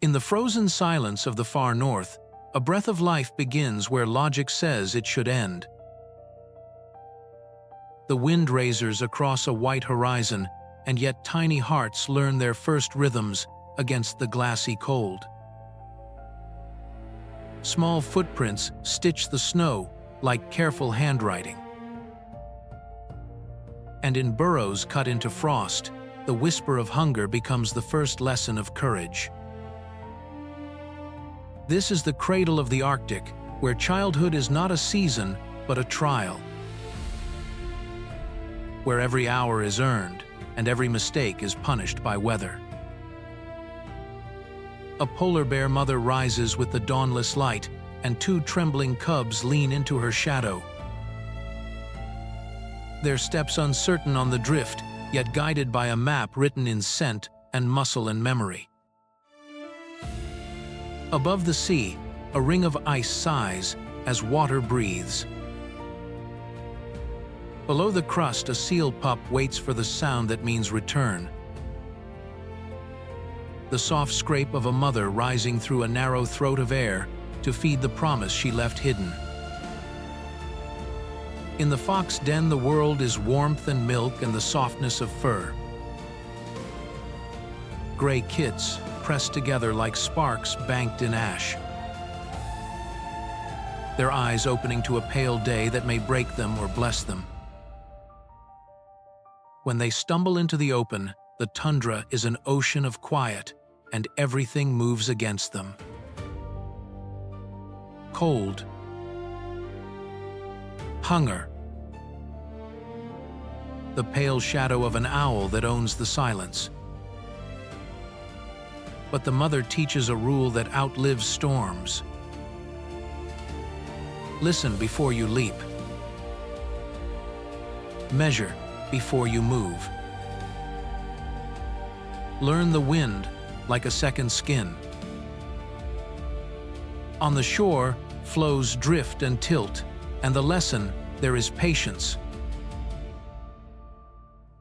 In the frozen silence of the far north, a breath of life begins where logic says it should end. The wind razors across a white horizon, and yet tiny hearts learn their first rhythms against the glassy cold. Small footprints stitch the snow like careful handwriting. And in burrows cut into frost, the whisper of hunger becomes the first lesson of courage. This is the cradle of the Arctic, where childhood is not a season, but a trial. Where every hour is earned, and every mistake is punished by weather. A polar bear mother rises with the dawnless light, and two trembling cubs lean into her shadow. Their steps uncertain on the drift, yet guided by a map written in scent and muscle and memory. Above the sea, a ring of ice sighs as water breathes. Below the crust, a seal pup waits for the sound that means return. The soft scrape of a mother rising through a narrow throat of air to feed the promise she left hidden. In the fox den, the world is warmth and milk and the softness of fur. Gray kits pressed together like sparks banked in ash. Their eyes opening to a pale day that may break them or bless them. When they stumble into the open, the tundra is an ocean of quiet, and everything moves against them. Cold. Hunger. The pale shadow of an owl that owns the silence. But the mother teaches a rule that outlives storms. Listen before you leap. Measure before you move. Learn the wind like a second skin. On the shore, flows drift and tilt, and the lesson, there is patience.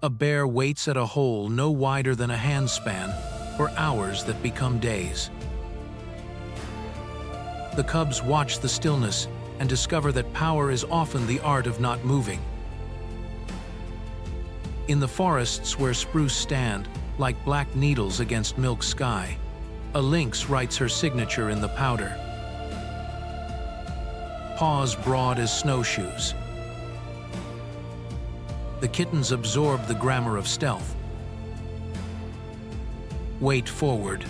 A bear waits at a hole no wider than a handspan for hours that become days. The cubs watch the stillness and discover that power is often the art of not moving. In the forests where spruce stand, like black needles against milk sky, a lynx writes her signature in the powder. Paws broad as snowshoes. The kittens absorb the grammar of stealth. Weight forward.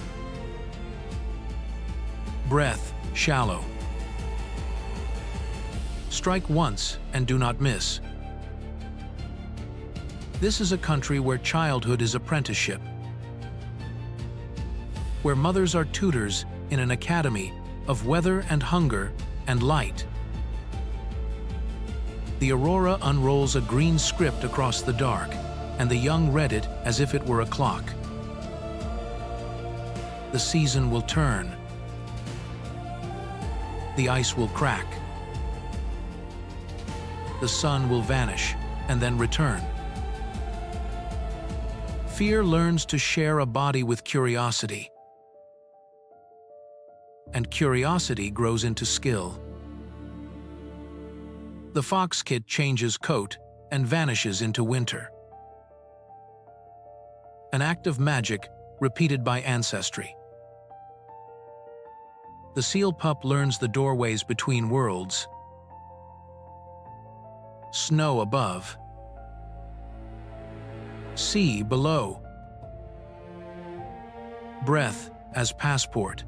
Breath shallow. Strike once and do not miss. This is a country where childhood is apprenticeship, where mothers are tutors in an academy of weather and hunger and light. The aurora unrolls a green script across the dark, and the young read it as if it were a clock. The season will turn. The ice will crack. The sun will vanish and then return. Fear learns to share a body with curiosity, and curiosity grows into skill. The fox kit changes coat and vanishes into winter. An act of magic repeated by ancestry. The seal pup learns the doorways between worlds. Snow above. Sea below. Breath as passport.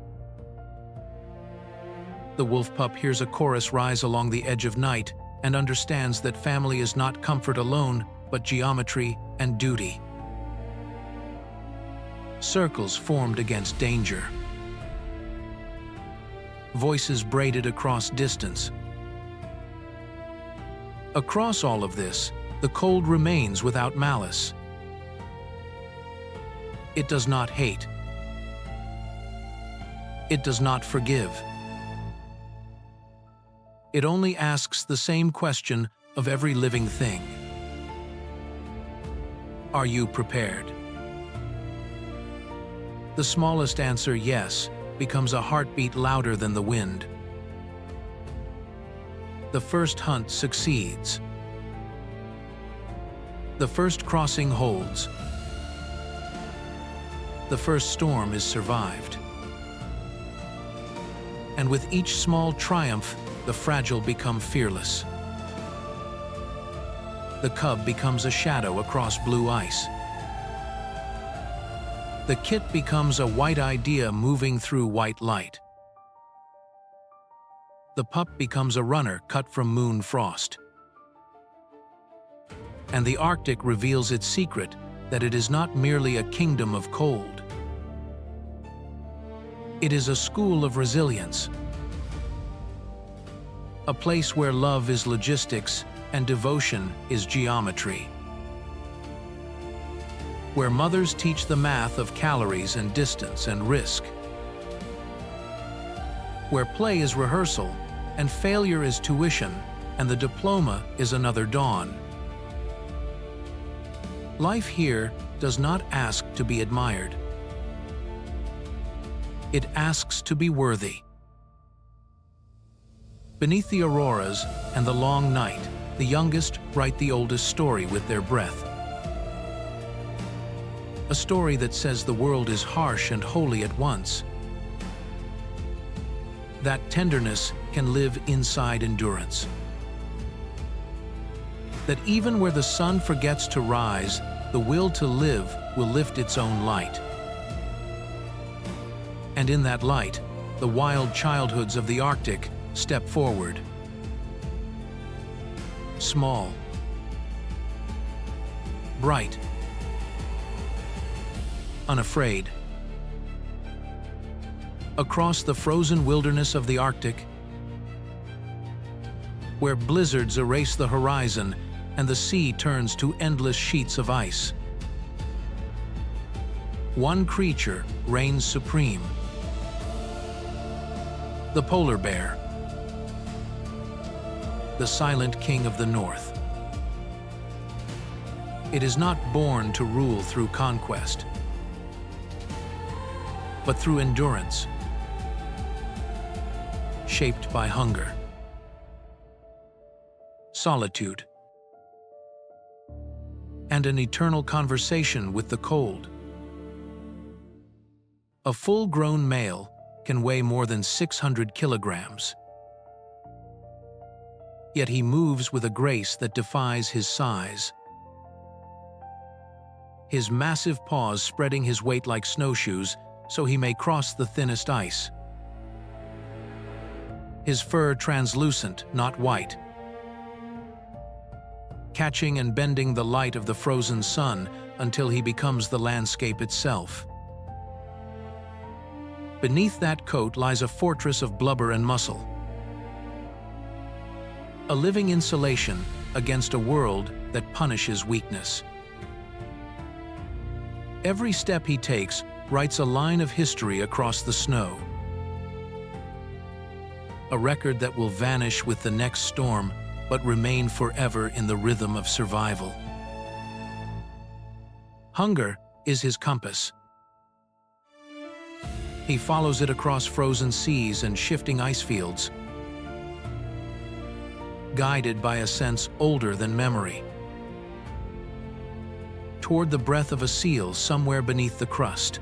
The wolf pup hears a chorus rise along the edge of night and understands that family is not comfort alone, but geometry and duty. Circles formed against danger. Voices braided across distance. Across all of this, the cold remains without malice. It does not hate. It does not forgive. It only asks the same question of every living thing. Are you prepared? The smallest answer, yes, becomes a heartbeat louder than the wind. The first hunt succeeds. The first crossing holds. The first storm is survived. And with each small triumph, the fragile become fearless. The cub becomes a shadow across blue ice. The kit becomes a white idea moving through white light. The pup becomes a runner cut from moon frost. And the Arctic reveals its secret, that it is not merely a kingdom of cold. It is a school of resilience. A place where love is logistics and devotion is geometry. Where mothers teach the math of calories and distance and risk. Where play is rehearsal and failure is tuition and the diploma is another dawn. Life here does not ask to be admired. It asks to be worthy. Beneath the auroras and the long night, the youngest write the oldest story with their breath. A story that says the world is harsh and holy at once. That tenderness can live inside endurance. That even where the sun forgets to rise, the will to live will lift its own light. And in that light, the wild childhoods of the Arctic step forward. Small, bright, unafraid. Across the frozen wilderness of the Arctic, where blizzards erase the horizon and the sea turns to endless sheets of ice, one creature reigns supreme: the polar bear, the silent king of the North. It is not born to rule through conquest, but through endurance, shaped by hunger, solitude, and an eternal conversation with the cold. A full-grown male can weigh more than 600 kilograms. Yet he moves with a grace that defies his size. His massive paws spreading his weight like snowshoes so he may cross the thinnest ice. His fur translucent, not white, catching and bending the light of the frozen sun until he becomes the landscape itself. Beneath that coat lies a fortress of blubber and muscle. A living insulation against a world that punishes weakness. Every step he takes writes a line of history across the snow. A record that will vanish with the next storm, but remain forever in the rhythm of survival. Hunger is his compass. He follows it across frozen seas and shifting ice fields, guided by a sense older than memory, toward the breath of a seal somewhere beneath the crust.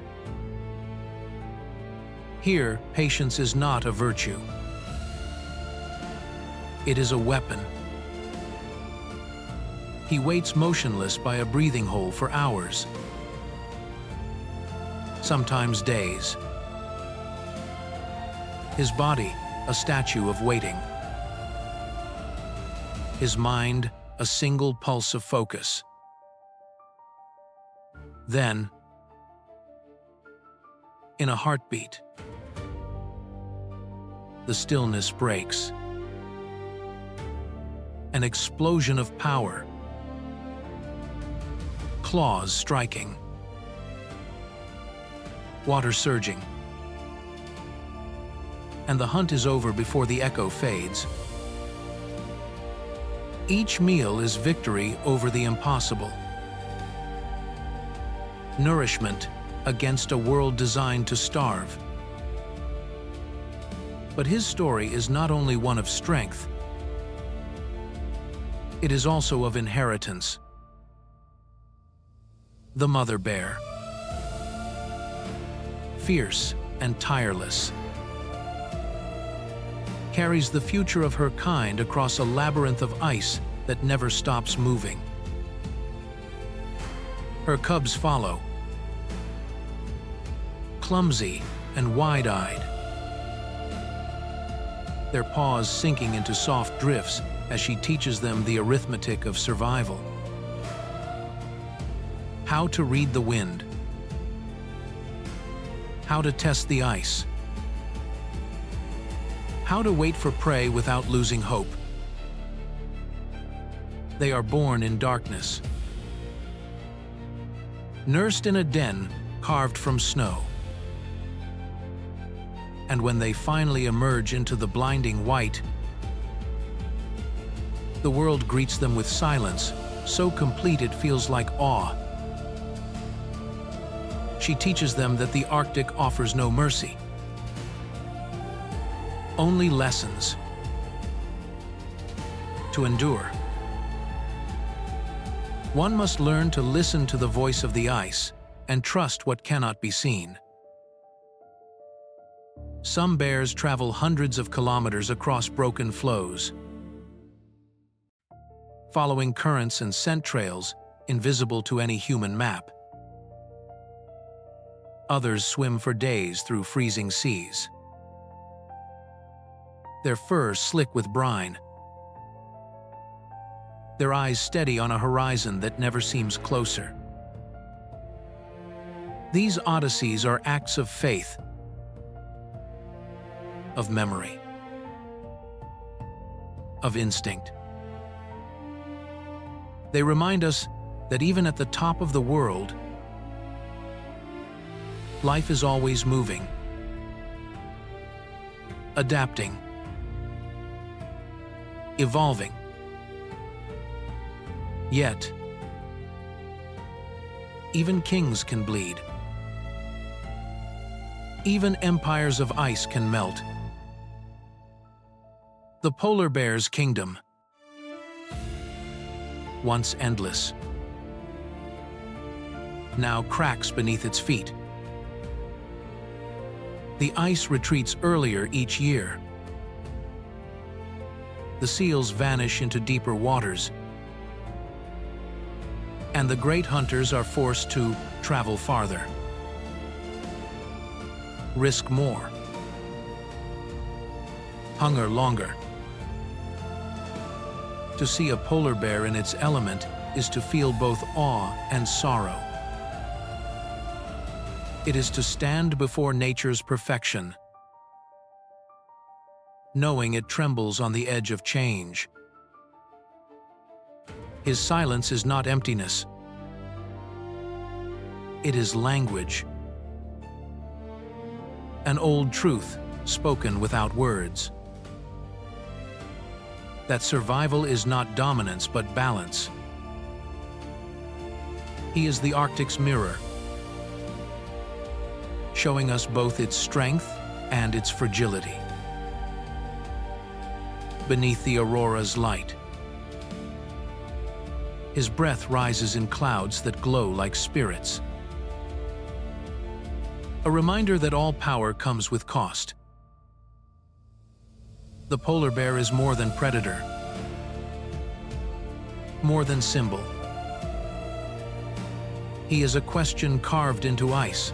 Here, patience is not a virtue. It is a weapon. He waits motionless by a breathing hole for hours, sometimes days. His body, a statue of waiting. His mind, a single pulse of focus. Then, in a heartbeat, the stillness breaks. An explosion of power. Claws striking. Water surging. And the hunt is over before the echo fades. Each meal is victory over the impossible. Nourishment against a world designed to starve. But his story is not only one of strength, it is also of inheritance. The mother bear, fierce and tireless, carries the future of her kind across a labyrinth of ice that never stops moving. Her cubs follow, clumsy and wide-eyed, their paws sinking into soft drifts as she teaches them the arithmetic of survival. How to read the wind, how to test the ice, how to wait for prey without losing hope. They are born in darkness, nursed in a den carved from snow. And when they finally emerge into the blinding white, the world greets them with silence, so complete it feels like awe. She teaches them that the Arctic offers no mercy, only lessons. To endure, one must learn to listen to the voice of the ice and trust what cannot be seen. Some bears travel hundreds of kilometers across broken floes, following currents and scent trails invisible to any human map. Others swim for days through freezing seas, their fur slick with brine, their eyes steady on a horizon that never seems closer. These odysseys are acts of faith, of memory, of instinct. They remind us that even at the top of the world, life is always moving, adapting, evolving. Yet, even kings can bleed. Even empires of ice can melt. The polar bear's kingdom, once endless, now cracks beneath its feet. The ice retreats earlier each year. The seals vanish into deeper waters, and the great hunters are forced to travel farther, risk more, hunger longer. To see a polar bear in its element is to feel both awe and sorrow. It is to stand before nature's perfection, knowing it trembles on the edge of change. His silence is not emptiness. It is language, an old truth spoken without words. That survival is not dominance but balance. He is the Arctic's mirror, showing us both its strength and its fragility. Beneath the aurora's light, his breath rises in clouds that glow like spirits. A reminder that all power comes with cost. The polar bear is more than predator, more than symbol. He is a question carved into ice,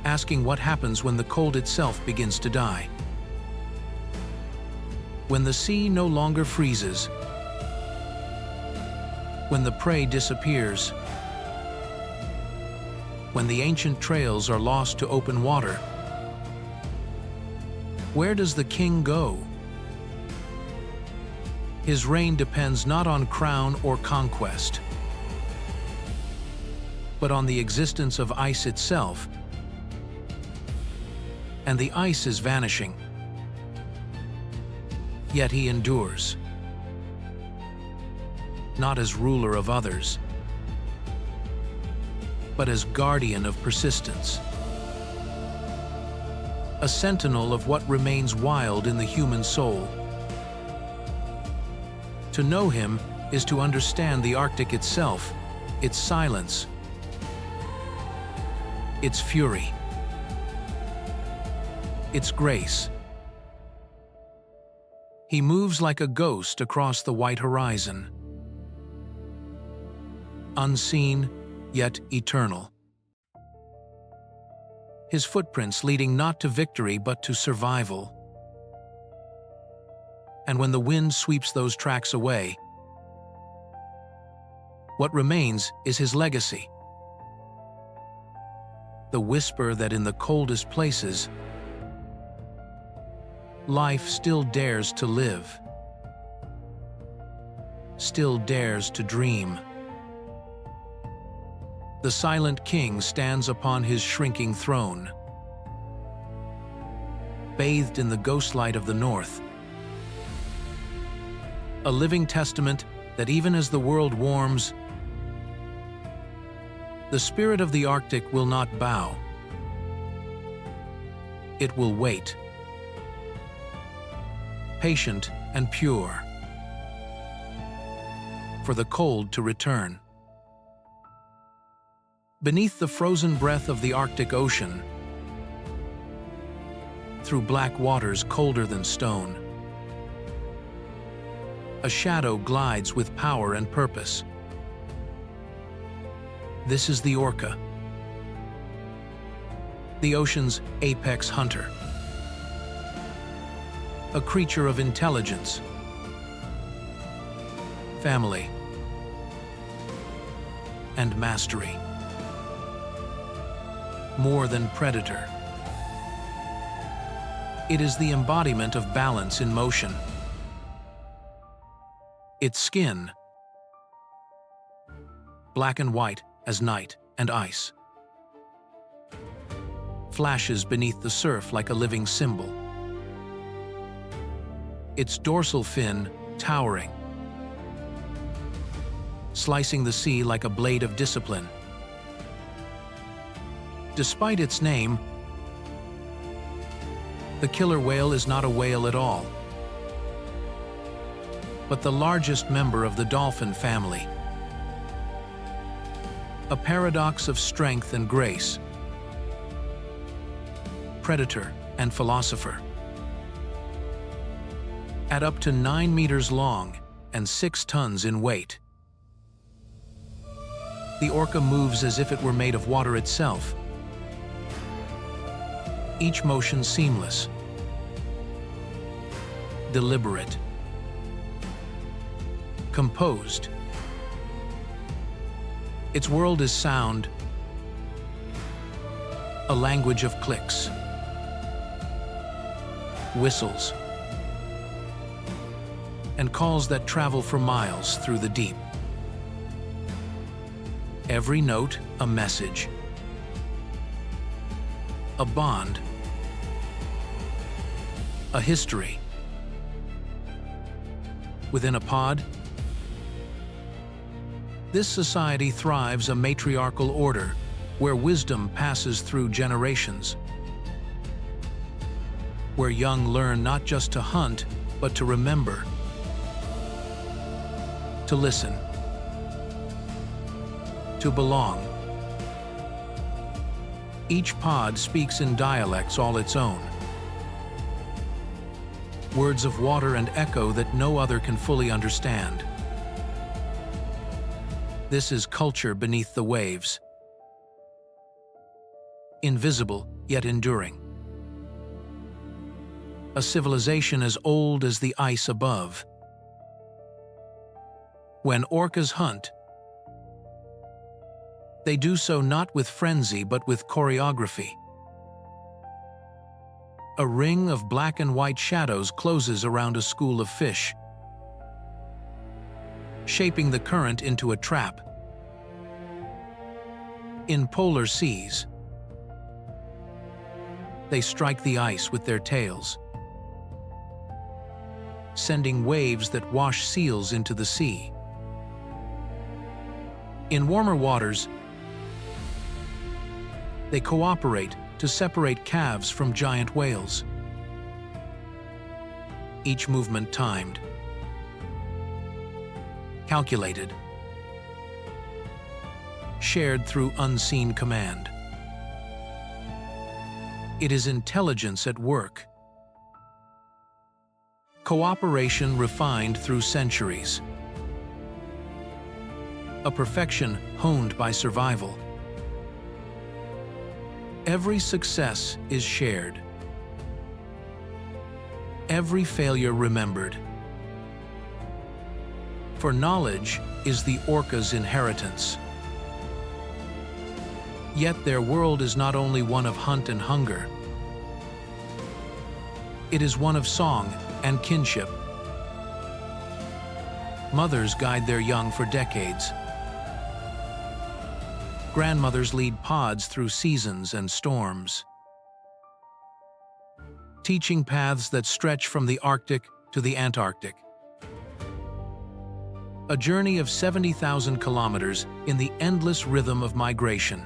asking what happens when the cold itself begins to die. When the sea no longer freezes, when the prey disappears, when the ancient trails are lost to open water, where does the king go? His reign depends not on crown or conquest, but on the existence of ice itself. And the ice is vanishing, yet he endures, not as ruler of others, but as guardian of persistence. A sentinel of what remains wild in the human soul. To know him is to understand the Arctic itself, its silence, its fury, its grace. He moves like a ghost across the white horizon, unseen yet eternal. His footprints leading not to victory but to survival. And when the wind sweeps those tracks away, what remains is his legacy. The whisper that in the coldest places, life still dares to live, still dares to dream. The silent king stands upon his shrinking throne, bathed in the ghost light of the north. A living testament that even as the world warms, the spirit of the Arctic will not bow. It will wait, patient and pure, for the cold to return. Beneath the frozen breath of the Arctic Ocean, through black waters colder than stone, a shadow glides with power and purpose. This is the orca, the ocean's apex hunter, a creature of intelligence, family, and mastery. More than predator, it is the embodiment of balance in motion. Its skin, black and white as night and ice, flashes beneath the surf like a living symbol. Its dorsal fin towering, slicing the sea like a blade of discipline. Despite its name, the killer whale is not a whale at all, but the largest member of the dolphin family. A paradox of strength and grace, predator and philosopher. At up to 9 meters long and 6 tons in weight, the orca moves as if it were made of water itself. Each motion seamless, deliberate, composed. Its world is sound, a language of clicks, whistles, and calls that travel for miles through the deep. Every note a message, a bond, a history. Within a pod, this society thrives a matriarchal order where wisdom passes through generations, where young learn not just to hunt, but to remember, to listen, to belong. Each pod speaks in dialects all its own, words of water and echo that no other can fully understand. This is culture beneath the waves, invisible yet enduring. A civilization as old as the ice above. When orcas hunt, they do so not with frenzy but with choreography. A ring of black and white shadows closes around a school of fish, shaping the current into a trap. In polar seas, they strike the ice with their tails, sending waves that wash seals into the sea. In warmer waters, They cooperate to separate calves from giant whales. Each movement timed, calculated, shared through unseen command. It is intelligence at work. Cooperation refined through centuries. A perfection honed by survival. Every success is shared. Every failure remembered. For knowledge is the orca's inheritance. Yet their world is not only one of hunt and hunger. It is one of song and kinship. Mothers guide their young for decades. Grandmothers lead pods through seasons and storms, teaching paths that stretch from the Arctic to the Antarctic. A journey of 70,000 kilometers in the endless rhythm of migration.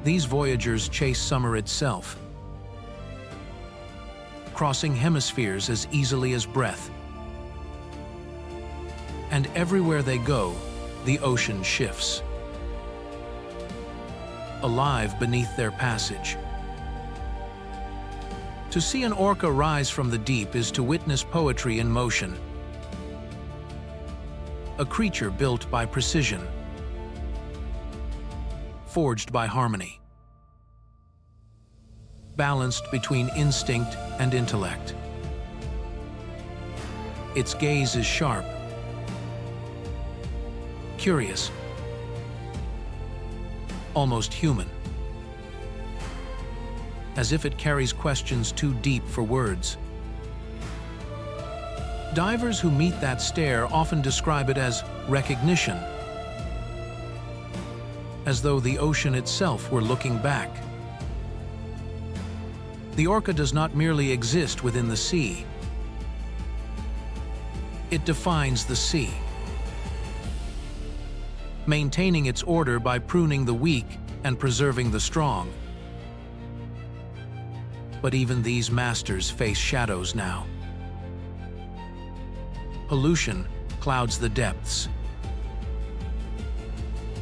These voyagers chase summer itself, crossing hemispheres as easily as breath. And everywhere they go, the ocean shifts, alive beneath their passage. To see an orca rise from the deep is to witness poetry in motion. A creature built by precision, forged by harmony, balanced between instinct and intellect. Its gaze is sharp, curious, almost human, as if it carries questions too deep for words. Divers who meet that stare often describe it as recognition, as though the ocean itself were looking back. The orca does not merely exist within the sea. It defines the sea, maintaining its order by pruning the weak and preserving the strong. But even these masters face shadows now. Pollution clouds the depths.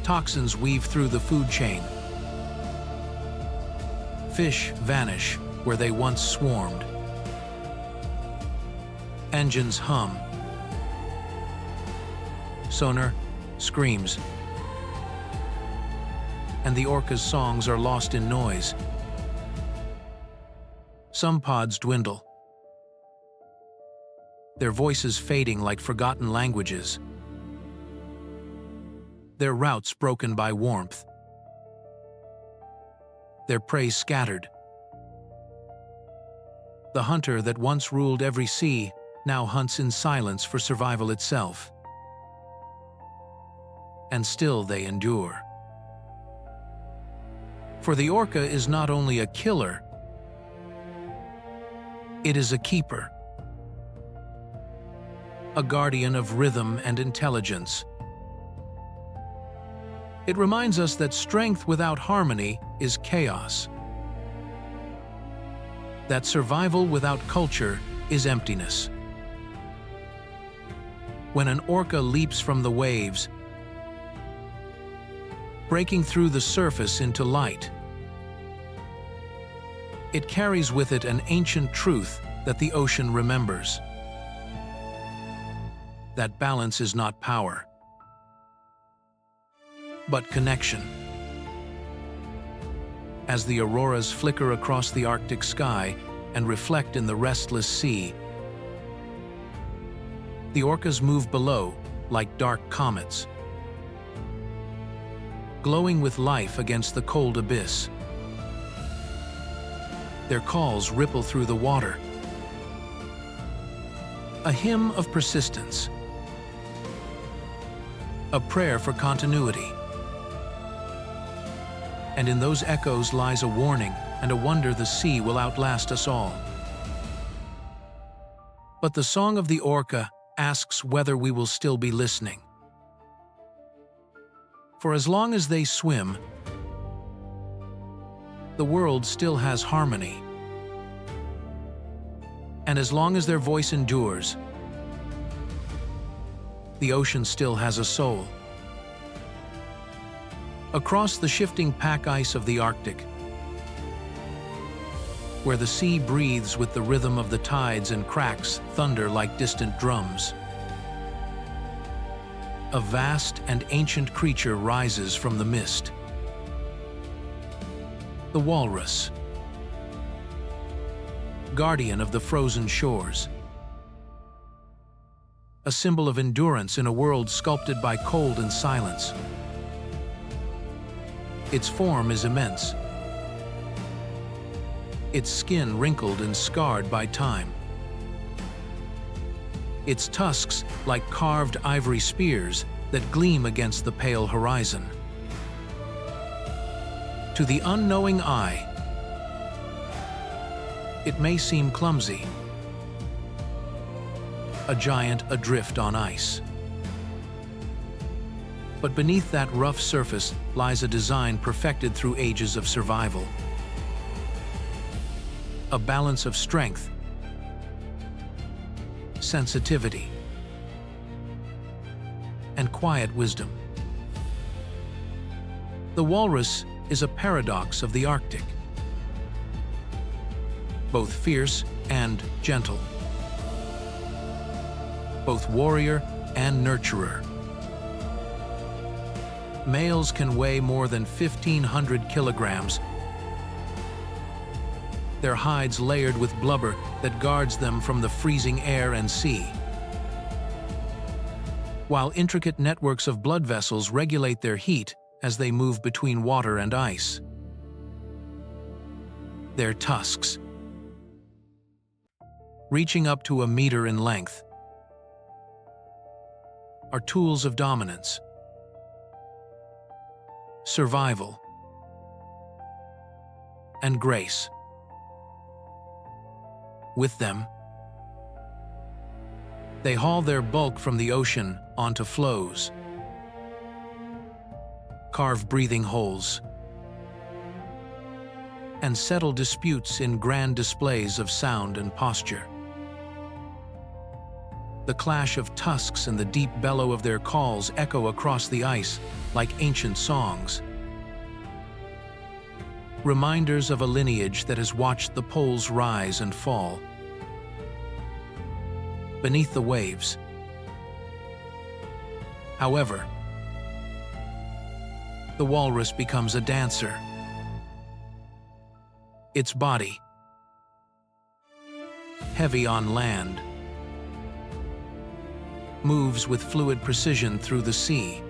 Toxins weave through the food chain. Fish vanish where they once swarmed. Engines hum. Sonar screams. And the orca's songs are lost in noise. Some pods dwindle, their voices fading like forgotten languages, their routes broken by warmth, their prey scattered. The hunter that once ruled every sea now hunts in silence for survival itself. And still they endure. For the orca is not only a killer, it is a keeper, a guardian of rhythm and intelligence. It reminds us that strength without harmony is chaos, that survival without culture is emptiness. When an orca leaps from the waves, breaking through the surface into light, it carries with it an ancient truth that the ocean remembers. That balance is not power, but connection. As the auroras flicker across the Arctic sky and reflect in the restless sea, the orcas move below like dark comets, glowing with life against the cold abyss. Their calls ripple through the water. A hymn of persistence. A prayer for continuity. And in those echoes lies a warning and a wonder the sea will outlast us all. But the song of the orca asks whether we will still be listening. For as long as they swim, the world still has harmony. And as long as their voice endures, the ocean still has a soul. Across the shifting pack ice of the Arctic, where the sea breathes with the rhythm of the tides and cracks thunder like distant drums, a vast and ancient creature rises from the mist. The walrus, guardian of the frozen shores. A symbol of endurance in a world sculpted by cold and silence. Its form is immense, its skin wrinkled and scarred by time. Its tusks like carved ivory spears that gleam against the pale horizon. To the unknowing eye, it may seem clumsy, a giant adrift on ice. But beneath that rough surface lies a design perfected through ages of survival. A balance of strength, sensitivity, and quiet wisdom. The walrus is a paradox of the Arctic, both fierce and gentle, both warrior and nurturer. Males can weigh more than 1,500 kilograms, their hides layered with blubber that guards them from the freezing air and sea, while intricate networks of blood vessels regulate their heat as they move between water and ice. Their tusks, reaching up to a meter in length, are tools of dominance, survival, and grace. With them, they haul their bulk from the ocean onto floes, carve breathing holes, and settle disputes in grand displays of sound and posture. The clash of tusks and the deep bellow of their calls echo across the ice like ancient songs, reminders of a lineage that has watched the poles rise and fall. Beneath the waves, however, the walrus becomes a dancer. Its body, heavy on land, moves with fluid precision through the sea.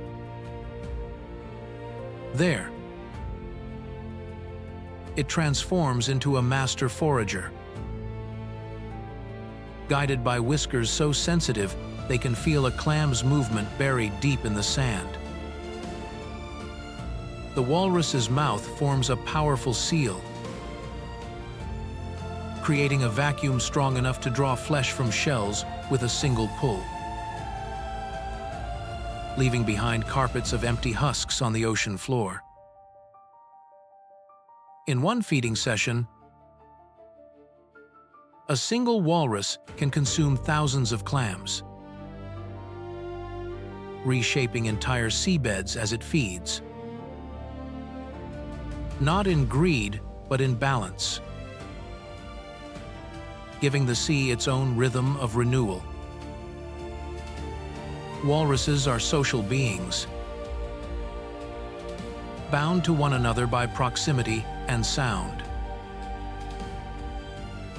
There, it transforms into a master forager, guided by whiskers so sensitive they can feel a clam's movement buried deep in the sand. The walrus's mouth forms a powerful seal, creating a vacuum strong enough to draw flesh from shells with a single pull, leaving behind carpets of empty husks on the ocean floor. In one feeding session, a single walrus can consume thousands of clams, reshaping entire seabeds as it feeds. Not in greed, but in balance, giving the sea its own rhythm of renewal. Walruses are social beings, bound to one another by proximity and sound.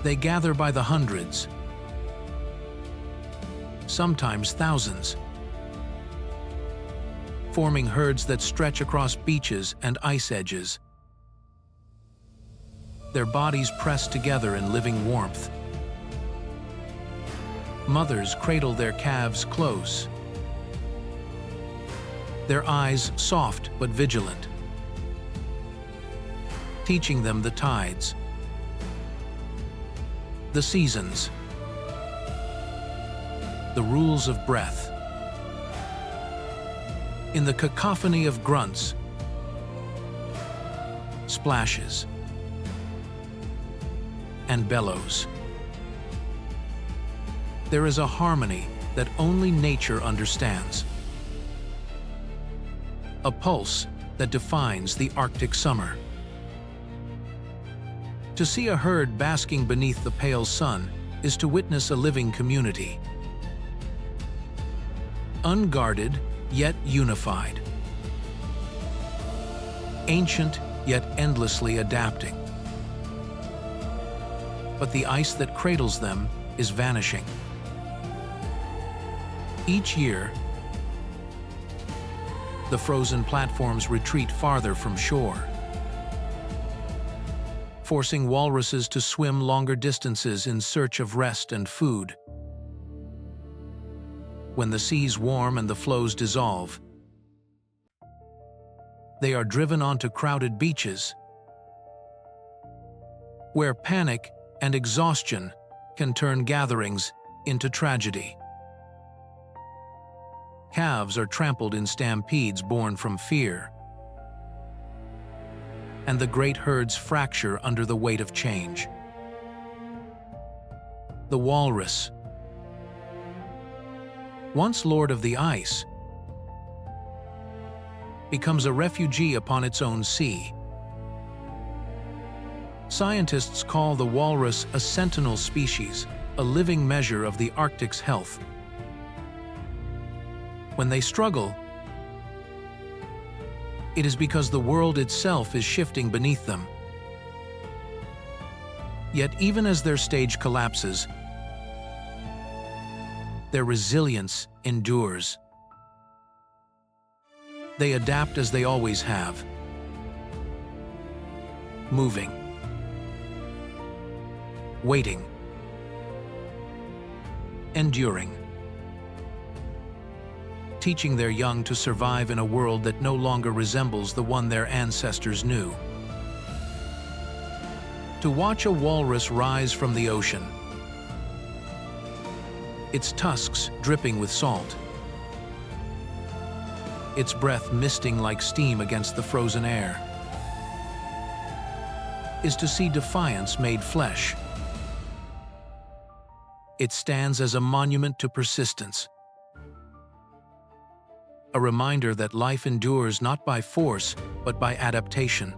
They gather by the hundreds, sometimes thousands, forming herds that stretch across beaches and ice edges, their bodies pressed together in living warmth. Mothers cradle their calves close, their eyes soft but vigilant, teaching them the tides, the seasons, the rules of breath. In the cacophony of grunts, splashes, and bellows. There is a harmony that only nature understands. A pulse that defines the Arctic summer. To see a herd basking beneath the pale sun is to witness a living community. Unguarded, yet unified. Ancient, yet endlessly adapting. But the ice that cradles them is vanishing. Each year, the frozen platforms retreat farther from shore, forcing walruses to swim longer distances in search of rest and food. When the seas warm and the flows dissolve, they are driven onto crowded beaches, where panic and exhaustion can turn gatherings into tragedy. Calves are trampled in stampedes born from fear, and the great herds fracture under the weight of change. The walrus, once lord of the ice, becomes a refugee upon its own sea. Scientists call the walrus a sentinel species, a living measure of the Arctic's health. When they struggle, it is because the world itself is shifting beneath them. Yet even as their stage collapses, their resilience endures. They adapt as they always have, moving, waiting, enduring, teaching their young to survive in a world that no longer resembles the one their ancestors knew. To watch a walrus rise from the ocean, its tusks dripping with salt, its breath misting like steam against the frozen air, is to see defiance made flesh. It stands as a monument to persistence, a reminder that life endures not by force, but by adaptation,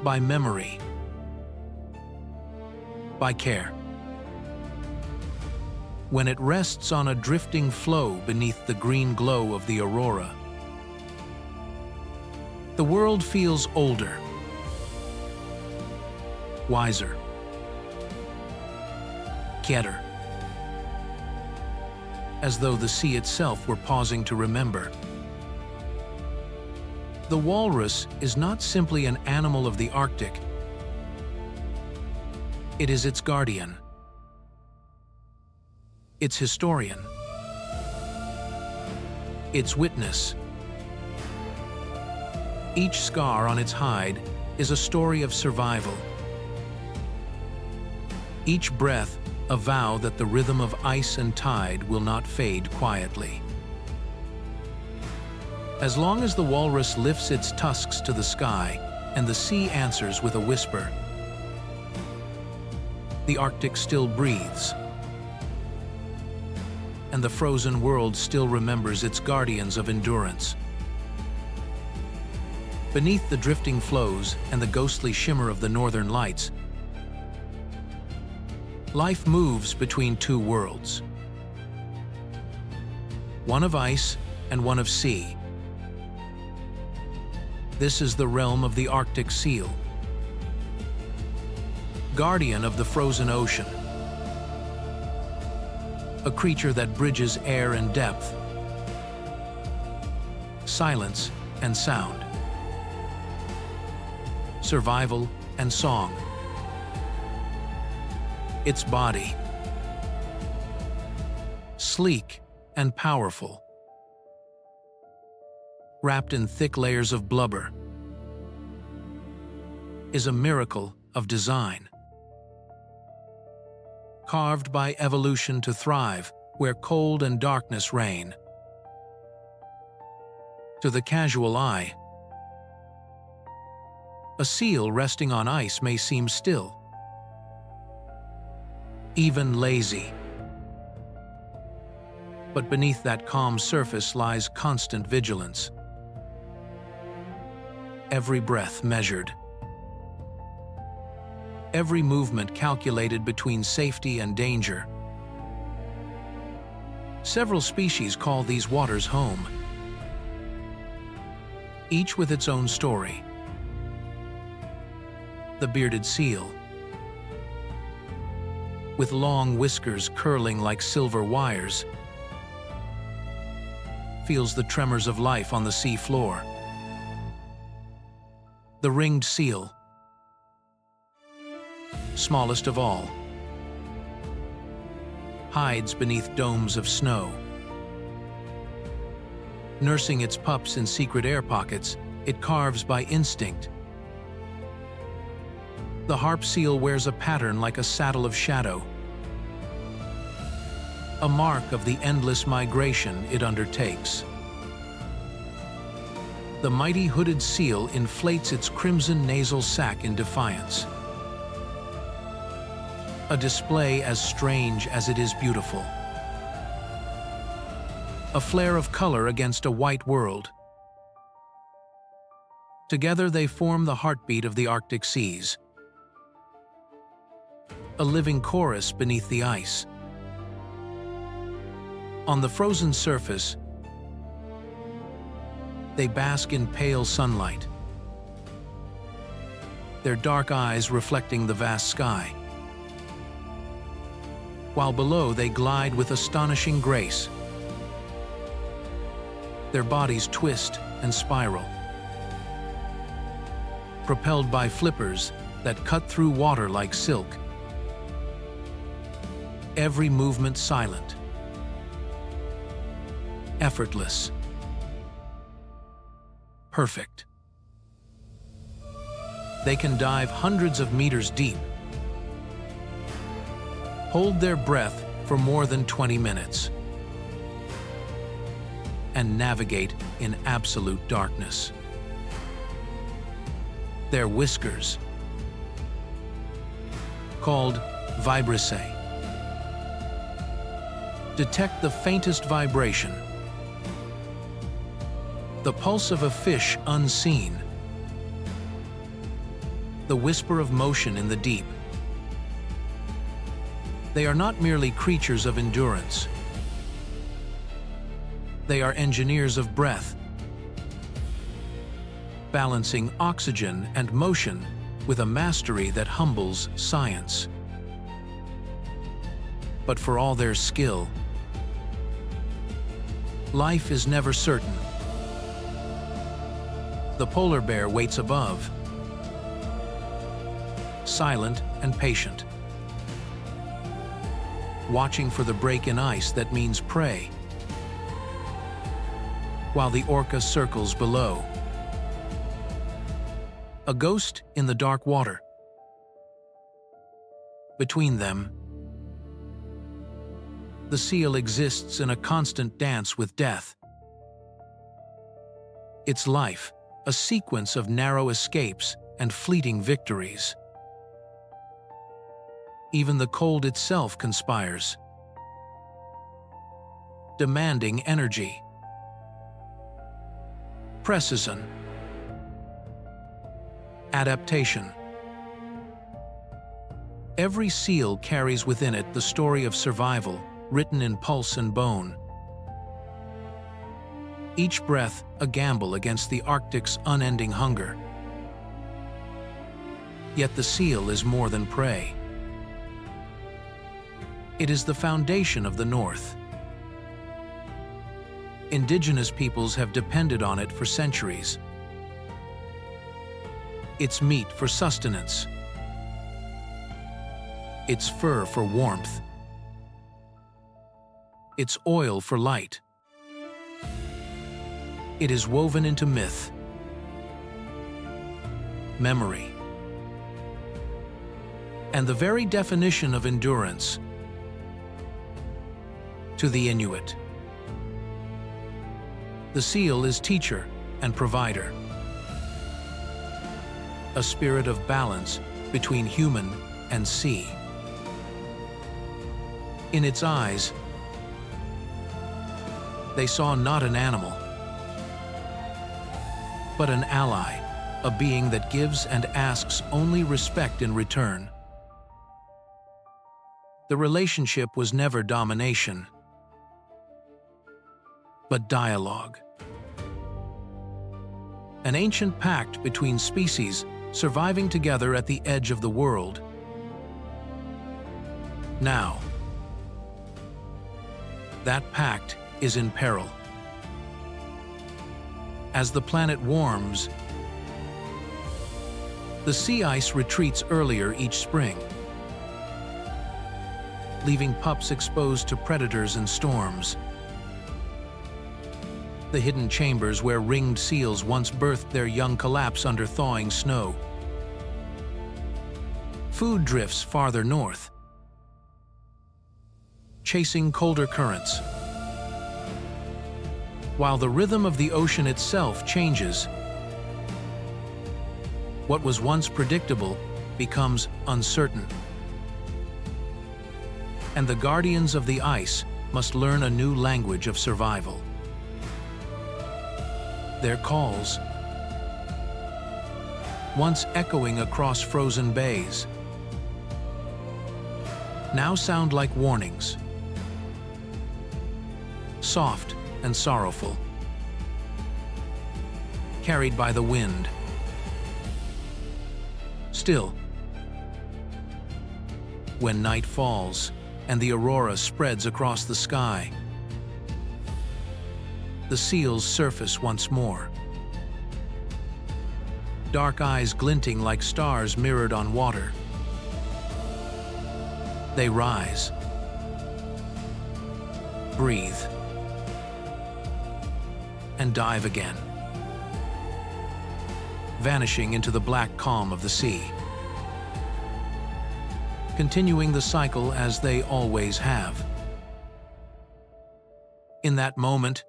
by memory, by care. When it rests on a drifting floe beneath the green glow of the aurora, the world feels older, wiser, quieter, as though the sea itself were pausing to remember. The walrus is not simply an animal of the Arctic. It is its guardian, its historian, its witness. Each scar on its hide is a story of survival. Each breath a vow that the rhythm of ice and tide will not fade quietly. As long as the walrus lifts its tusks to the sky and the sea answers with a whisper, the Arctic still breathes, and the frozen world still remembers its guardians of endurance. Beneath the drifting floes and the ghostly shimmer of the northern lights, life moves between two worlds, one of ice and one of sea. This is the realm of the Arctic seal, guardian of the frozen ocean, a creature that bridges air and depth, silence and sound, survival and song. Its body, sleek and powerful, wrapped in thick layers of blubber, is a miracle of design. Carved by evolution to thrive where cold and darkness reign. To the casual eye, A seal resting on ice may seem still, even lazy. But beneath that calm surface lies constant vigilance. Every breath measured. Every movement calculated between safety and danger. Several species call these waters home, each with its own story. The bearded seal, with long whiskers curling like silver wires, feels the tremors of life on the sea floor. The ringed seal, smallest of all, hides beneath domes of snow. Nursing its pups in secret air pockets, it carves by instinct. The harp seal wears a pattern like a saddle of shadow, a mark of the endless migration it undertakes. The mighty hooded seal inflates its crimson nasal sac in defiance, a display as strange as it is beautiful. A flare of color against a white world. Together they form the heartbeat of the Arctic seas, a living chorus beneath the ice. On the frozen surface, they bask in pale sunlight, their dark eyes reflecting the vast sky, while below they glide with astonishing grace. Their bodies twist and spiral, propelled by flippers that cut through water like silk. Every movement silent, effortless, perfect. They can dive hundreds of meters deep, hold their breath for more than 20 minutes, and navigate in absolute darkness. Their whiskers, called vibrissae, detect the faintest vibration, the pulse of a fish unseen, the whisper of motion in the deep. They are not merely creatures of endurance. They are engineers of breath, balancing oxygen and motion with a mastery that humbles science. But for all their skill, life is never certain. The polar bear waits above, silent and patient, watching for the break in ice that means prey, while the orca circles below, a ghost in the dark water. Between them, the seal exists in a constant dance with death. Its life, a sequence of narrow escapes and fleeting victories. Even the cold itself conspires, demanding energy, precision, adaptation. Every seal carries within it the story of survival, written in pulse and bone. Each breath a gamble against the Arctic's unending hunger. Yet the seal is more than prey. It is the foundation of the North. Indigenous peoples have depended on it for centuries. Its meat for sustenance, its fur for warmth, its oil for light. It is woven into myth, memory, and the very definition of endurance. To the Inuit, the seal is teacher and provider. a spirit of balance between human and sea. In its eyes, they saw not an animal, but an ally, a being that gives and asks only respect in return. The relationship was never domination, but dialogue. An ancient pact between species surviving together at the edge of the world. Now, that pact is in peril. As the planet warms, the sea ice retreats earlier each spring, leaving pups exposed to predators and storms. The hidden chambers where ringed seals once birthed their young collapse under thawing snow. Food drifts farther north, chasing colder currents, while the rhythm of the ocean itself changes. What was once predictable becomes uncertain, and the guardians of the ice must learn a new language of survival. Their calls, once echoing across frozen bays, now sound like warnings, soft and sorrowful, carried by the wind. Still, when night falls and the aurora spreads across the sky, the seals surface once more, dark eyes glinting like stars mirrored on water. They rise, breathe, and dive again, vanishing into the black calm of the sea, continuing the cycle as they always have. In that moment,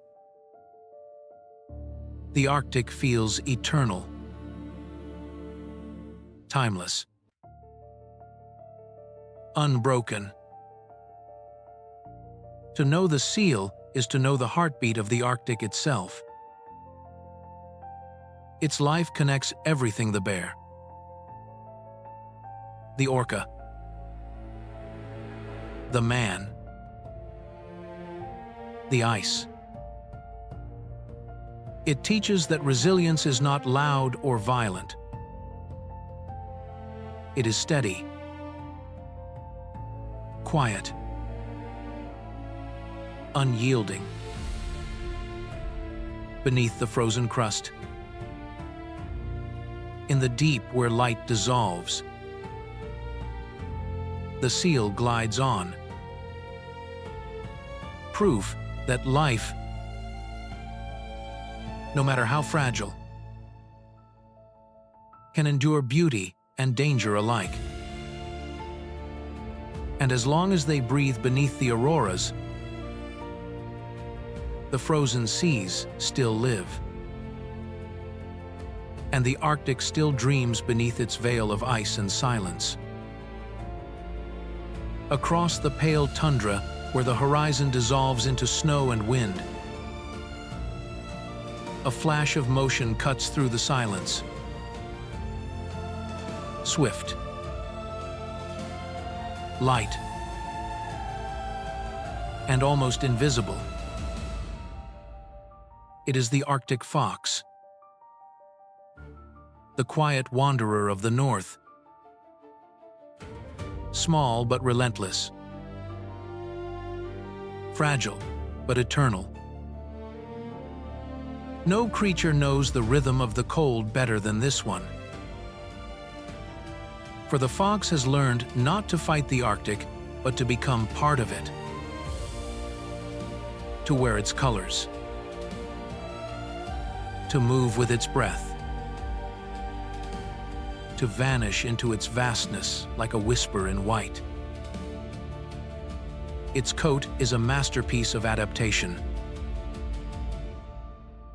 the Arctic feels eternal, timeless, unbroken. To know the seal is to know the heartbeat of the Arctic itself. Its life connects everything: the bear, the orca, the man, the ice. It teaches that resilience is not loud or violent. It is steady, quiet, unyielding. Beneath the frozen crust, in the deep where light dissolves, the seal glides on. Proof that life, no matter how fragile, can endure beauty and danger alike. And as long as they breathe beneath the auroras, the frozen seas still live, and the Arctic still dreams beneath its veil of ice and silence. Across the pale tundra, where the horizon dissolves into snow and wind, a flash of motion cuts through the silence. Swift, light, and almost invisible. It is the Arctic fox, the quiet wanderer of the north, small but relentless, fragile but eternal. No creature knows the rhythm of the cold better than this one. For the fox has learned not to fight the Arctic, but to become part of it, to wear its colors, to move with its breath, to vanish into its vastness like a whisper in white. Its coat is a masterpiece of adaptation,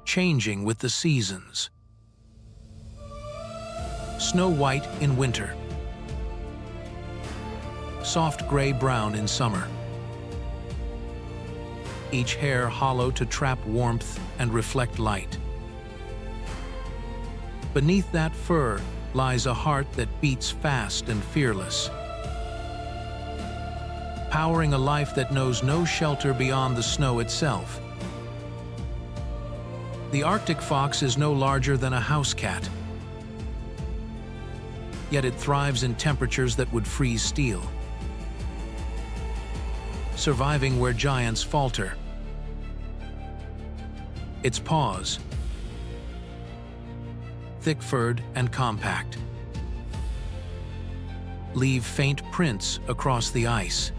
changing with the seasons. Snow white in winter. Soft gray-brown in summer. Each hair hollow to trap warmth and reflect light. Beneath that fur lies a heart that beats fast and fearless, powering a life that knows no shelter beyond the snow itself. The Arctic fox is no larger than a house cat, yet it thrives in temperatures that would freeze steel, surviving where giants falter. Its paws, thick-furred and compact, leave faint prints across the ice,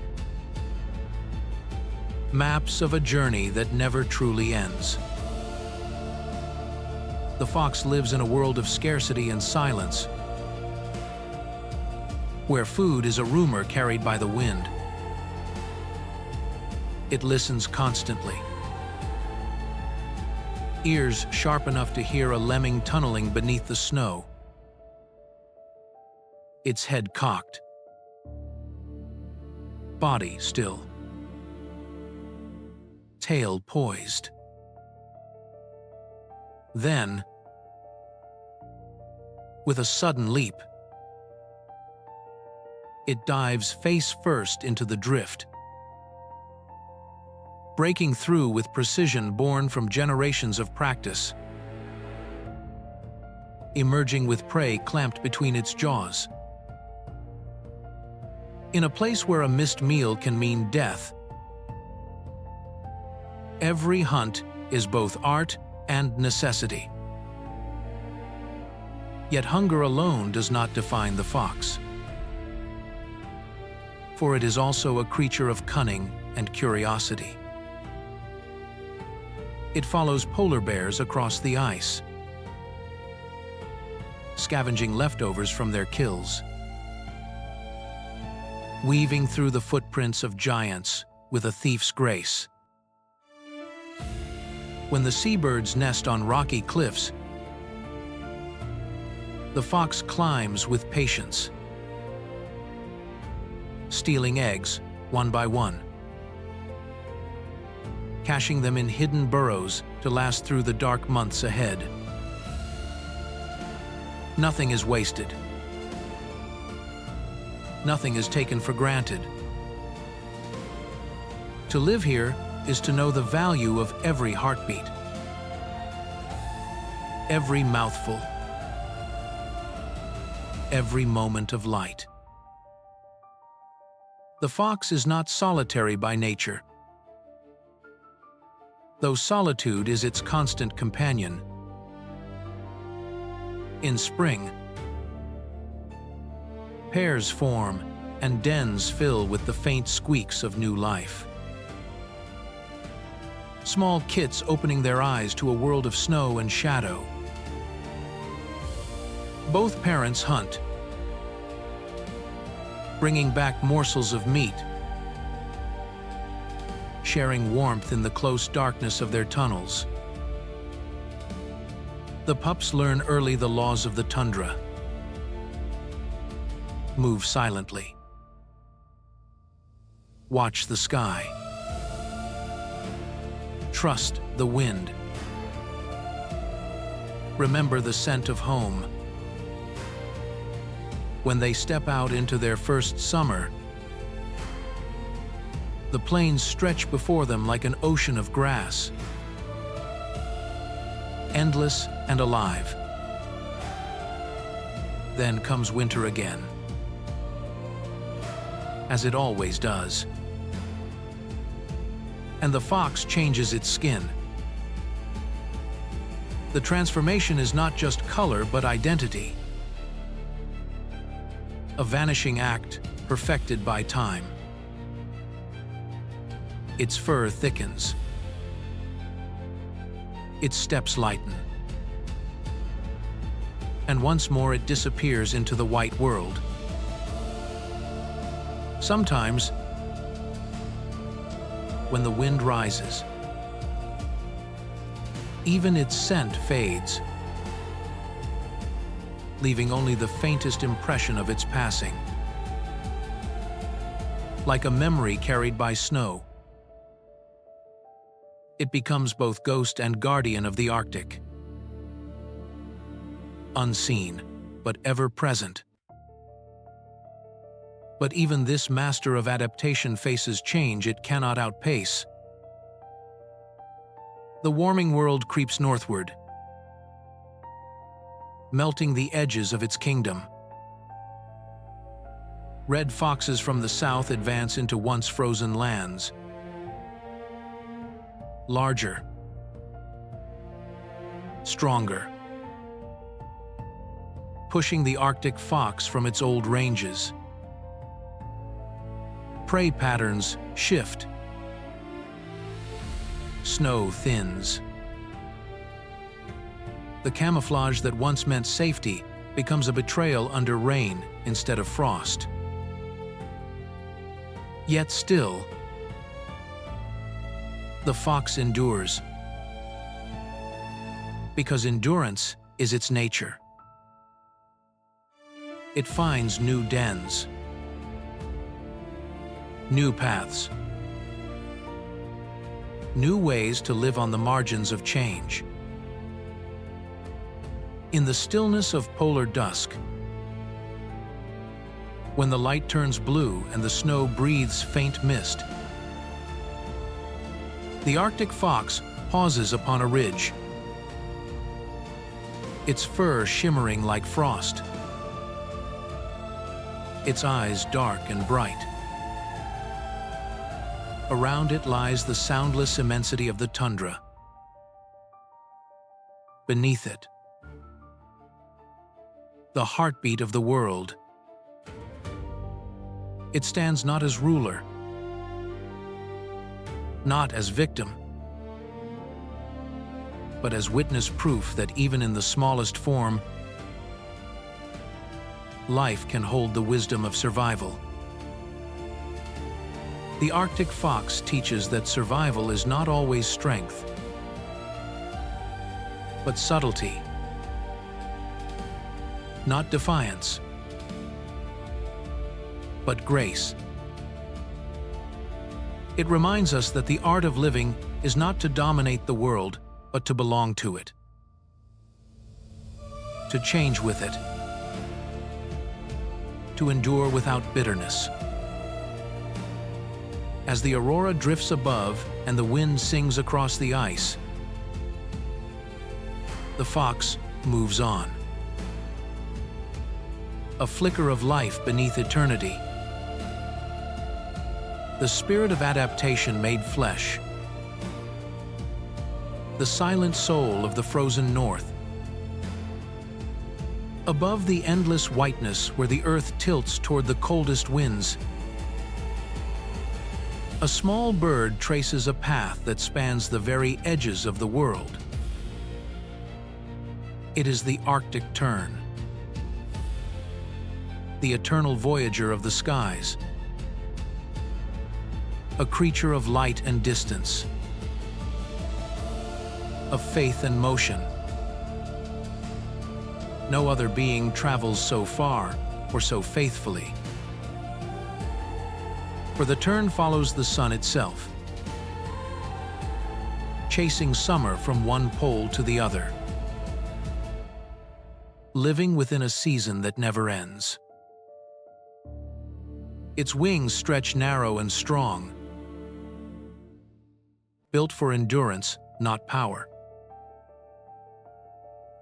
maps of a journey that never truly ends. The fox lives in a world of scarcity and silence, where food is a rumor carried by the wind. It listens constantly, ears sharp enough to hear a lemming tunneling beneath the snow, its head cocked, body still, tail poised. Then, with a sudden leap, it dives face first into the drift, breaking through with precision born from generations of practice, emerging with prey clamped between its jaws. In a place where a missed meal can mean death, every hunt is both art and necessity. Yet hunger alone does not define the fox, for it is also a creature of cunning and curiosity. It follows polar bears across the ice, scavenging leftovers from their kills, weaving through the footprints of giants with a thief's grace. When the seabirds nest on rocky cliffs, the fox climbs with patience, stealing eggs one by one, caching them in hidden burrows to last through the dark months ahead. Nothing is wasted. Nothing is taken for granted. To live here is to know the value of every heartbeat, every mouthful, every moment of light. The fox is not solitary by nature, though solitude is its constant companion. In spring, pairs form and dens fill with the faint squeaks of new life. Small kits opening their eyes to a world of snow and shadow. Both parents hunt, bringing back morsels of meat, sharing warmth in the close darkness of their tunnels. The pups learn early the laws of the tundra. Move silently. Watch the sky. Trust the wind. Remember the scent of home. When they step out into their first summer, the plains stretch before them like an ocean of grass, endless and alive. Then comes winter again, as it always does. And the fox changes its skin. The transformation is not just color, but identity. A vanishing act perfected by time. Its fur thickens. Its steps lighten. And once more it disappears into the white world. Sometimes, when the wind rises, even its scent fades. leaving only the faintest impression of its passing. Like a memory carried by snow, it becomes both ghost and guardian of the Arctic. Unseen, but ever present. But even this master of adaptation faces change it cannot outpace. The warming world creeps northward, melting the edges of its kingdom. Red foxes from the south advance into once frozen lands. Larger, stronger, pushing the Arctic fox from its old ranges. Prey patterns shift. Snow thins. The camouflage that once meant safety becomes a betrayal under rain instead of frost. Yet still, the fox endures, because endurance is its nature. It finds new dens, new paths, new ways to live on the margins of change. In the stillness of polar dusk, when the light turns blue and the snow breathes faint mist, the Arctic fox pauses upon a ridge, its fur shimmering like frost, its eyes dark and bright. Around it lies the soundless immensity of the tundra. Beneath it, the heartbeat of the world. It stands not as ruler, not as victim, but as witness proof that even in the smallest form, life can hold the wisdom of survival. The Arctic fox teaches that survival is not always strength, but subtlety, not defiance, but grace. It reminds us that the art of living is not to dominate the world, but to belong to it, to change with it, to endure without bitterness. As the aurora drifts above and the wind sings across the ice, the fox moves on. A flicker of life beneath eternity. The spirit of adaptation made flesh. The silent soul of the frozen north. Above the endless whiteness where the earth tilts toward the coldest winds, a small bird traces a path that spans the very edges of the world. It is the Arctic tern, the eternal voyager of the skies, a creature of light and distance, of faith and motion. No other being travels so far or so faithfully. For the tern follows the sun itself, chasing summer from one pole to the other, living within a season that never ends. Its wings stretch narrow and strong, built for endurance, not power,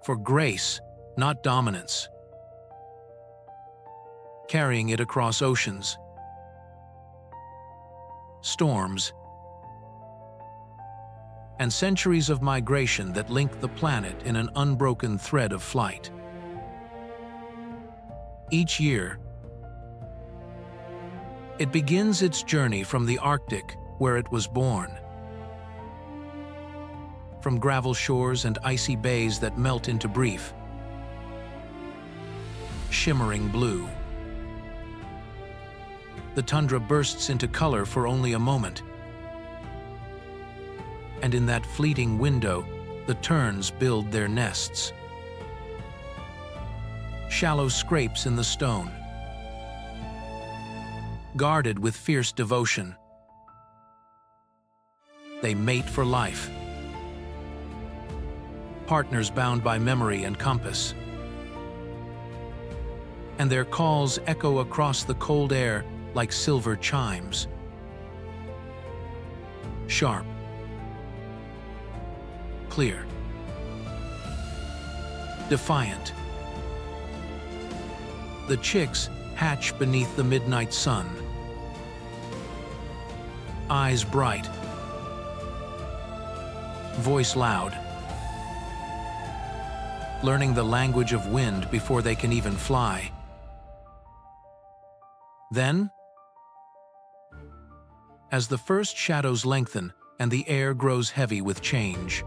for grace, not dominance, carrying it across oceans, storms, and centuries of migration that link the planet in an unbroken thread of flight. Each year, it begins its journey from the Arctic, where it was born. From gravel shores and icy bays that melt into brief, shimmering blue. The tundra bursts into color for only a moment. And in that fleeting window, the terns build their nests. shallow scrapes in the stone. Guarded with fierce devotion, they mate for life. Partners bound by memory and compass. And their calls echo across the cold air like silver chimes. Sharp. Clear. Defiant. The chicks hatch beneath the midnight sun. Eyes bright. Voice loud. Learning the language of wind before they can even fly. Then, as the first shadows lengthen and the air grows heavy with change,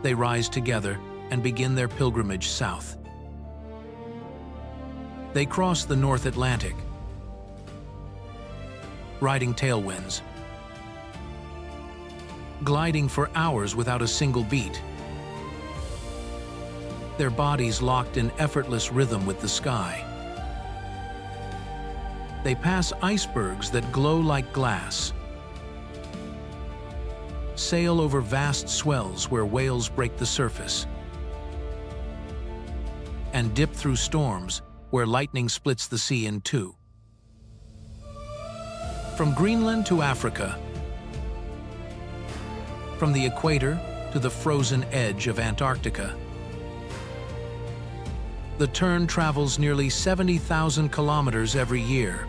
they rise together and begin their pilgrimage south. They cross the North Atlantic, riding tailwinds, gliding for hours without a single beat, their bodies locked in effortless rhythm with the sky. They pass icebergs that glow like glass, sail over vast swells where whales break the surface, and dip through storms where lightning splits the sea in two. From Greenland to Africa, from the equator to the frozen edge of Antarctica, the tern travels nearly 70,000 kilometers every year,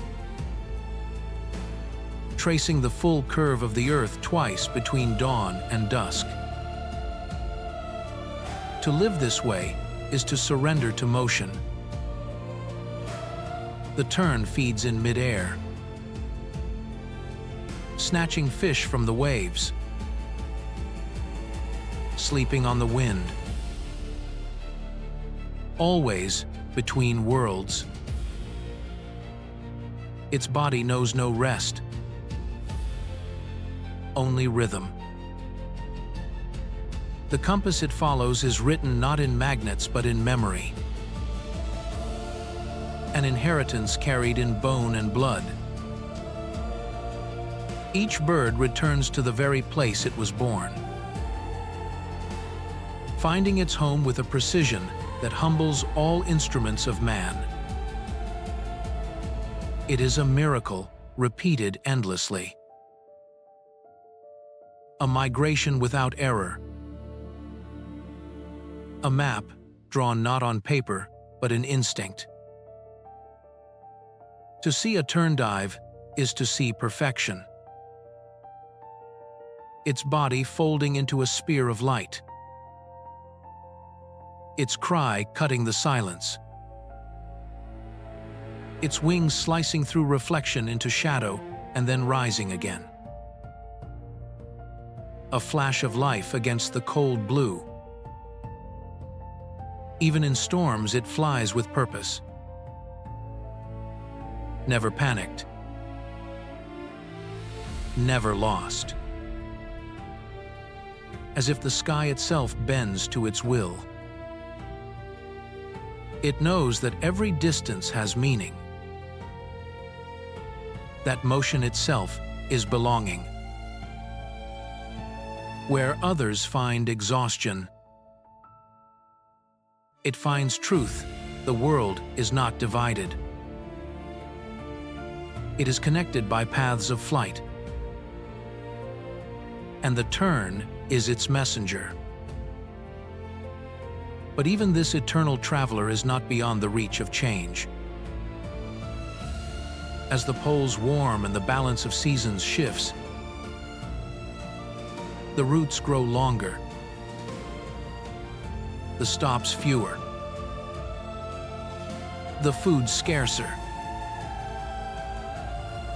tracing the full curve of the Earth twice between dawn and dusk. To live this way is to surrender to motion. The tern feeds in midair, snatching fish from the waves, sleeping on the wind, always between worlds. Its body knows no rest, only rhythm. The compass it follows is written not in magnets but in memory, an inheritance carried in bone and blood. Each bird returns to the very place it was born, finding its home with a precision that humbles all instruments of man. It is a miracle repeated endlessly. A migration without error. A map drawn not on paper, but in instinct. To see a tern dive is to see perfection. Its body folding into a spear of light. Its cry cutting the silence. Its wings slicing through reflection into shadow and then rising again. A flash of life against the cold blue. Even in storms, it flies with purpose. Never panicked. Never lost. As if the sky itself bends to its will. It knows that every distance has meaning. That motion itself is belonging. Where others find exhaustion, it finds truth. The world is not divided. It is connected by paths of flight. And the tern is its messenger. But even this eternal traveler is not beyond the reach of change. As the poles warm and the balance of seasons shifts, the routes grow longer, the stops fewer, the food scarcer.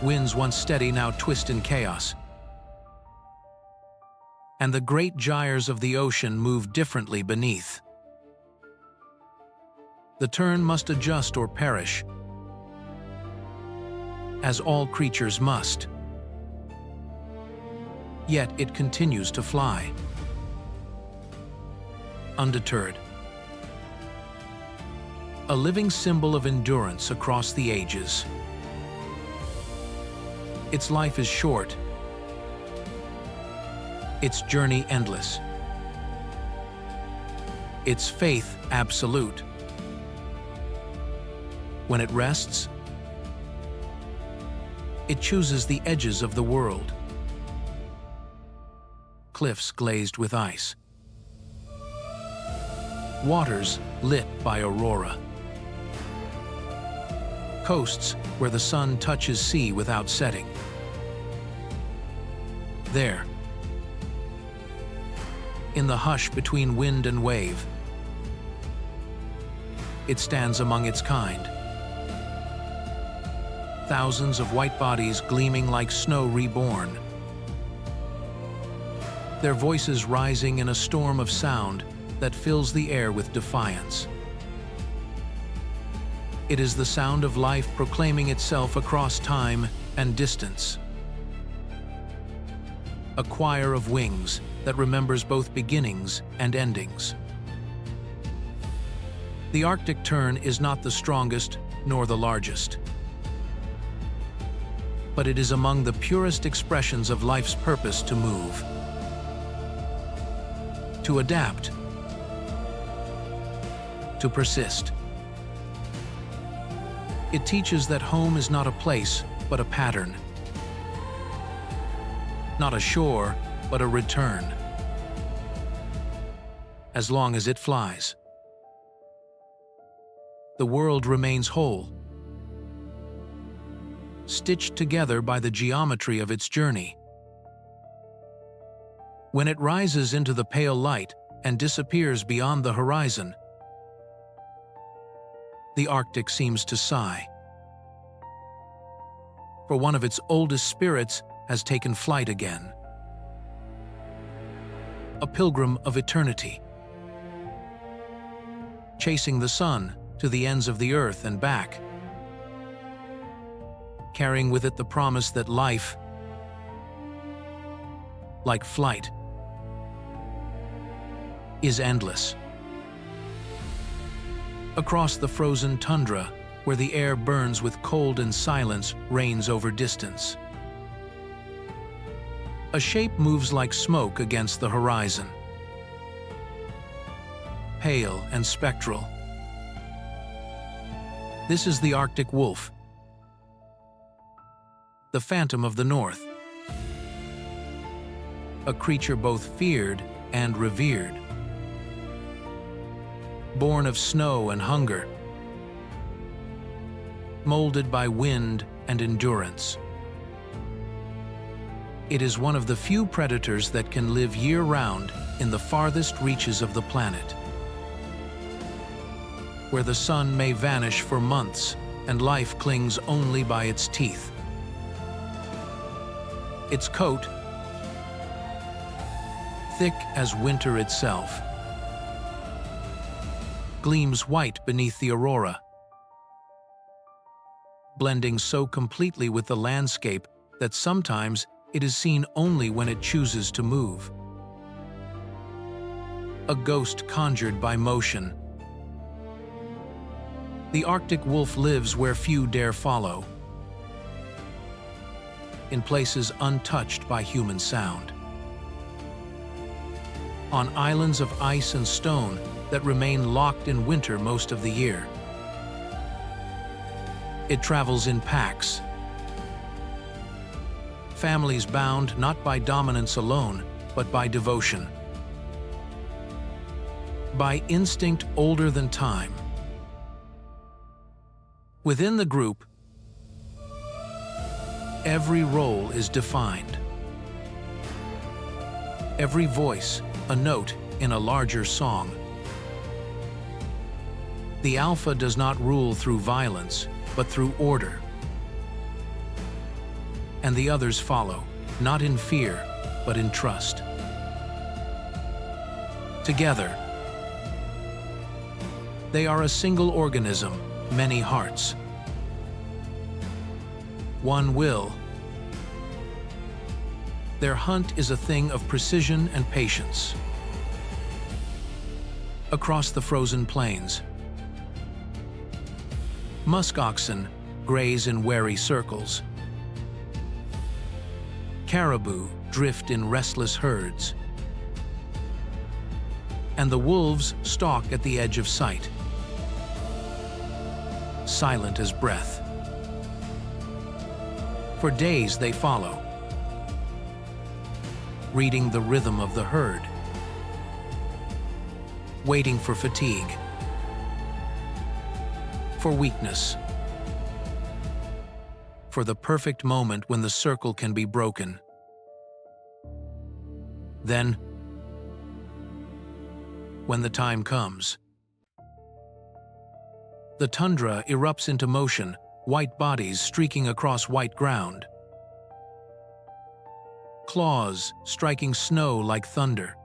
Winds once steady now twist in chaos. And the great gyres of the ocean move differently beneath. The tern must adjust or perish, as all creatures must. Yet it continues to fly, undeterred, a living symbol of endurance across the ages. Its life is short, its journey endless, its faith absolute. When it rests, it chooses the edges of the world. Cliffs glazed with ice, waters lit by aurora, coasts where the sun touches sea without setting. There, in the hush between wind and wave, it stands among its kind. Thousands of white bodies gleaming like snow reborn, their voices rising in a storm of sound that fills the air with defiance. It is the sound of life proclaiming itself across time and distance. A choir of wings that remembers both beginnings and endings. The Arctic tern is not the strongest nor the largest, but it is among the purest expressions of life's purpose to move, to adapt, to persist. It teaches that home is not a place, but a pattern. Not a shore, but a return. As long as it flies, the world remains whole, stitched together by the geometry of its journey. When it rises into the pale light and disappears beyond the horizon, the Arctic seems to sigh. For one of its oldest spirits has taken flight again. A pilgrim of eternity, chasing the sun to the ends of the earth and back, carrying with it the promise that life, like flight, is endless. Across the frozen tundra, where the air burns with cold and silence reigns over distance, a shape moves like smoke against the horizon, pale and spectral. This is the Arctic wolf, the phantom of the north, a creature both feared and revered, born of snow and hunger, molded by wind and endurance. It is one of the few predators that can live year-round in the farthest reaches of the planet, where the sun may vanish for months and life clings only by its teeth. Its coat, thick as winter itself, gleams white beneath the aurora, blending so completely with the landscape that sometimes it is seen only when it chooses to move. A ghost conjured by motion. The Arctic wolf lives where few dare follow, in places untouched by human sound, on islands of ice and stone that remain locked in winter most of the year. It travels in packs, families bound not by dominance alone, but by devotion, by instinct older than time. Within the group, every role is defined, every voice a note in a larger song. The alpha does not rule through violence, but through order. And the others follow, not in fear, but in trust. Together, they are a single organism, many hearts. One will. Their hunt is a thing of precision and patience. Across the frozen plains, Musk oxen graze in wary circles. Caribou drift in restless herds. And the wolves stalk at the edge of sight, silent as breath. For days they follow, reading the rhythm of the herd, waiting for fatigue, for weakness, for the perfect moment when the circle can be broken. Then, when the time comes, the tundra erupts into motion, white bodies streaking across white ground, claws striking snow like thunder,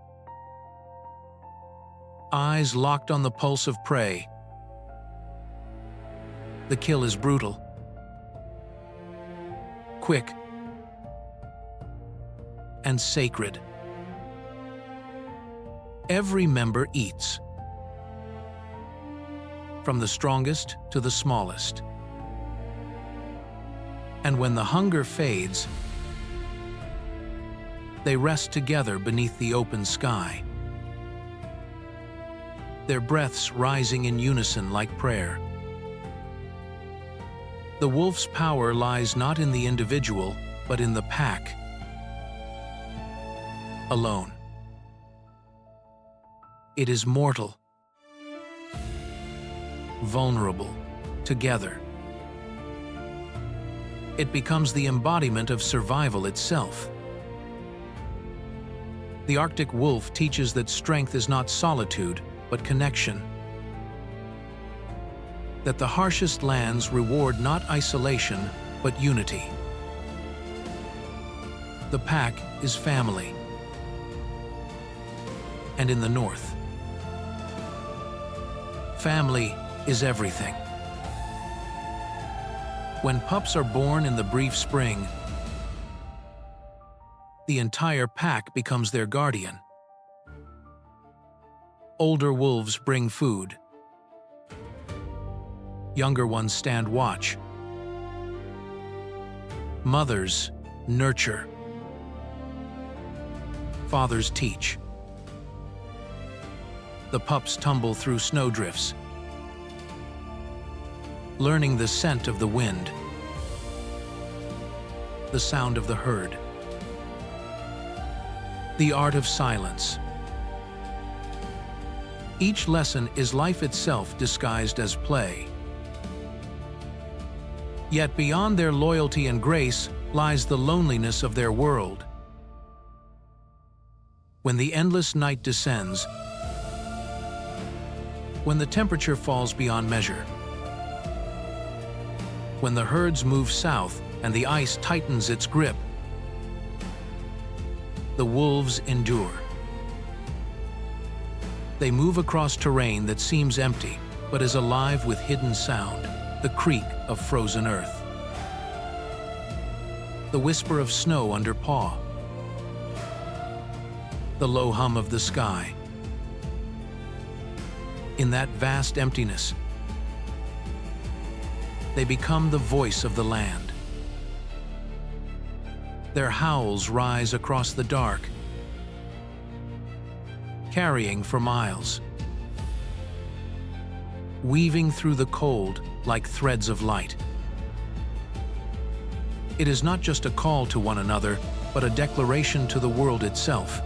eyes locked on the pulse of prey. The kill is brutal, quick, and sacred. Every member eats, from the strongest to the smallest. And when the hunger fades, they rest together beneath the open sky, their breaths rising in unison like prayer. The wolf's power lies not in the individual, but in the pack. Alone, it is mortal. Vulnerable, together, it becomes the embodiment of survival itself. The Arctic wolf teaches that strength is not solitude, but connection. That the harshest lands reward not isolation, but unity. The pack is family. And in the north, family is everything. When pups are born in the brief spring, the entire pack becomes their guardian. Older wolves bring food. Younger ones stand watch. Mothers nurture. Fathers teach. The pups tumble through snowdrifts, learning the scent of the wind, the sound of the herd, the art of silence. Each lesson is life itself disguised as play. Yet beyond their loyalty and grace lies the loneliness of their world. When the endless night descends, when the temperature falls beyond measure, when the herds move south and the ice tightens its grip, the wolves endure. They move across terrain that seems empty, but is alive with hidden sound, the creak of frozen earth, the whisper of snow under paw, the low hum of the sky. In that vast emptiness, they become the voice of the land. Their howls rise across the dark, carrying for miles, weaving through the cold like threads of light. It is not just a call to one another, but a declaration to the world itself.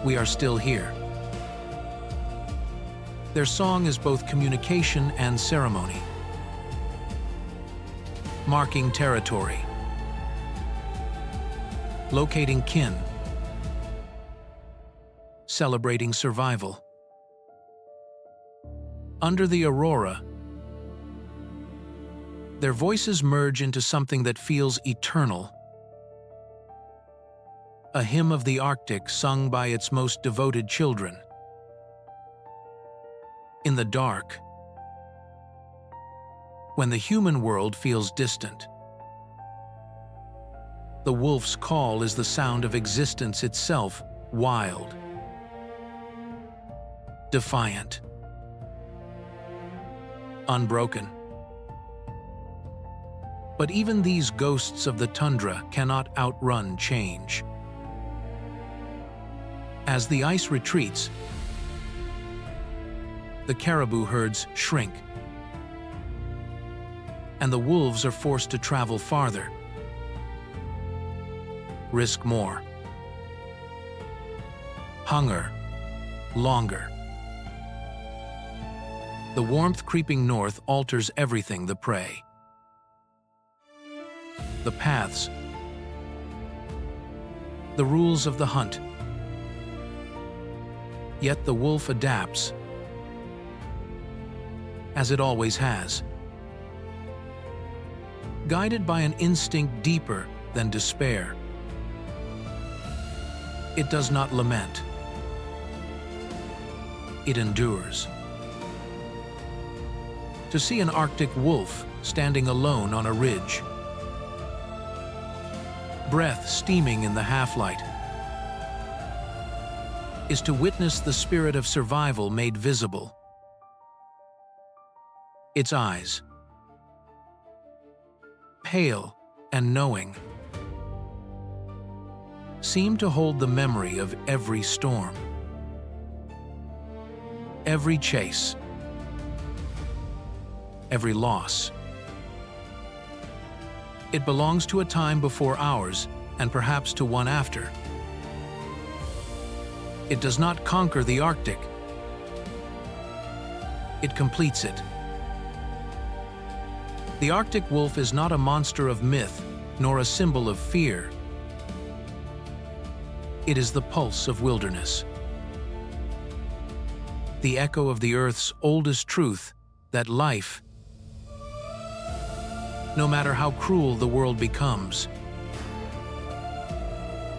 We are still here. Their song is both communication and ceremony, marking territory, locating kin, celebrating survival. Under the aurora, their voices merge into something that feels eternal. A hymn of the Arctic sung by its most devoted children. In the dark, when the human world feels distant, the wolf's call is the sound of existence itself, wild, defiant, unbroken. But even these ghosts of the tundra cannot outrun change. As the ice retreats, the caribou herds shrink, and the wolves are forced to travel farther, risk more, hunger longer. The warmth creeping north alters everything: the prey, the paths, the rules of the hunt. Yet the wolf adapts, as it always has, guided by an instinct deeper than despair. It does not lament. It endures. To see an Arctic wolf standing alone on a ridge, breath steaming in the half-light, is to witness the spirit of survival made visible. Its eyes, pale and knowing, seem to hold the memory of every storm, every chase, every loss. It belongs to a time before ours, and perhaps to one after. It does not conquer the Arctic. It completes it. The Arctic wolf is not a monster of myth, nor a symbol of fear. It is the pulse of wilderness, the echo of the Earth's oldest truth, that life, no matter how cruel the world becomes,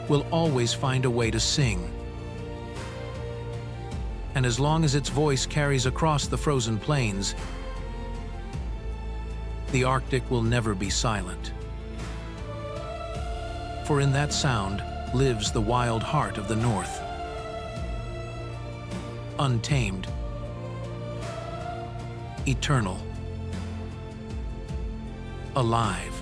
will always find a way to sing. And as long as its voice carries across the frozen plains, the Arctic will never be silent. For in that sound lives the wild heart of the North. Untamed, eternal, alive.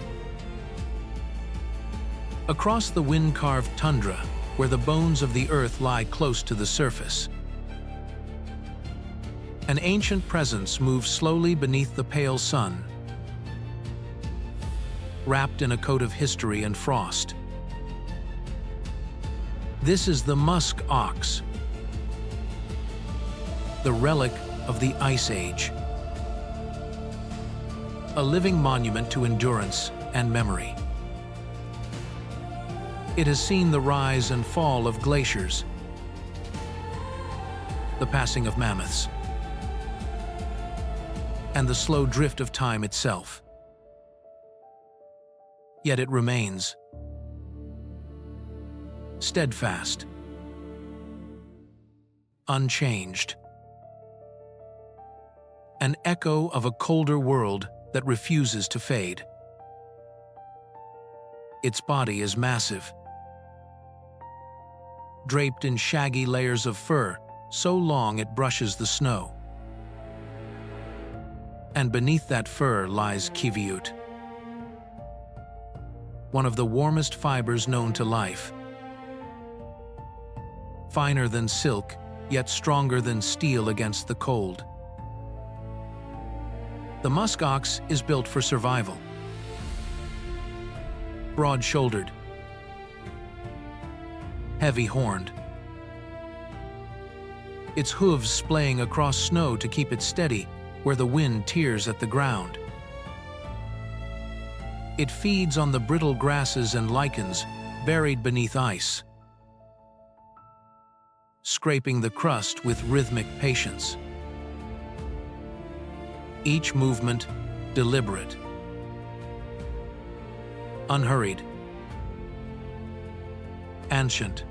Across the wind-carved tundra, where the bones of the earth lie close to the surface, an ancient presence moves slowly beneath the pale sun, wrapped in a coat of history and frost. This is the musk ox, the relic of the Ice Age, a living monument to endurance and memory. It has seen the rise and fall of glaciers, the passing of mammoths, and the slow drift of time itself. Yet it remains steadfast, unchanged, an echo of a colder world that refuses to fade. Its body is massive, draped in shaggy layers of fur, so long it brushes the snow. And beneath that fur lies kiviut, one of the warmest fibers known to life. Finer than silk, yet stronger than steel against the cold. The musk ox is built for survival. Broad-shouldered, heavy-horned, its hooves splaying across snow to keep it steady where the wind tears at the ground. It feeds on the brittle grasses and lichens buried beneath ice, scraping the crust with rhythmic patience. Each movement deliberate, unhurried, ancient.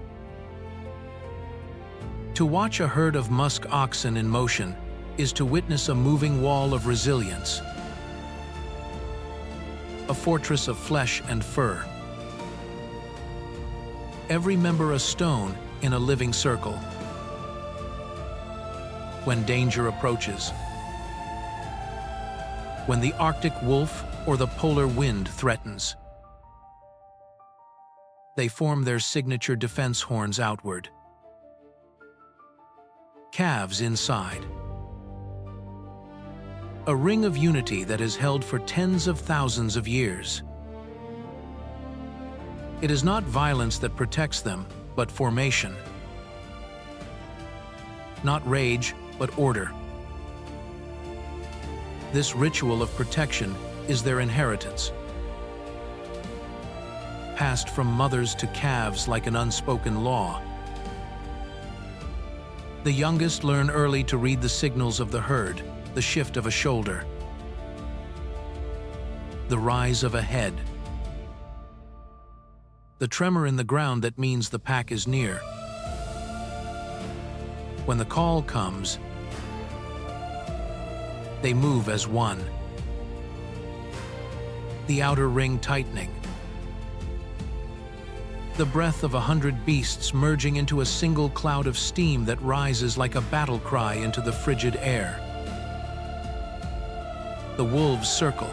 To watch a herd of musk oxen in motion is to witness a moving wall of resilience, a fortress of flesh and fur. Every member a stone in a living circle. When danger approaches, when the Arctic wolf or the polar wind threatens. They form their signature defense horns outward. Calves inside. A ring of unity that has held for tens of thousands of years. It is not violence that protects them, but formation. Not rage, but order. This ritual of protection is their inheritance, passed from mothers to calves like an unspoken law. The youngest learn early to read the signals of the herd, the shift of a shoulder, the rise of a head, the tremor in the ground that means the pack is near. When the call comes, they move as one, the outer ring tightening, the breath of 100 beasts merging into a single cloud of steam that rises like a battle cry into the frigid air. The wolves circle,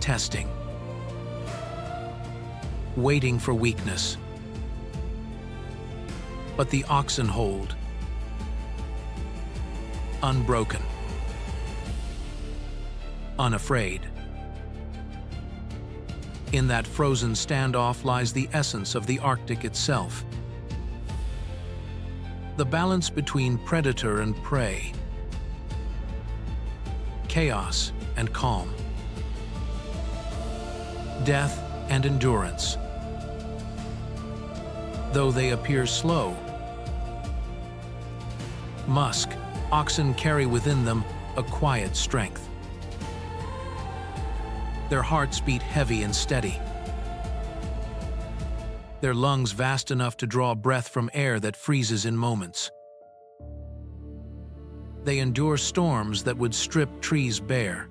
testing, waiting for weakness. But the oxen hold, unbroken, unafraid. In that frozen standoff lies the essence of the Arctic itself. The balance between predator and prey, chaos and calm, death and endurance. Though they appear slow, musk oxen carry within them a quiet strength. Their hearts beat heavy and steady, their lungs vast enough to draw breath from air that freezes in moments. They endure storms that would strip trees bare.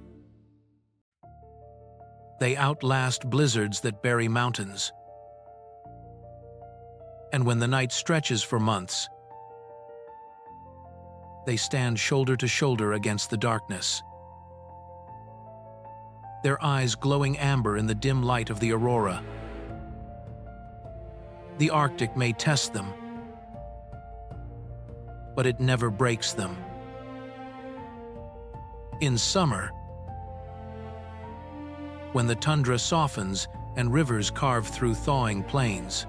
They outlast blizzards that bury mountains. And when the night stretches for months, they stand shoulder to shoulder against the darkness, their eyes glowing amber in the dim light of the aurora. The Arctic may test them, but it never breaks them. In summer, when the tundra softens and rivers carve through thawing plains,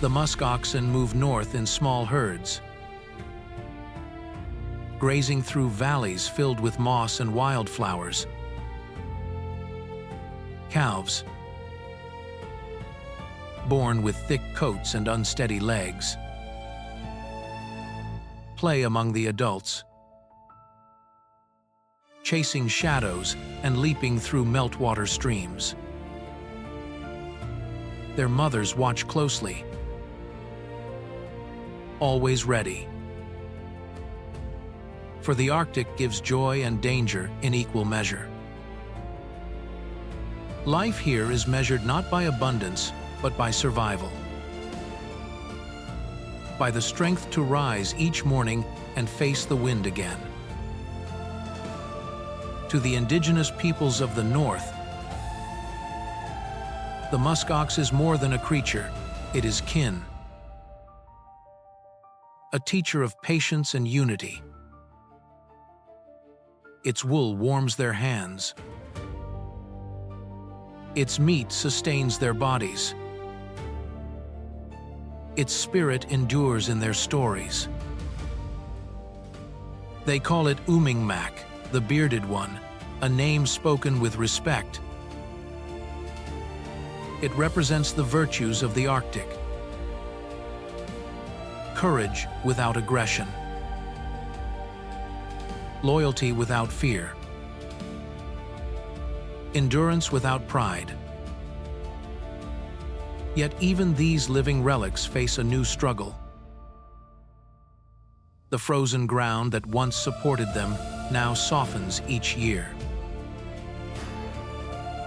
the musk oxen move north in small herds, grazing through valleys filled with moss and wildflowers. Calves, born with thick coats and unsteady legs, play among the adults, chasing shadows and leaping through meltwater streams. Their mothers watch closely, always ready. For the Arctic gives joy and danger in equal measure. Life here is measured not by abundance, but by survival. By the strength to rise each morning and face the wind again. To the indigenous peoples of the North, the muskox is more than a creature, it is kin. A teacher of patience and unity. Its wool warms their hands. Its meat sustains their bodies. Its spirit endures in their stories. They call it Umingmak, the bearded one, a name spoken with respect. It represents the virtues of the Arctic. Courage without aggression. Loyalty without fear. Endurance without pride. Yet even these living relics face a new struggle. The frozen ground that once supported them now softens each year,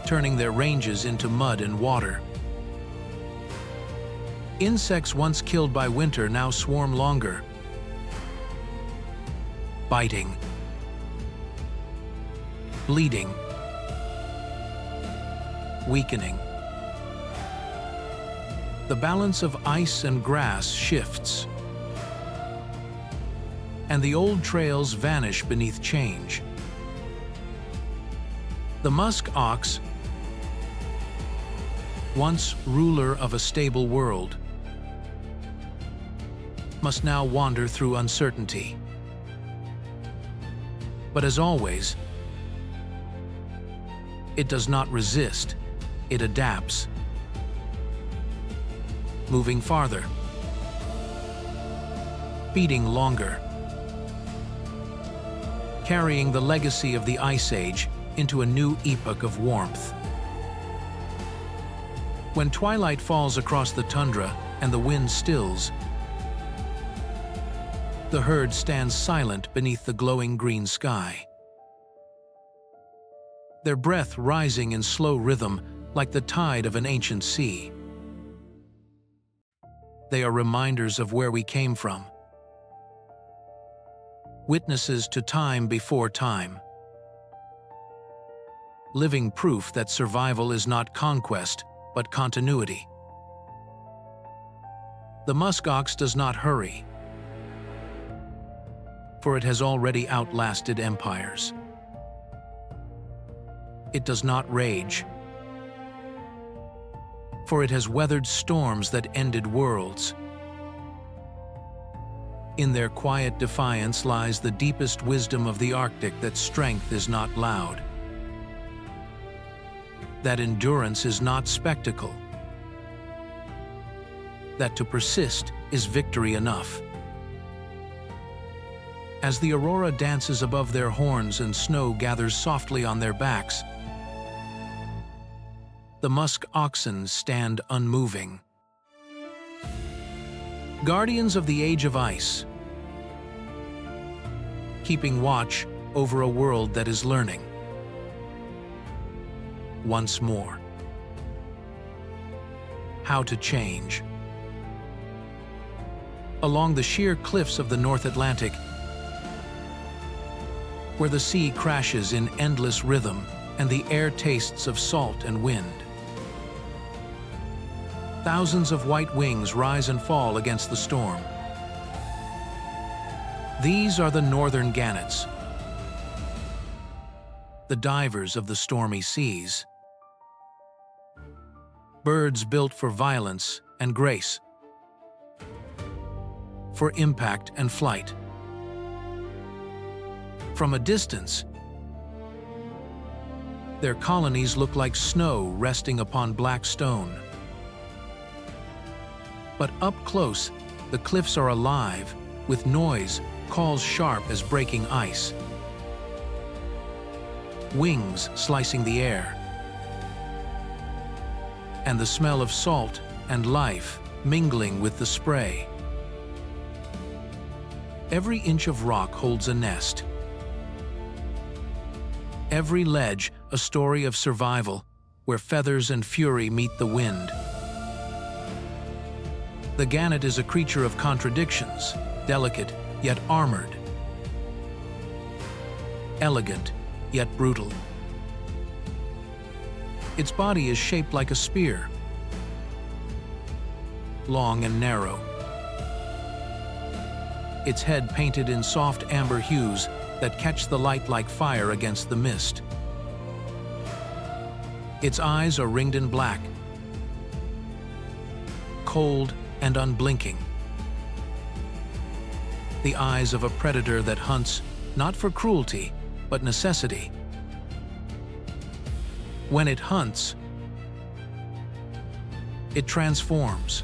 turning their ranges into mud and water. Insects once killed by winter now swarm longer. biting, bleeding, weakening. The balance of ice and grass shifts, and the old trails vanish beneath change. The musk ox, once ruler of a stable world, must now wander through uncertainty. But as always, it does not resist, it adapts, moving farther, feeding longer, carrying the legacy of the Ice Age into a new epoch of warmth. When twilight falls across the tundra and the wind stills, the herd stands silent beneath the glowing green sky, their breath rising in slow rhythm like the tide of an ancient sea. They are reminders of where we came from, witnesses to time before time, living proof that survival is not conquest, but continuity. The musk ox does not hurry, for it has already outlasted empires. It does not rage, for it has weathered storms that ended worlds. In their quiet defiance lies the deepest wisdom of the Arctic, that strength is not loud, that endurance is not spectacle, that to persist is victory enough. As the aurora dances above their horns and snow gathers softly on their backs, the musk oxen stand unmoving, guardians of the age of ice, keeping watch over a world that is learning. Once more, how to change. Along the sheer cliffs of the North Atlantic, where the sea crashes in endless rhythm and the air tastes of salt and wind, thousands of white wings rise and fall against the storm. These are the northern gannets, the divers of the stormy seas, birds built for violence and grace, for impact and flight. From a distance, their colonies look like snow resting upon black stone. But up close, the cliffs are alive with noise, calls sharp as breaking ice, wings slicing the air, and the smell of salt and life mingling with the spray. Every inch of rock holds a nest, every ledge a story of survival, where feathers and fury meet the wind. The gannet is a creature of contradictions, delicate yet armored, elegant yet brutal. Its body is shaped like a spear, long and narrow, its head painted in soft amber hues that catch the light like fire against the mist. Its eyes are ringed in black, cold and unblinking. The eyes of a predator that hunts not for cruelty, but necessity. When it hunts, it transforms.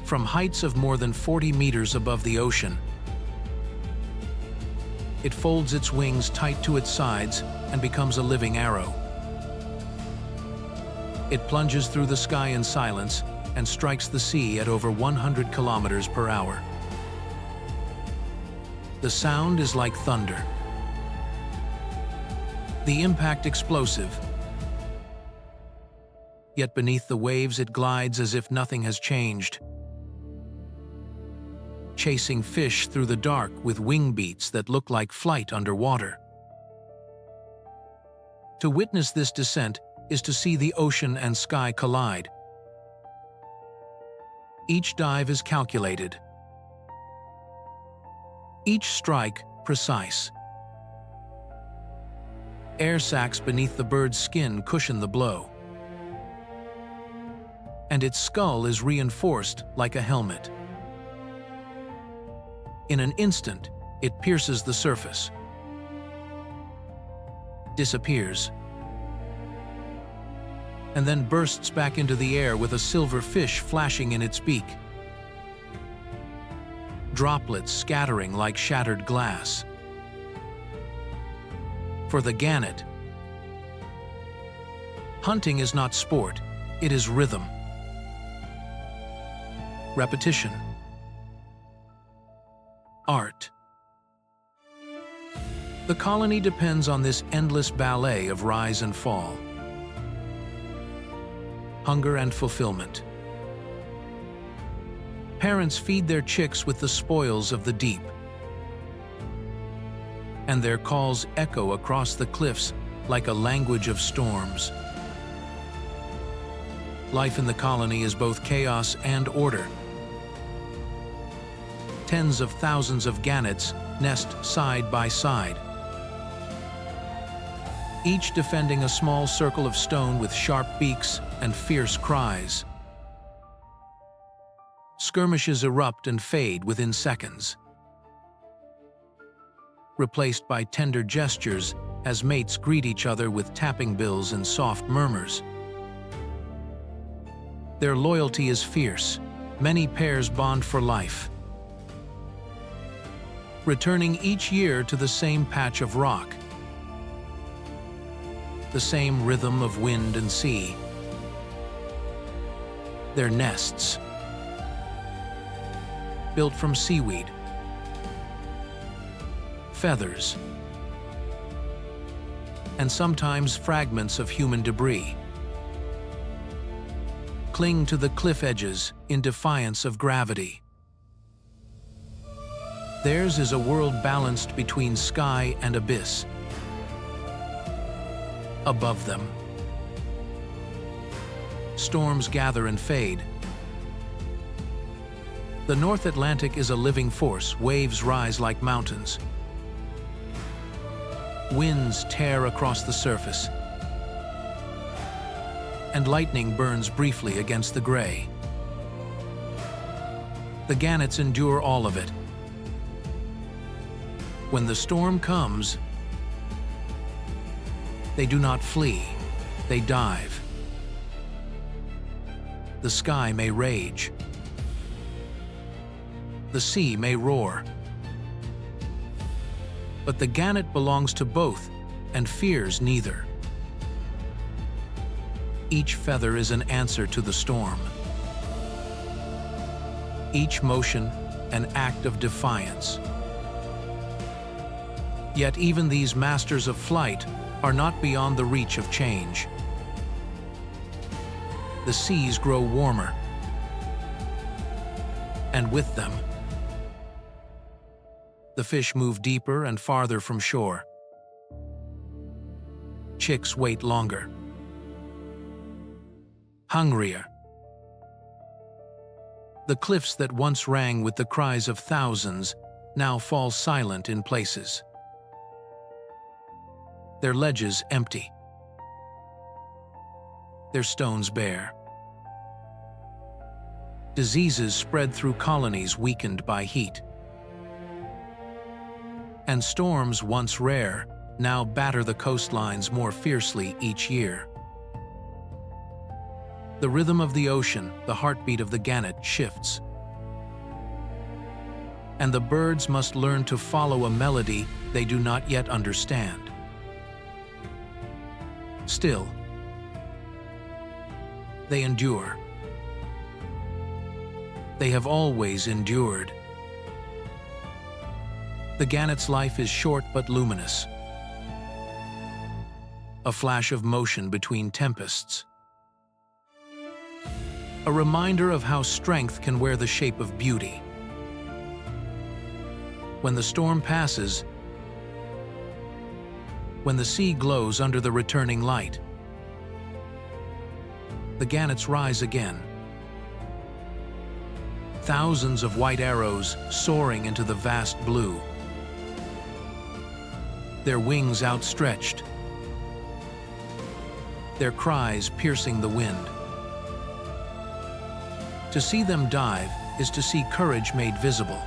From heights of more than 40 meters above the ocean, it folds its wings tight to its sides and becomes a living arrow. It plunges through the sky in silence and strikes the sea at over 100 kilometers per hour. The sound is like thunder, the impact explosive. Yet beneath the waves it glides as if nothing has changed. chasing fish through the dark with wing beats that look like flight underwater. To witness this descent is to see the ocean and sky collide. Each dive is calculated. Each strike precise. Air sacs beneath the bird's skin cushion the blow, and its skull is reinforced like a helmet. In an instant, it pierces the surface, disappears, and then bursts back into the air with a silver fish flashing in its beak, droplets scattering like shattered glass. For the gannet, hunting is not sport, it is rhythm, repetition, art. The colony depends on this endless ballet of rise and fall, hunger and fulfillment. Parents feed their chicks with the spoils of the deep, and their calls echo across the cliffs like a language of storms. Life in the colony is both chaos and order. Tens of thousands of gannets nest side by side, each defending a small circle of stone with sharp beaks and fierce cries. Skirmishes erupt and fade within seconds, replaced by tender gestures as mates greet each other with tapping bills and soft murmurs. Their loyalty is fierce. Many pairs bond for life, returning each year to the same patch of rock, the same rhythm of wind and sea. Their nests, built from seaweed, feathers, and sometimes fragments of human debris, cling to the cliff edges in defiance of gravity. Theirs is a world balanced between sky and abyss. Above them, storms gather and fade. The North Atlantic is a living force. Waves rise like mountains. Winds tear across the surface, and lightning burns briefly against the gray. The gannets endure all of it. When the storm comes, they do not flee, they dive. The sky may rage. The sea may roar. But the gannet belongs to both and fears neither. Each feather is an answer to the storm. Each motion an act of defiance. Yet even these masters of flight are not beyond the reach of change. The seas grow warmer, and with them, the fish move deeper and farther from shore. Chicks wait longer, hungrier. The cliffs that once rang with the cries of thousands now fall silent in places, their ledges empty, their stones bare. Diseases spread through colonies weakened by heat, and storms once rare now batter the coastlines more fiercely each year. The rhythm of the ocean, the heartbeat of the gannet, shifts, and the birds must learn to follow a melody they do not yet understand. Still, they endure. They have always endured. The gannet's life is short but luminous, a flash of motion between tempests, a reminder of how strength can wear the shape of beauty. When the storm passes, when the sea glows under the returning light, the gannets rise again. Thousands of white arrows soaring into the vast blue, their wings outstretched, their cries piercing the wind. To see them dive is to see courage made visible,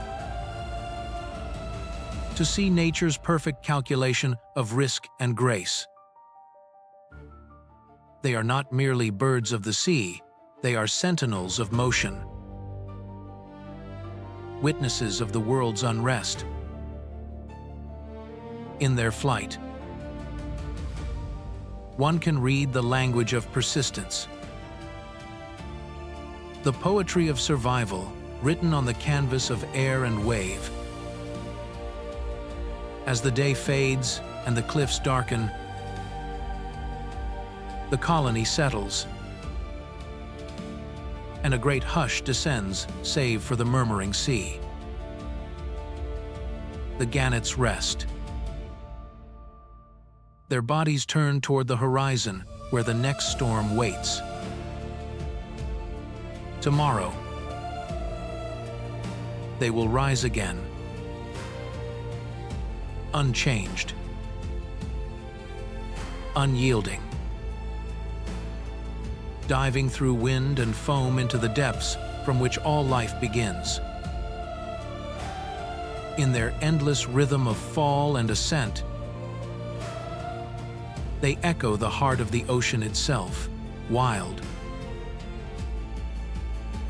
to see nature's perfect calculation of risk and grace. They are not merely birds of the sea, they are sentinels of motion, witnesses of the world's unrest. In their flight, one can read the language of persistence, the poetry of survival written on the canvas of air and wave. As the day fades and the cliffs darken, the colony settles, and a great hush descends, save for the murmuring sea. The gannets rest. Their bodies turn toward the horizon, where the next storm waits. Tomorrow, they will rise again, unchanged, unyielding, diving through wind and foam into the depths from which all life begins. In their endless rhythm of fall and ascent, they echo the heart of the ocean itself, wild,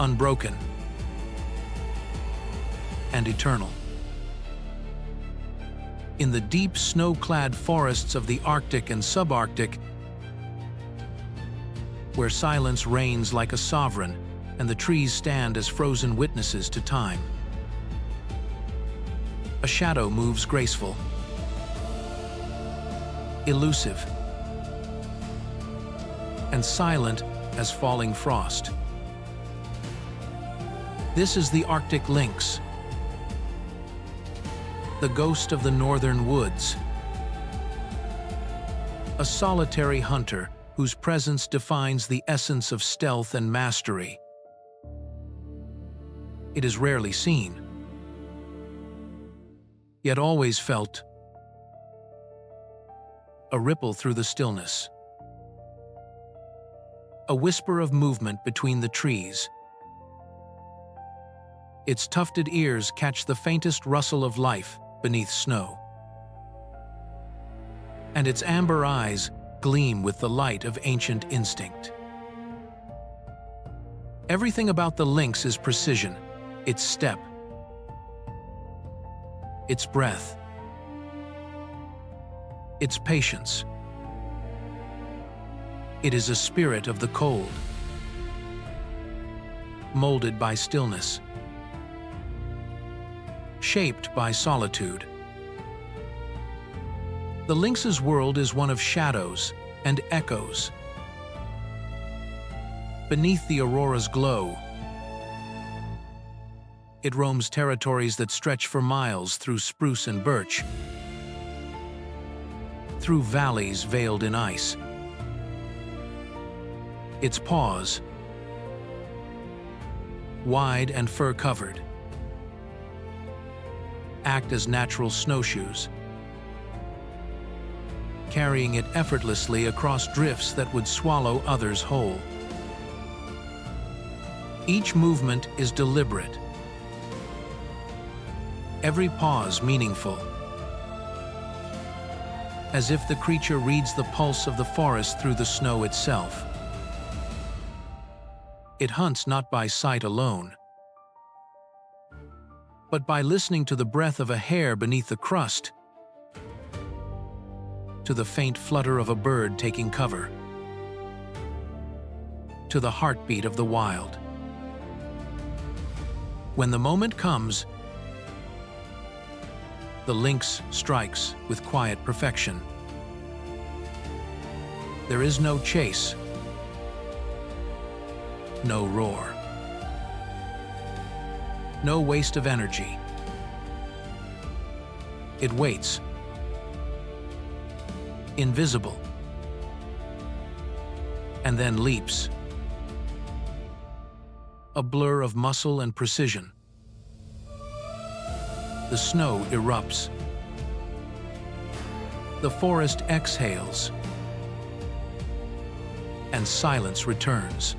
unbroken, and eternal. In the deep snow-clad forests of the Arctic and subarctic, where silence reigns like a sovereign and the trees stand as frozen witnesses to time, a shadow moves graceful, elusive, and silent as falling frost. This is the Arctic lynx, the ghost of the northern woods, a solitary hunter whose presence defines the essence of stealth and mastery. It is rarely seen, yet always felt, a ripple through the stillness, a whisper of movement between the trees. Its tufted ears catch the faintest rustle of life beneath snow, and its amber eyes gleam with the light of ancient instinct. Everything about the lynx is precision, its step, its breath, its patience. It is a spirit of the cold, molded by stillness, shaped by solitude. The lynx's world is one of shadows and echoes. Beneath the aurora's glow, it roams territories that stretch for miles through spruce and birch, through valleys veiled in ice. Its paws, wide and fur-covered, act as natural snowshoes, carrying it effortlessly across drifts that would swallow others whole. Each movement is deliberate, every pause meaningful, as if the creature reads the pulse of the forest through the snow itself. It hunts not by sight alone, but by listening to the breath of a hair beneath the crust, to the faint flutter of a bird taking cover, to the heartbeat of the wild. When the moment comes, the lynx strikes with quiet perfection. There is no chase, no roar, no waste of energy. it waits. Invisible. And then leaps. A blur of muscle and precision. The snow erupts. The forest exhales. And silence returns.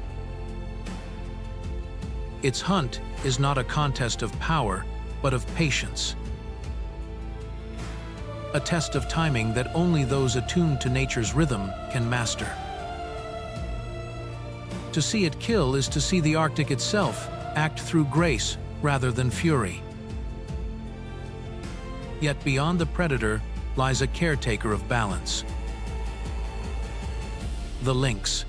Its hunt is not a contest of power, but of patience. A test of timing that only those attuned to nature's rhythm can master. To see it kill is to see the Arctic itself act through grace rather than fury. Yet beyond the predator lies a caretaker of balance. The lynx.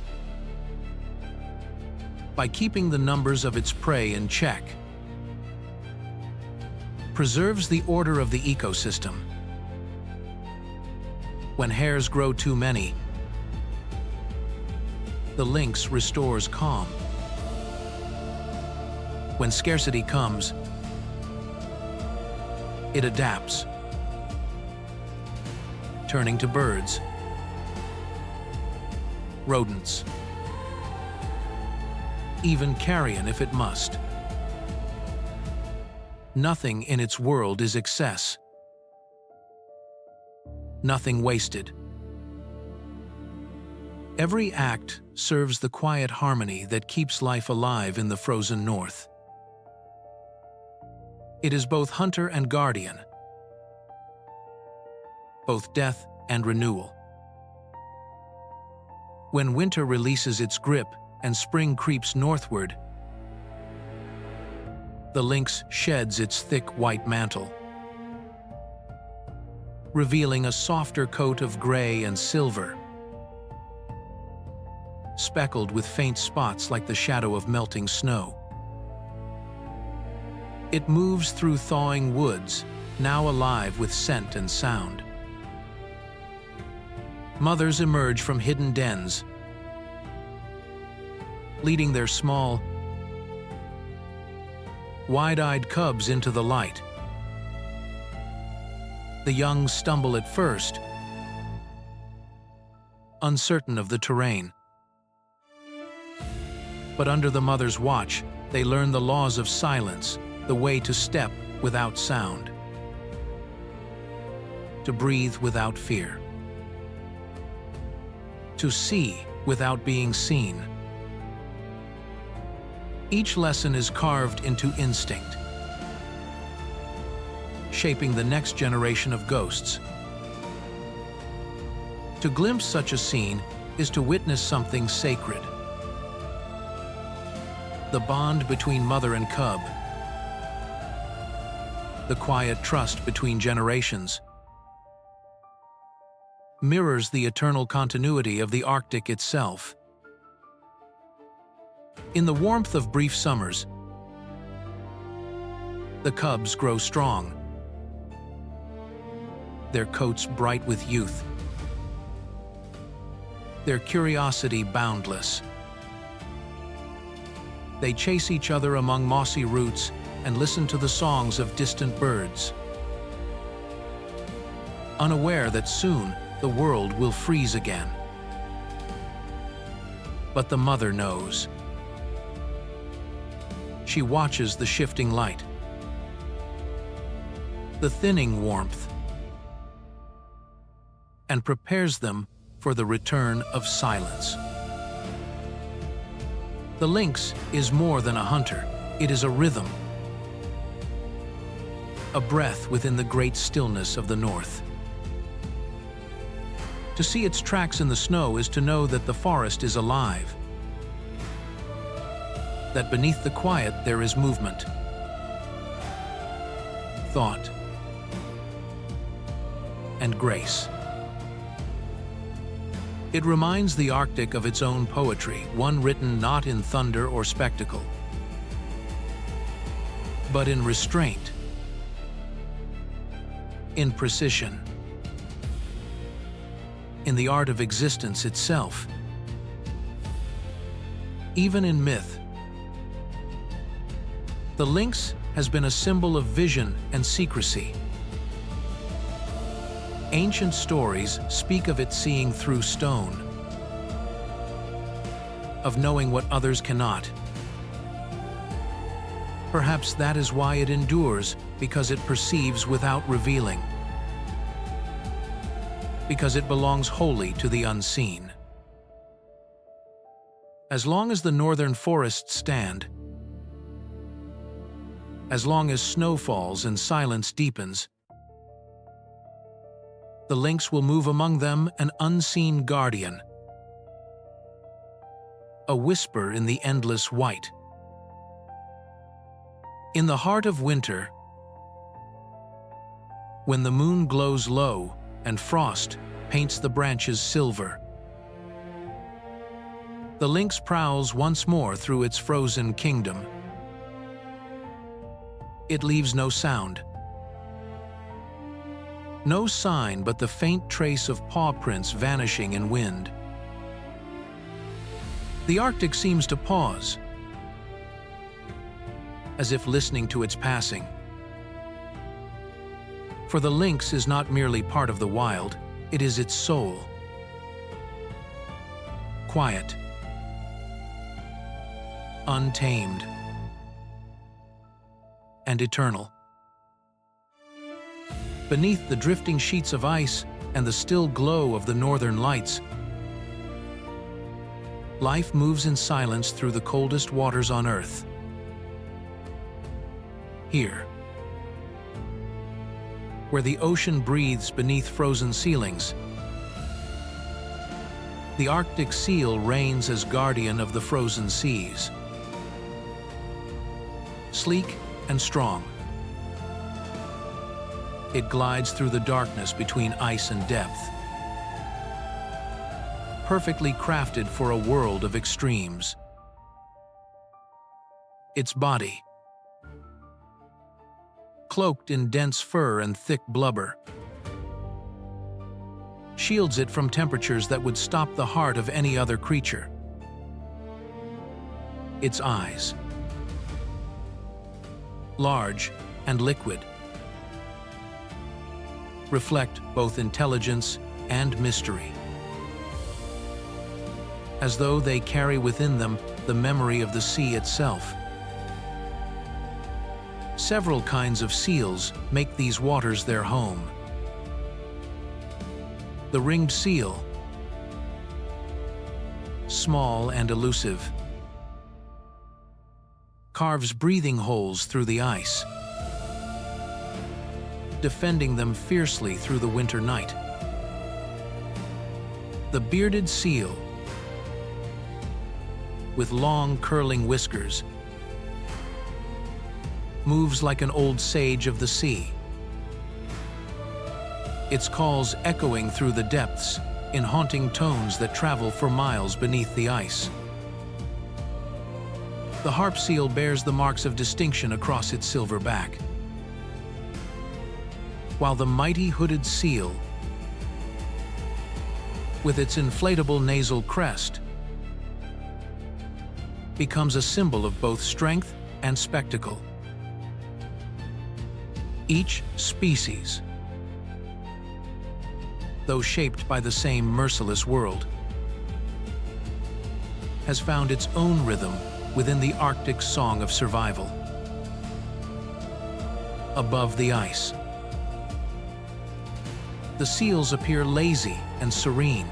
By keeping the numbers of its prey in check, preserves the order of the ecosystem. When hares grow too many, the lynx restores calm. When scarcity comes, it adapts, turning to birds, rodents, even carrion if it must. Nothing in its world is excess. Nothing wasted. Every act serves the quiet harmony that keeps life alive in the frozen north. It is both hunter and guardian, both death and renewal. When winter releases its grip and spring creeps northward, the lynx sheds its thick white mantle, revealing a softer coat of gray and silver, speckled with faint spots like the shadow of melting snow. It moves through thawing woods, now alive with scent and sound. Mothers emerge from hidden dens, leading their small, wide-eyed cubs into the light. The young stumble at first, uncertain of the terrain. But under the mother's watch, they learn the laws of silence, the way to step without sound, to breathe without fear, to see without being seen. Each lesson is carved into instinct, shaping the next generation of ghosts. To glimpse such a scene is to witness something sacred. The bond between mother and cub, the quiet trust between generations, mirrors the eternal continuity of the Arctic itself. In the warmth of brief summers, the cubs grow strong, their coats bright with youth, their curiosity boundless. They chase each other among mossy roots and listen to the songs of distant birds, unaware that soon the world will freeze again. But the mother knows. She watches the shifting light, the thinning warmth, and prepares them for the return of silence. The lynx is more than a hunter. It is a rhythm, a breath within the great stillness of the north. To see its tracks in the snow is to know that the forest is alive, that beneath the quiet there is movement, thought, and grace. It reminds the Arctic of its own poetry, one written not in thunder or spectacle, but in restraint, in precision, in the art of existence itself. Even in myth, the lynx has been a symbol of vision and secrecy, Ancient stories speak of it seeing through stone, of knowing what others cannot. Perhaps that is why it endures, because it perceives without revealing, because it belongs wholly to the unseen. As long as the northern forests stand, as long as snow falls and silence deepens, the lynx will move among them, an unseen guardian, a whisper in the endless white. In the heart of winter, when the moon glows low and frost paints the branches silver, the lynx prowls once more through its frozen kingdom. It leaves no sound, no sign but the faint trace of paw prints vanishing in wind. The Arctic seems to pause, as if listening to its passing. For the lynx is not merely part of the wild, it is its soul. Quiet, untamed, and eternal. Beneath the drifting sheets of ice and the still glow of the northern lights, life moves in silence through the coldest waters on Earth. Here, where the ocean breathes beneath frozen ceilings, the Arctic seal reigns as guardian of the frozen seas. Sleek and strong, it glides through the darkness between ice and depth, perfectly crafted for a world of extremes. Its body, cloaked in dense fur and thick blubber, shields it from temperatures that would stop the heart of any other creature. Its eyes, large and liquid, reflect both intelligence and mystery, as though they carry within them the memory of the sea itself. Several kinds of seals make these waters their home. The ringed seal, small and elusive, carves breathing holes through the ice, defending them fiercely through the winter night. The bearded seal, with long curling whiskers, moves like an old sage of the sea, its calls echoing through the depths in haunting tones that travel for miles beneath the ice. The harp seal bears the marks of distinction across its silver back, while the mighty hooded seal, with its inflatable nasal crest, becomes a symbol of both strength and spectacle. Each species, though shaped by the same merciless world, has found its own rhythm within the Arctic song of survival. Above the ice, the seals appear lazy and serene,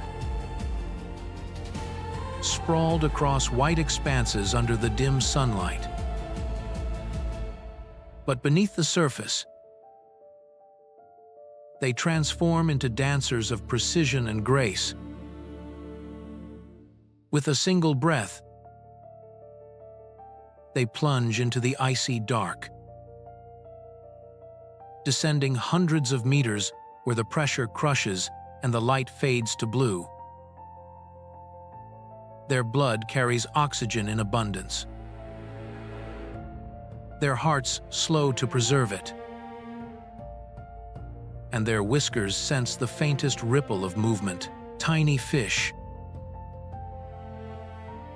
sprawled across white expanses under the dim sunlight. But beneath the surface, they transform into dancers of precision and grace. With a single breath, they plunge into the icy dark, descending hundreds of meters where the pressure crushes and the light fades to blue. Their blood carries oxygen in abundance, their hearts slow to preserve it, and their whiskers sense the faintest ripple of movement. Tiny fish,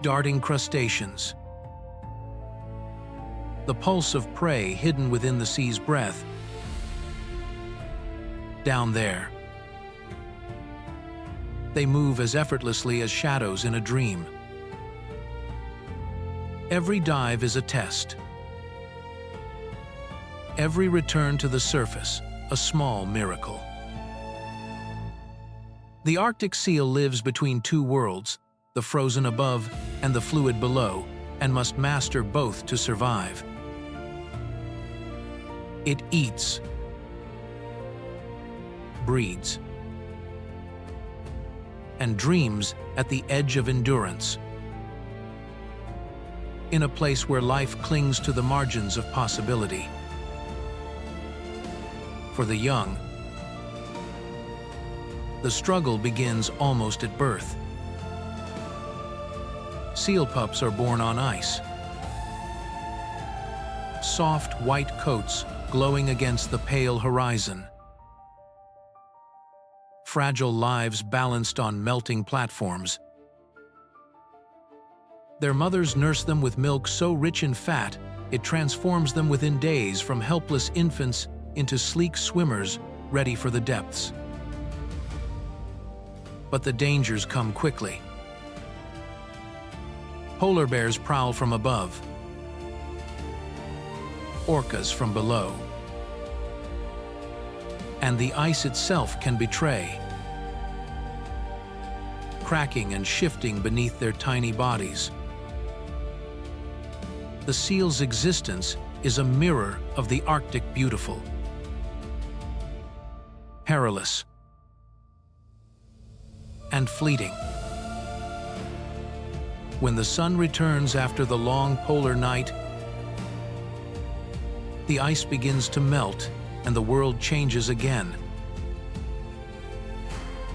darting crustaceans, the pulse of prey hidden within the sea's breath. Down there, They move as effortlessly as shadows in a dream. Every dive is a test. Every return to the surface, a small miracle. The Arctic seal lives between two worlds, the frozen above and the fluid below, and must master both to survive. It eats, breeds, and dreams at the edge of endurance. In a place where life clings to the margins of possibility. For the young, the struggle begins almost at birth. Seal pups are born on ice. Soft white coats glowing against the pale horizon. Fragile lives balanced on melting platforms. Their mothers nurse them with milk so rich in fat, it transforms them within days from helpless infants into sleek swimmers ready for the depths. But the dangers come quickly. Polar bears prowl from above. Orcas from below. And the ice itself can betray. Cracking and shifting beneath their tiny bodies. The seal's existence is a mirror of the Arctic beautiful. Perilous and fleeting. When the sun returns after the long polar night, the ice begins to melt and the world changes again.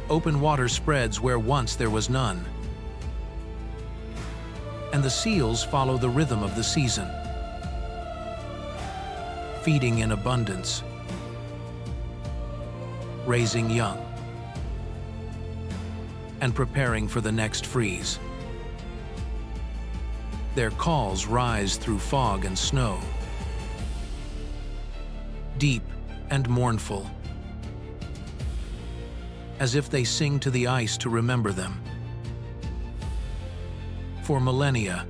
Open water spreads where once there was none. And the seals follow the rhythm of the season, feeding in abundance, raising young, and preparing for the next freeze. Their calls rise through fog and snow, deep and mournful, as if they sing to the ice to remember them. For millennia,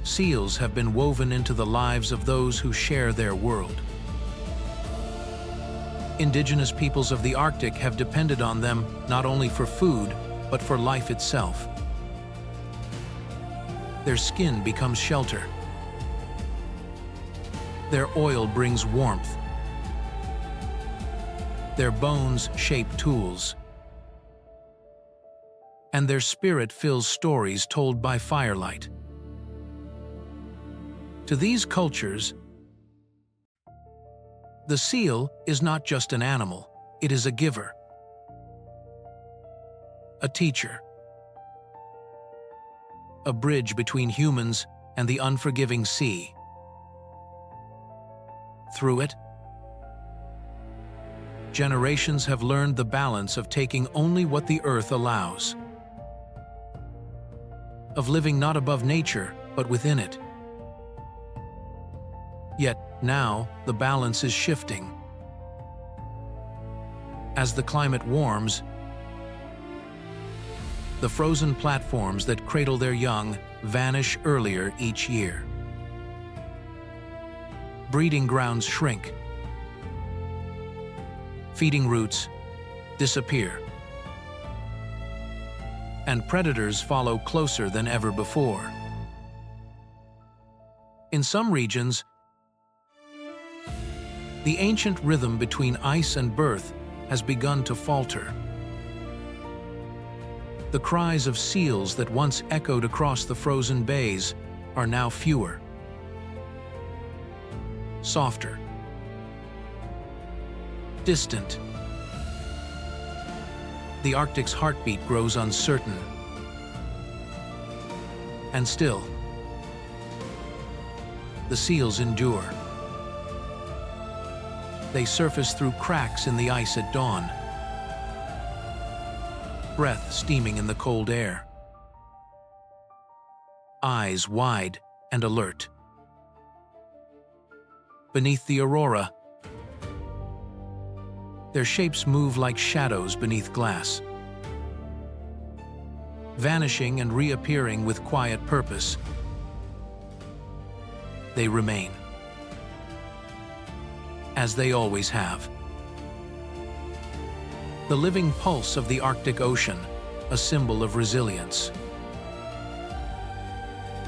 seals have been woven into the lives of those who share their world. Indigenous peoples of the Arctic have depended on them not only for food, but for life itself. Their skin becomes shelter. Their oil brings warmth. Their bones shape tools. And their spirit fills stories told by firelight. To these cultures, the seal is not just an animal, it is a giver, a teacher, a bridge between humans and the unforgiving sea. Through it, generations have learned the balance of taking only what the earth allows, of living not above nature, but within it. Yet now, the balance is shifting. As the climate warms, the frozen platforms that cradle their young vanish earlier each year. Breeding grounds shrink. Feeding routes disappear. And predators follow closer than ever before. In some regions, the ancient rhythm between ice and birth has begun to falter. The cries of seals that once echoed across the frozen bays are now fewer, softer, distant. The Arctic's heartbeat grows uncertain. And still, the seals endure. They surface through cracks in the ice at dawn, breath steaming in the cold air, eyes wide and alert. Beneath the aurora, Their shapes move like shadows beneath glass, vanishing and reappearing with quiet purpose. They remain, as they always have. The living pulse of the Arctic Ocean, a symbol of resilience,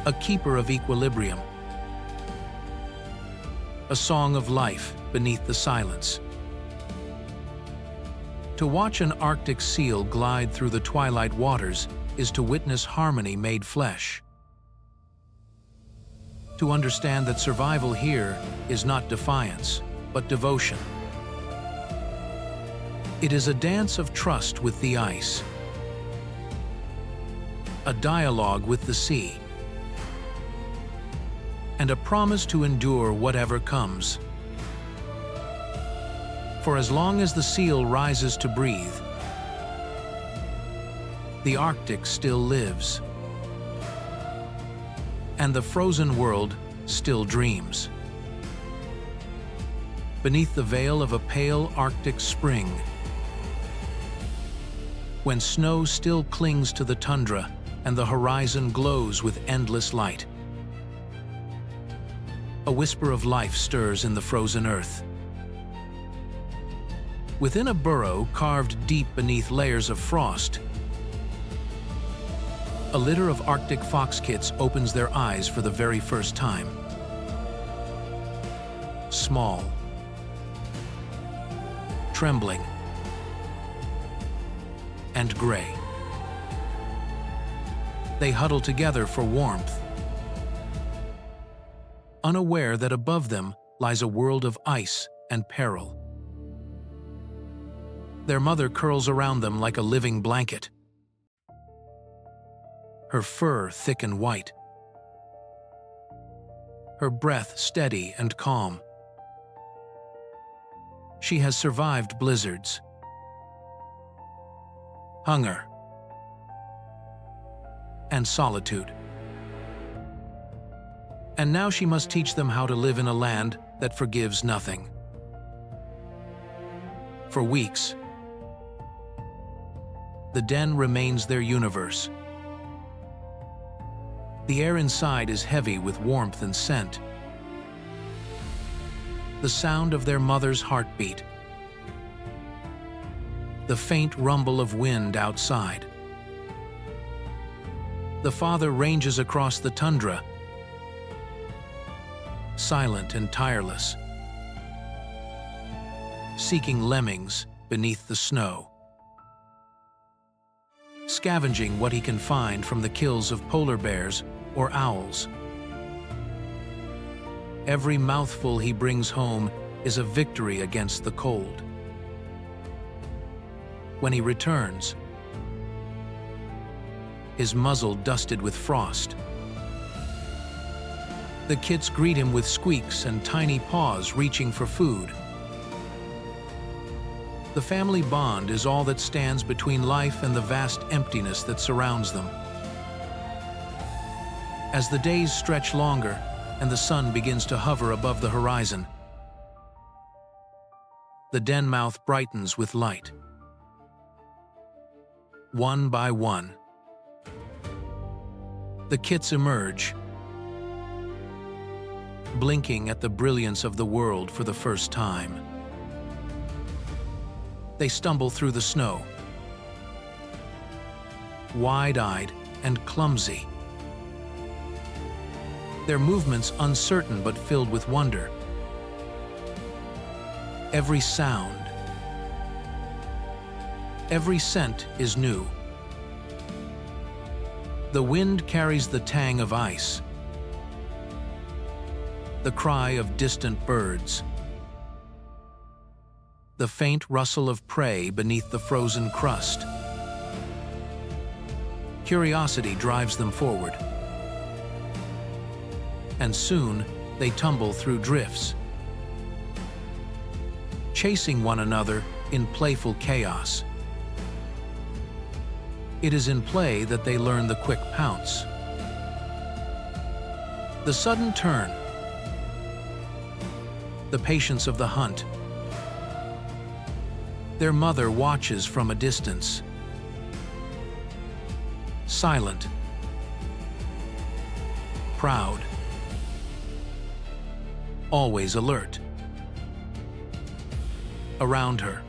a keeper of equilibrium, a song of life beneath the silence. To watch an Arctic seal glide through the twilight waters is to witness harmony made flesh. To understand that survival here is not defiance, but devotion. It is a dance of trust with the ice, a dialogue with the sea, and a promise to endure whatever comes. For as long as the seal rises to breathe, the Arctic still lives, and the frozen world still dreams. Beneath the veil of a pale Arctic spring, when snow still clings to the tundra and the horizon glows with endless light, a whisper of life stirs in the frozen earth. Within a burrow carved deep beneath layers of frost, a litter of Arctic fox kits opens their eyes for the very first time. Small, trembling, and gray. They huddle together for warmth, unaware that above them lies a world of ice and peril. Their mother curls around them like a living blanket, her fur thick and white, her breath steady and calm. She has survived blizzards, hunger, and solitude. And now she must teach them how to live in a land that forgives nothing. For weeks, the den remains their universe. The air inside is heavy with warmth and scent. The sound of their mother's heartbeat. The faint rumble of wind outside. The father ranges across the tundra, silent and tireless, seeking lemmings beneath the snow, scavenging what he can find from the kills of polar bears or owls. Every mouthful he brings home is a victory against the cold. When he returns, his muzzle dusted with frost, the kits greet him with squeaks and tiny paws reaching for food. The family bond is all that stands between life and the vast emptiness that surrounds them. As the days stretch longer and the sun begins to hover above the horizon, the den mouth brightens with light. One by one, the kits emerge, blinking at the brilliance of the world for the first time. They stumble through the snow, wide-eyed and clumsy, their movements uncertain but filled with wonder. Every sound, every scent is new. The wind carries the tang of ice, the cry of distant birds, the faint rustle of prey beneath the frozen crust. Curiosity drives them forward, and soon they tumble through drifts, chasing one another in playful chaos. It is in play that they learn the quick pounce, the sudden turn, the patience of the hunt, Their mother watches from a distance, silent, proud, always alert. Around her,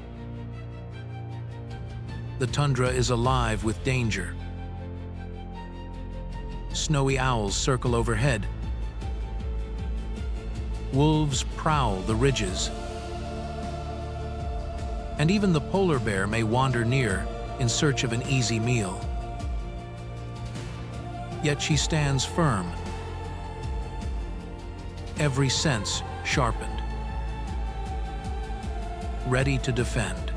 the tundra is alive with danger. Snowy owls circle overhead. Wolves prowl the ridges. And even the polar bear may wander near in search of an easy meal. Yet she stands firm, every sense sharpened, ready to defend.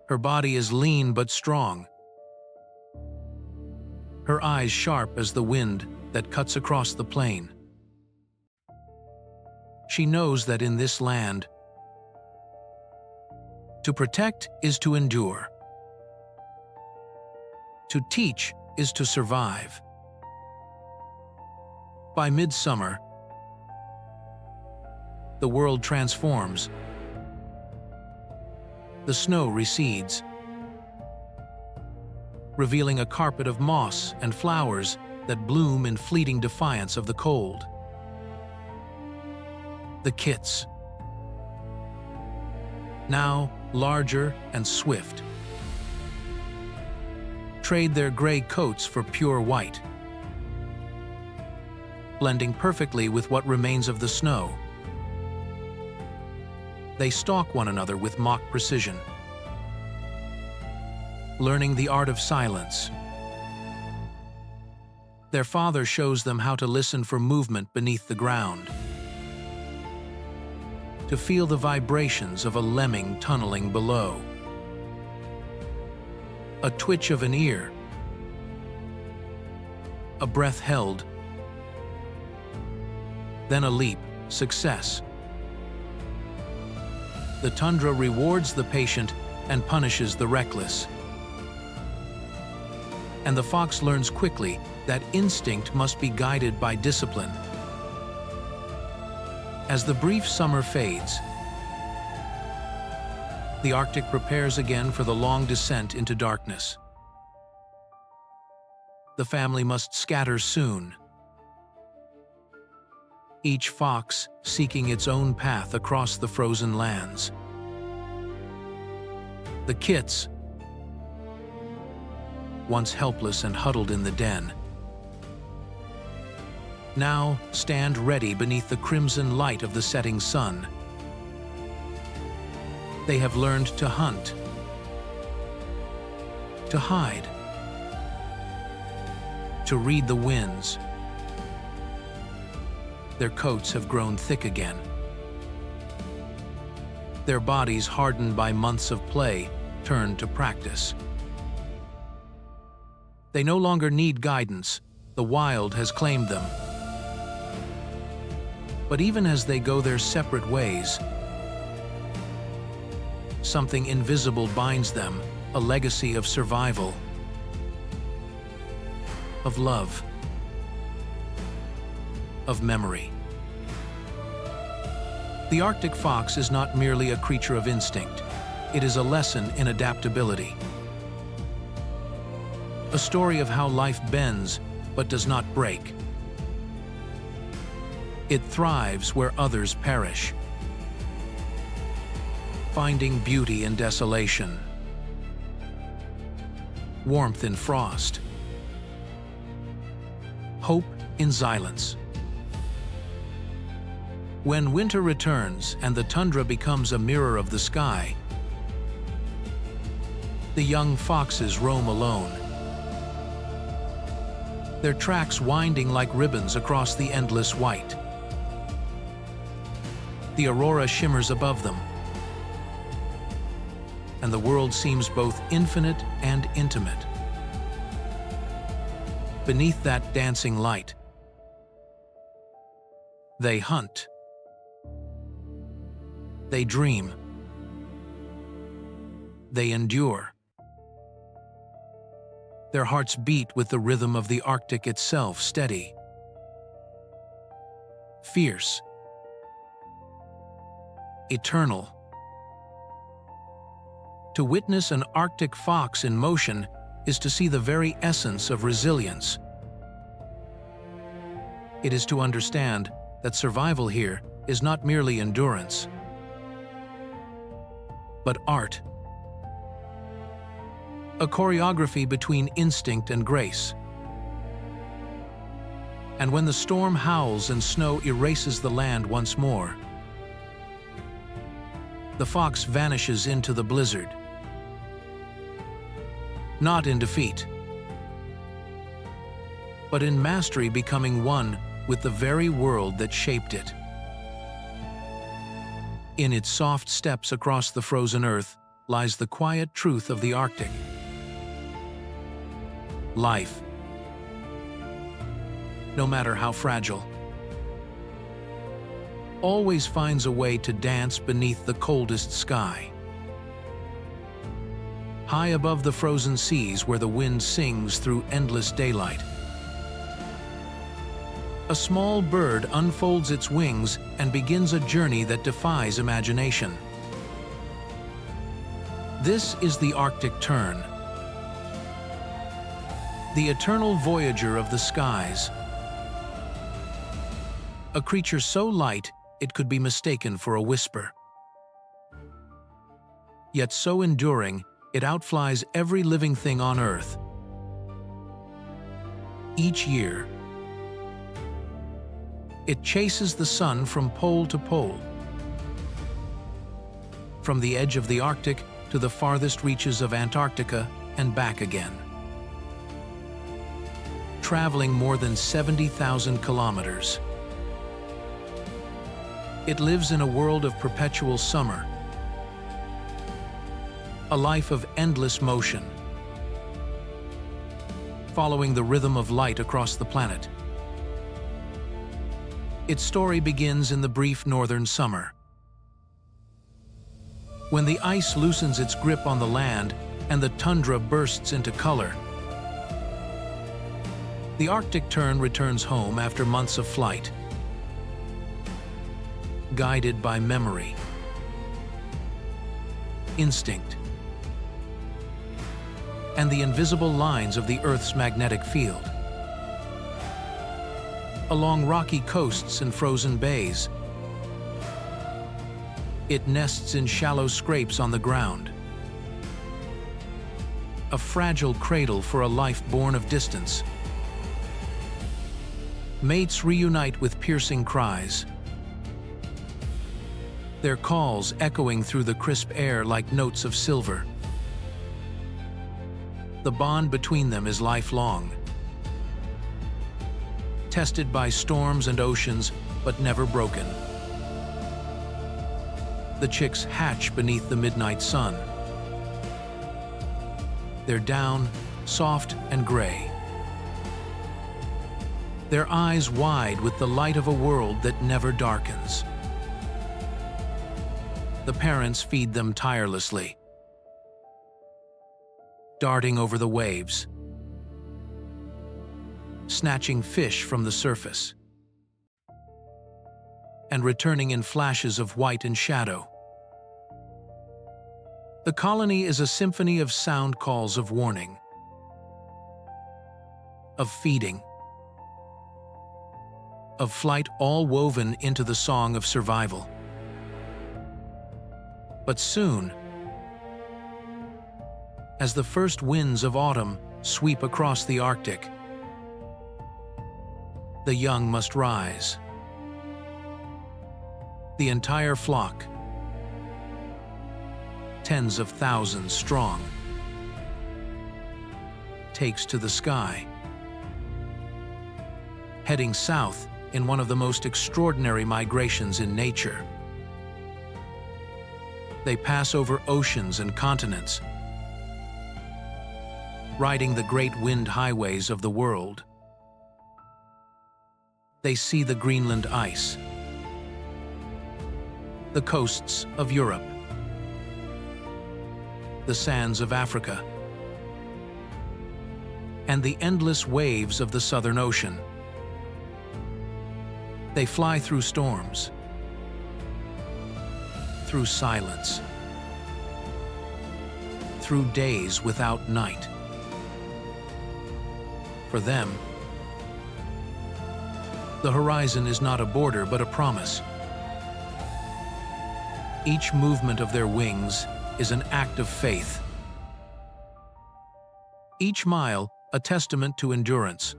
Her body is lean but strong, her eyes sharp as the wind that cuts across the plain. She knows that in this land, to protect is to endure. To teach is to survive. By midsummer, the world transforms. The snow recedes, revealing a carpet of moss and flowers that bloom in fleeting defiance of the cold. The kits, now larger and swift, trade their gray coats for pure white, blending perfectly with what remains of the snow. They stalk one another with mock precision, learning the art of silence. Their father shows them how to listen for movement beneath the ground, to feel the vibrations of a lemming tunneling below. A twitch of an ear, a breath held, then a leap, success. The tundra rewards the patient and punishes the reckless. And the fox learns quickly that instinct must be guided by discipline. As the brief summer fades, the Arctic prepares again for the long descent into darkness. The family must scatter soon, each fox seeking its own path across the frozen lands. The kits, once helpless and huddled in the den, now stand ready beneath the crimson light of the setting sun. They have learned to hunt, to hide, to read the winds. Their coats have grown thick again. Their bodies, hardened by months of play, turn to practice. They no longer need guidance. The wild has claimed them. But even as they go their separate ways, something invisible binds them, a legacy of survival, of love, of memory. The Arctic fox is not merely a creature of instinct. It is a lesson in adaptability. A story of how life bends but does not break. It thrives where others perish, finding beauty in desolation, warmth in frost, hope in silence. When winter returns and the tundra becomes a mirror of the sky, the young foxes roam alone, their tracks winding like ribbons across the endless white. The aurora shimmers above them, and the world seems both infinite and intimate. Beneath that dancing light, they hunt. They dream. They endure. Their hearts beat with the rhythm of the Arctic itself, steady, fierce, eternal. To witness an Arctic fox in motion is to see the very essence of resilience. It is to understand that survival here is not merely endurance, but art. A choreography between instinct and grace. And when the storm howls and snow erases the land once more, the fox vanishes into the blizzard. Not in defeat, but in mastery, becoming one with the very world that shaped it. In its soft steps across the frozen earth lies the quiet truth of the Arctic. Life, no matter how fragile, always finds a way to dance beneath the coldest sky. High above the frozen seas where the wind sings through endless daylight, a small bird unfolds its wings and begins a journey that defies imagination. This is the Arctic Tern, the eternal voyager of the skies. A creature so light it could be mistaken for a whisper, yet so enduring it outflies every living thing on Earth. Each year, it chases the sun from pole to pole, from the edge of the Arctic to the farthest reaches of Antarctica and back again, traveling more than 70,000 kilometers. It lives in a world of perpetual summer, a life of endless motion, following the rhythm of light across the planet. Its story begins in the brief northern summer, when the ice loosens its grip on the land and the tundra bursts into color. The Arctic Tern returns home after months of flight, guided by memory, instinct, and the invisible lines of the Earth's magnetic field. Along rocky coasts and frozen bays, it nests in shallow scrapes on the ground, a fragile cradle for a life born of distance. Mates reunite with piercing cries, their calls echoing through the crisp air like notes of silver. The bond between them is lifelong, tested by storms and oceans, but never broken. The chicks hatch beneath the midnight sun, their down soft and gray, their eyes wide with the light of a world that never darkens. The parents feed them tirelessly, darting over the waves, snatching fish from the surface, and returning in flashes of white and shadow. The colony is a symphony of sound calls of warning, of feeding, of flight, all woven into the song of survival. But soon, as the first winds of autumn sweep across the Arctic, the young must rise. The entire flock, tens of thousands strong, takes to the sky, heading south in one of the most extraordinary migrations in nature. They pass over oceans and continents, riding the great wind highways of the world. They see the Greenland ice, the coasts of Europe, the sands of Africa, and the endless waves of the Southern Ocean. They fly through storms, through silence, through days without night. For them, the horizon is not a border but a promise. Each movement of their wings is an act of faith. Each mile, a testament to endurance.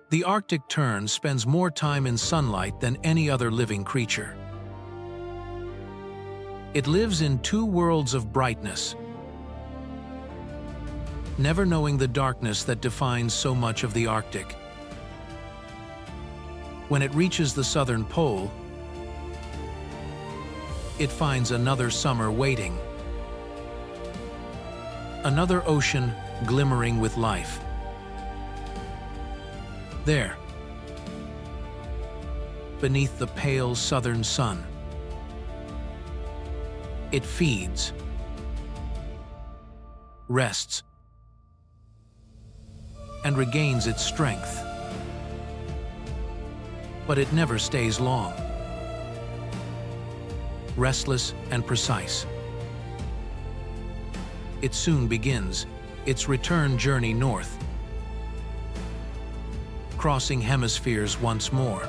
The Arctic tern spends more time in sunlight than any other living creature. It lives in two worlds of brightness, never knowing the darkness that defines so much of the Arctic. When it reaches the southern pole, it finds another summer waiting, another ocean glimmering with life. There, beneath the pale southern sun, it feeds, rests, and regains its strength. But it never stays long. Restless and precise, it soon begins its return journey north, crossing hemispheres once more,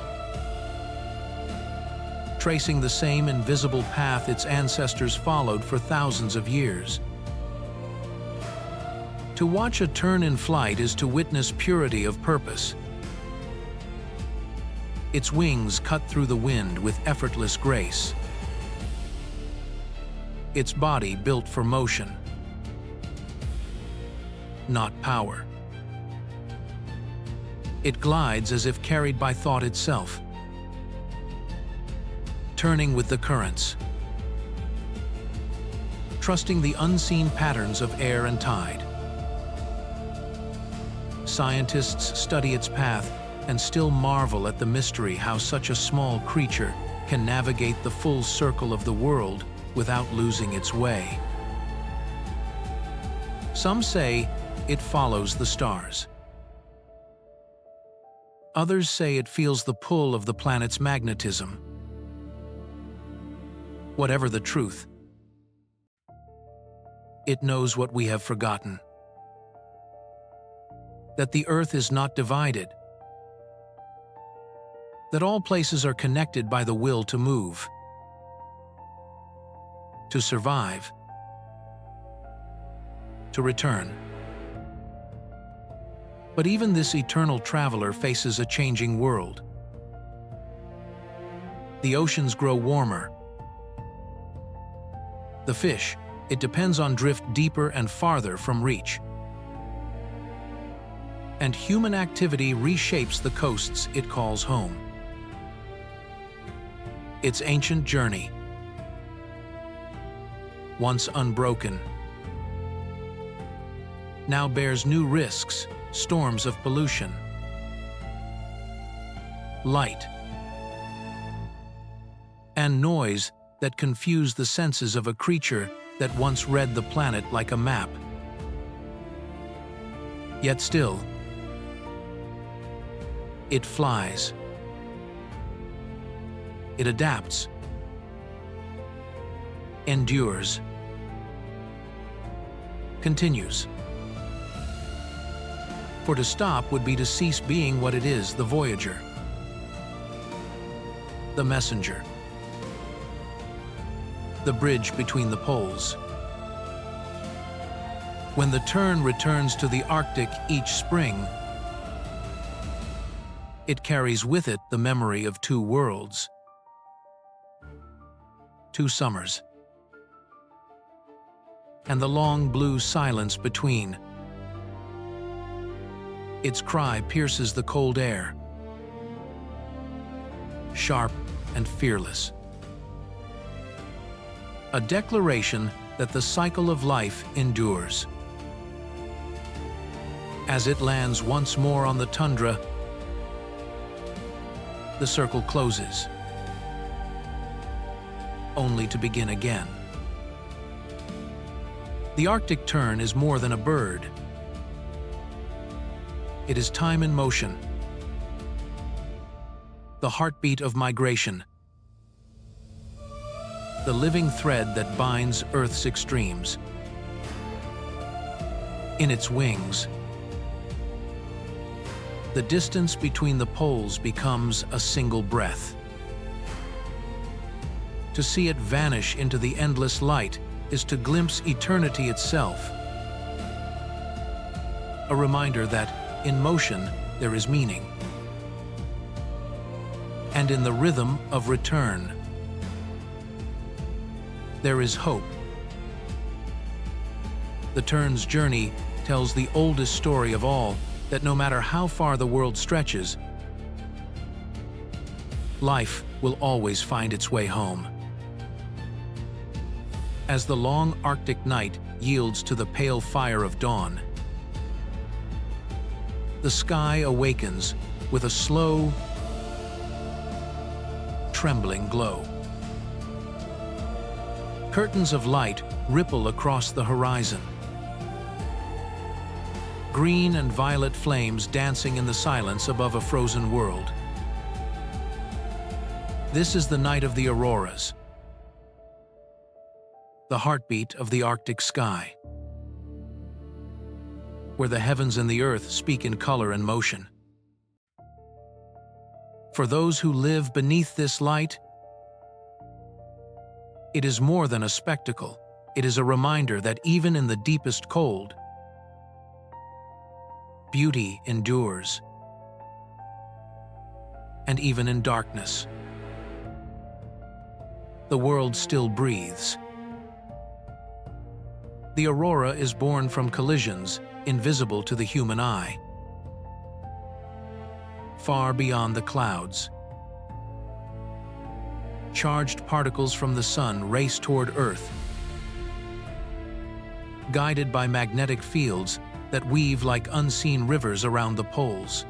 tracing the same invisible path its ancestors followed for thousands of years. To watch a tern in flight is to witness purity of purpose. Its wings cut through the wind with effortless grace. Its body built for motion, not power. It glides as if carried by thought itself, turning with the currents, trusting the unseen patterns of air and tide. Scientists study its path and still marvel at the mystery how such a small creature can navigate the full circle of the world without losing its way. Some say it follows the stars. Others say it feels the pull of the planet's magnetism. Whatever the truth, it knows what we have forgotten: that the Earth is not divided, that all places are connected by the will to move, to survive, to return. But even this eternal traveler faces a changing world. The oceans grow warmer. The fish, it depends on drift deeper and farther from reach. And human activity reshapes the coasts it calls home. Its ancient journey, once unbroken, now bears new risks: storms of pollution, light, and noise that confuse the senses of a creature that once read the planet like a map. Yet still, it flies. It adapts, endures, continues. For to stop would be to cease being what it is: the voyager, the messenger, the bridge between the poles. When the tern returns to the Arctic each spring, it carries with it the memory of two worlds, two summers, and the long blue silence between. Its cry pierces the cold air, sharp and fearless. A declaration that the cycle of life endures. As it lands once more on the tundra, the circle closes, only to begin again. The Arctic tern is more than a bird. It is time in motion, the heartbeat of migration, the living thread that binds Earth's extremes. In its wings, the distance between the poles becomes a single breath. To see it vanish into the endless light is to glimpse eternity itself. A reminder that, in motion, there is meaning. And in the rhythm of return, there is hope. The Tern's journey tells the oldest story of all, that no matter how far the world stretches, life will always find its way home. As the long Arctic night yields to the pale fire of dawn, the sky awakens with a slow, trembling glow. Curtains of light ripple across the horizon, green and violet flames dancing in the silence above a frozen world. This is the night of the auroras, the heartbeat of the Arctic sky, where the heavens and the earth speak in color and motion. For those who live beneath this light, it is more than a spectacle. It is a reminder that even in the deepest cold, beauty endures. And even in darkness, the world still breathes. The aurora is born from collisions invisible to the human eye. Far beyond the clouds, charged particles from the sun race toward Earth, guided by magnetic fields that weave like unseen rivers around the poles.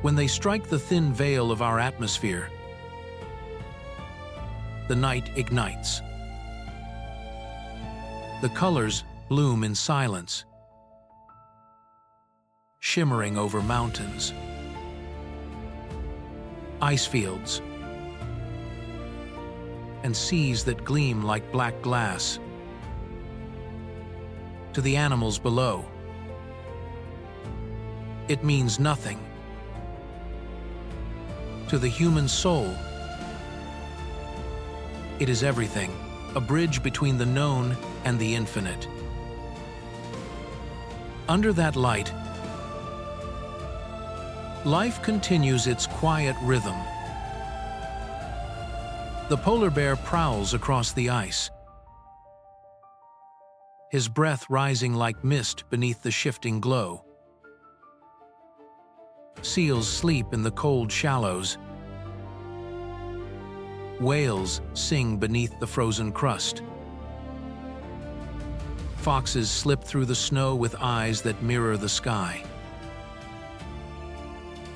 When they strike the thin veil of our atmosphere, the night ignites. The colors bloom in silence, shimmering over mountains, ice fields, and seas that gleam like black glass. To the animals below, it means nothing. To the human soul, it is everything, a bridge between the known and the infinite. Under that light, life continues its quiet rhythm. The polar bear prowls across the ice, his breath rising like mist beneath the shifting glow. Seals sleep in the cold shallows. Whales sing beneath the frozen crust. Foxes slip through the snow with eyes that mirror the sky.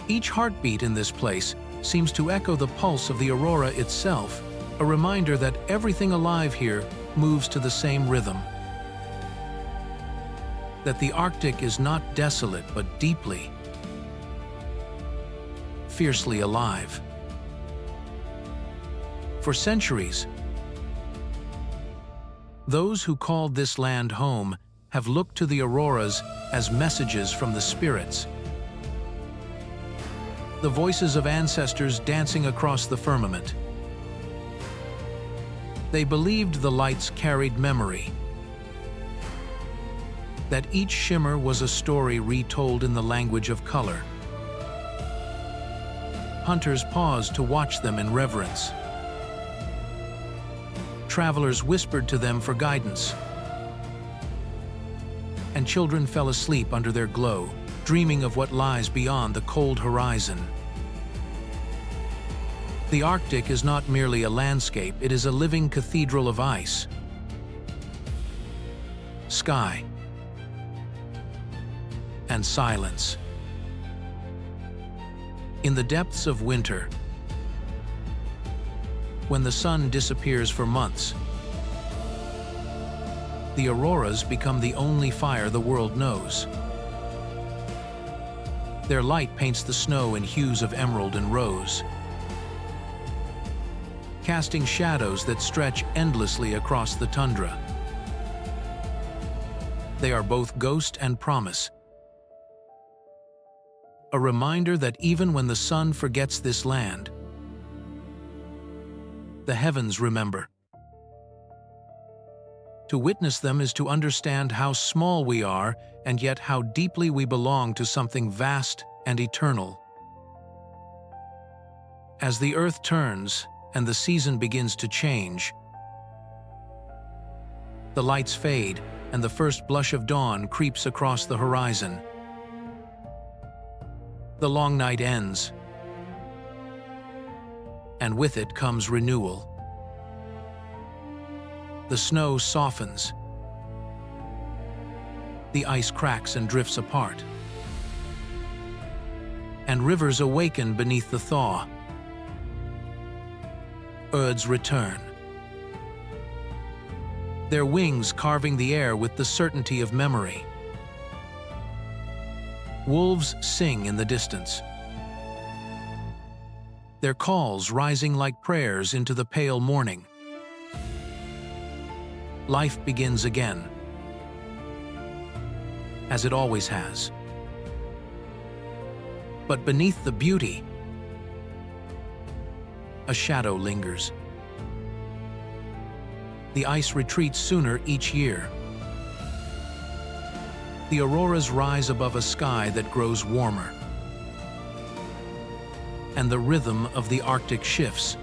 Each heartbeat in this place seems to echo the pulse of the aurora itself, a reminder that everything alive here moves to the same rhythm. That the Arctic is not desolate but deeply, fiercely alive. For centuries, those who called this land home have looked to the auroras as messages from the spirits. The voices of ancestors dancing across the firmament. They believed the lights carried memory, that each shimmer was a story retold in the language of color. Hunters paused to watch them in reverence. Travelers whispered to them for guidance, and children fell asleep under their glow, dreaming of what lies beyond the cold horizon. The Arctic is not merely a landscape, it is a living cathedral of ice, sky, and silence. In the depths of winter, when the sun disappears for months, the auroras become the only fire the world knows. Their light paints the snow in hues of emerald and rose. casting shadows that stretch endlessly across the tundra. They are both ghost and promise, a reminder that even when the sun forgets this land, the heavens remember. To witness them is to understand how small we are and yet how deeply we belong to something vast and eternal. As the earth turns and the season begins to change, the lights fade and the first blush of dawn creeps across the horizon. The long night ends, and with it comes renewal. The snow softens, the ice cracks and drifts apart, and rivers awaken beneath the thaw. Birds return, their wings carving the air with the certainty of memory. Wolves sing in the distance, their calls rising like prayers into the pale morning. Life begins again, as it always has. But beneath the beauty, a shadow lingers. The ice retreats sooner each year. The auroras rise above a sky that grows warmer, and the rhythm of the Arctic shifts.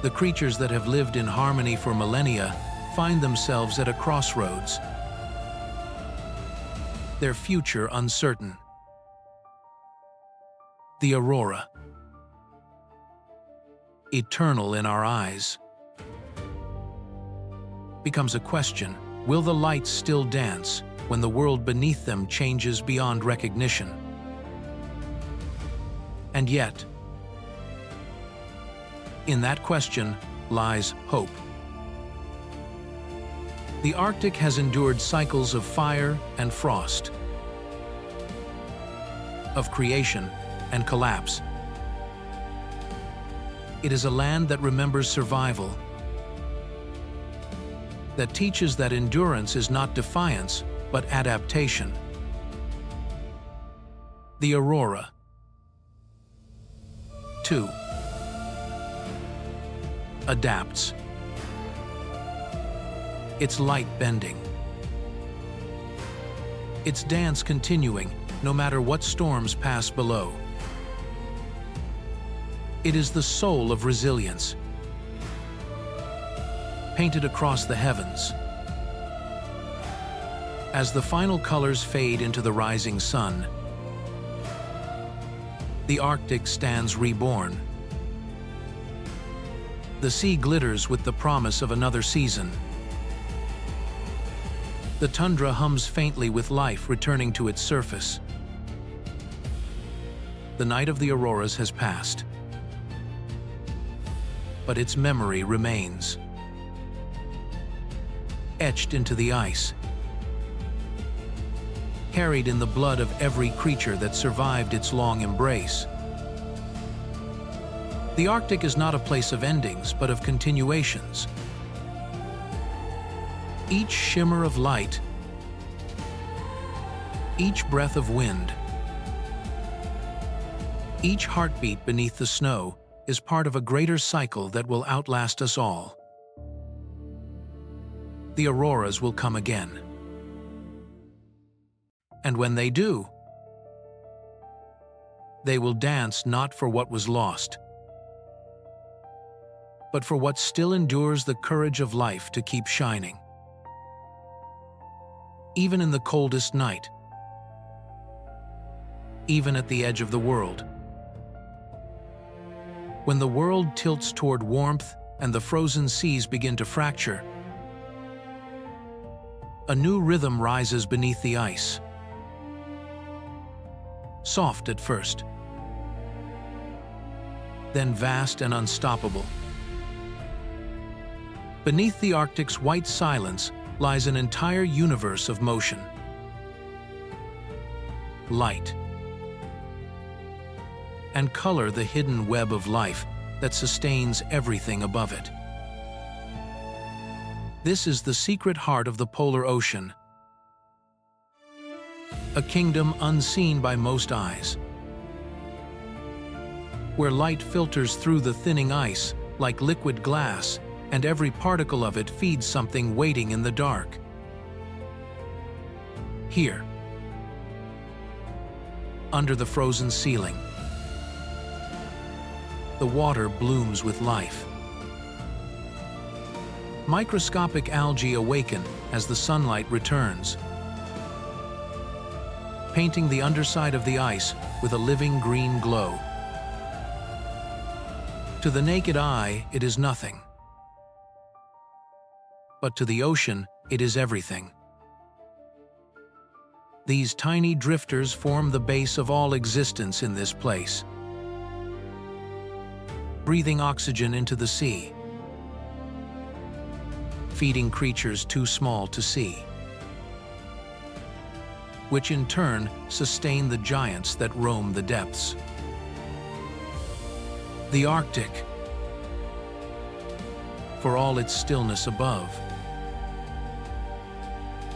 The creatures that have lived in harmony for millennia find themselves at a crossroads, their future uncertain. The aurora, eternal in our eyes, becomes a question: will the lights still dance when the world beneath them changes beyond recognition? And yet, in that question lies hope. The Arctic has endured cycles of fire and frost, of creation and collapse. It is a land that remembers survival, that teaches that endurance is not defiance, but adaptation. The aurora, too, adapts, its light bending, its dance continuing no matter what storms pass below. It is the soul of resilience, painted across the heavens. As the final colors fade into the rising sun, the Arctic stands reborn. The sea glitters with the promise of another season. The tundra hums faintly with life returning to its surface. The night of the auroras has passed, but its memory remains, etched into the ice, carried in the blood of every creature that survived its long embrace. The Arctic is not a place of endings, but of continuations. Each shimmer of light, each breath of wind, each heartbeat beneath the snow is part of a greater cycle that will outlast us all. The auroras will come again. And when they do, they will dance not for what was lost, but for what still endures the courage of life to keep shining. Even in the coldest night, even at the edge of the world, when the world tilts toward warmth and the frozen seas begin to fracture, a new rhythm rises beneath the ice. Soft at first, then vast and unstoppable. Beneath the Arctic's white silence lies an entire universe of motion. Light and color, the hidden web of life, that sustains everything above it. This is the secret heart of the polar ocean, a kingdom unseen by most eyes, where light filters through the thinning ice like liquid glass, and every particle of it feeds something waiting in the dark. Here, under the frozen ceiling, the water blooms with life. Microscopic algae awaken as the sunlight returns, painting the underside of the ice with a living green glow. To the naked eye, it is nothing. But to the ocean, it is everything. These tiny drifters form the base of all existence in this place, breathing oxygen into the sea, feeding creatures too small to see, which in turn sustain the giants that roam the depths. The Arctic, for all its stillness above,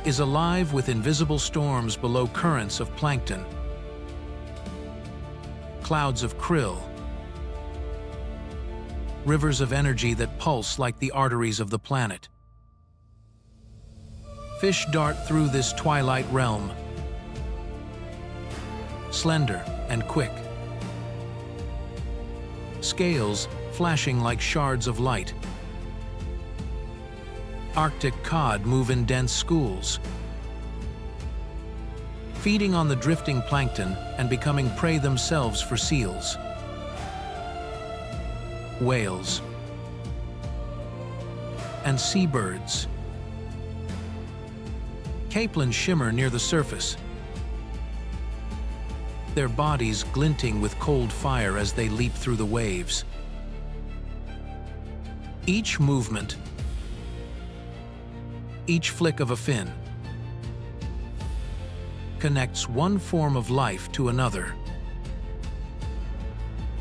is alive with invisible storms below, currents of plankton, clouds of krill, rivers of energy that pulse like the arteries of the planet. Fish dart through this twilight realm, slender and quick, scales flashing like shards of light. Arctic cod move in dense schools, feeding on the drifting plankton and becoming prey themselves for seals. Whales and seabirds capelin shimmer near the surface, their bodies glinting with cold fire as they leap through the waves. Each movement, each flick of a fin, connects one form of life to another,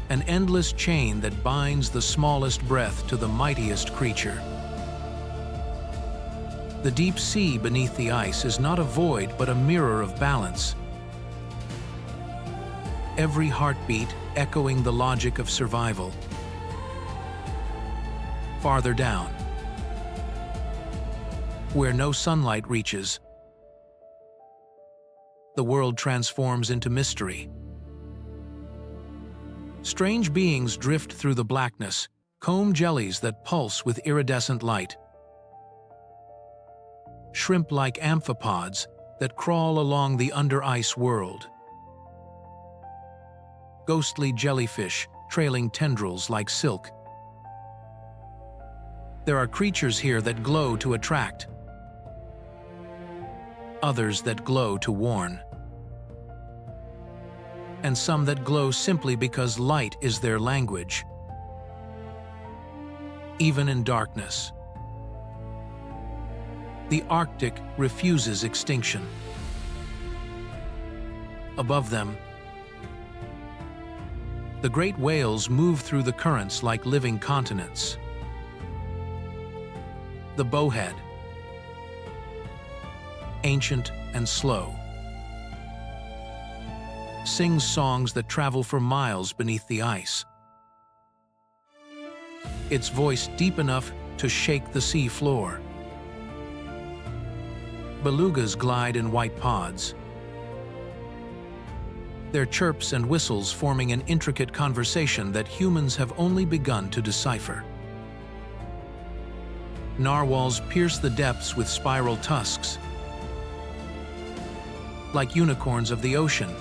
an endless chain that binds the smallest breath to the mightiest creature. The deep sea beneath the ice is not a void but a mirror of balance, every heartbeat echoing the logic of survival. Farther down, where no sunlight reaches, the world transforms into mystery. Strange beings drift through the blackness, comb jellies that pulse with iridescent light, shrimp-like amphipods that crawl along the under-ice world, ghostly jellyfish trailing tendrils like silk. There are creatures here that glow to attract, others that glow to warn, and some that glow simply because light is their language. Even in darkness, the Arctic refuses extinction. Above them, the great whales move through the currents like living continents. The bowhead, ancient and slow, sings songs that travel for miles beneath the ice, its voice deep enough to shake the sea floor. Belugas glide in white pods, their chirps and whistles forming an intricate conversation that humans have only begun to decipher. Narwhals pierce the depths with spiral tusks, like unicorns of the ocean,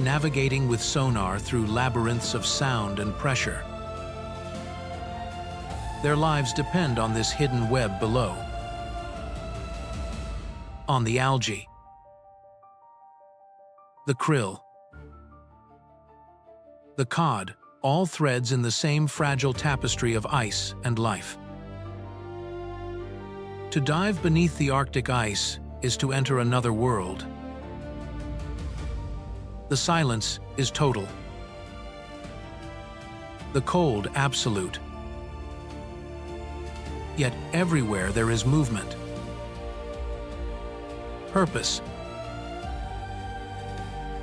navigating with sonar through labyrinths of sound and pressure. Their lives depend on this hidden web below. On the algae, the krill, the cod, all threads in the same fragile tapestry of ice and life. To dive beneath the Arctic ice is to enter another world. The silence is total. the cold absolute. Yet everywhere there is movement, purpose,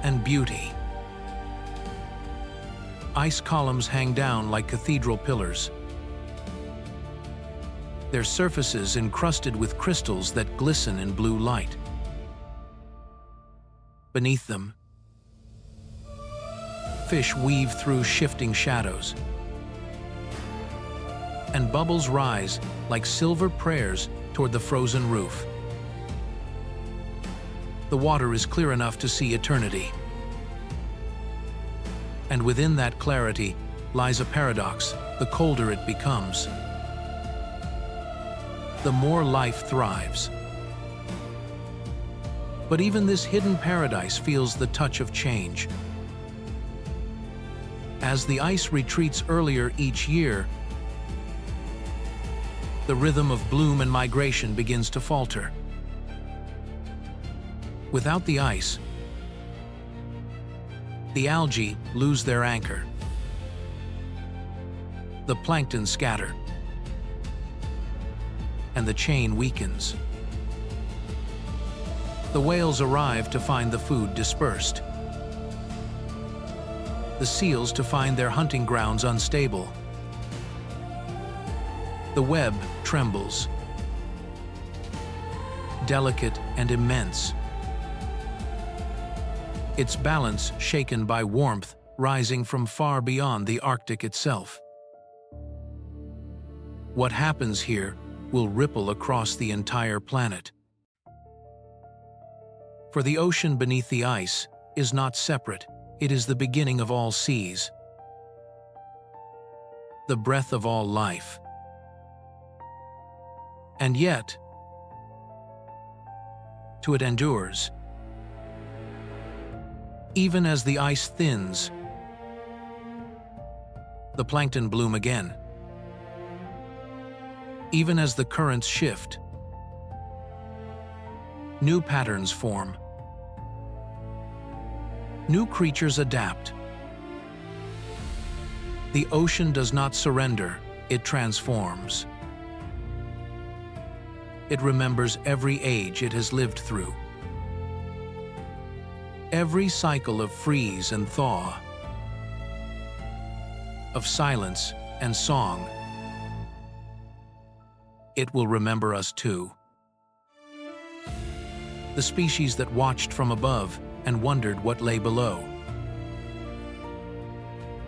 and beauty. Ice columns hang down like cathedral pillars, their surfaces encrusted with crystals that glisten in blue light. Beneath them, fish weave through shifting shadows, and bubbles rise like silver prayers toward the frozen roof. The water is clear enough to see eternity. And within that clarity lies a paradox. The colder it becomes, the more life thrives. But even this hidden paradise feels the touch of change. As the ice retreats earlier each year, the rhythm of bloom and migration begins to falter. Without the ice, the algae lose their anchor. The plankton scatter, and the chain weakens. The whales arrive to find the food dispersed, the seals to find their hunting grounds unstable. The web trembles, delicate and immense, its balance shaken by warmth rising from far beyond the Arctic itself. What happens here will ripple across the entire planet. For the ocean beneath the ice is not separate, it is the beginning of all seas, the breath of all life. And yet, it endures. Even as the ice thins, the plankton bloom again. Even as the currents shift, new patterns form. New creatures adapt. The ocean does not surrender, it transforms. It remembers every age it has lived through, every cycle of freeze and thaw, of silence and song. It will remember us too. The species that watched from above and wondered what lay below.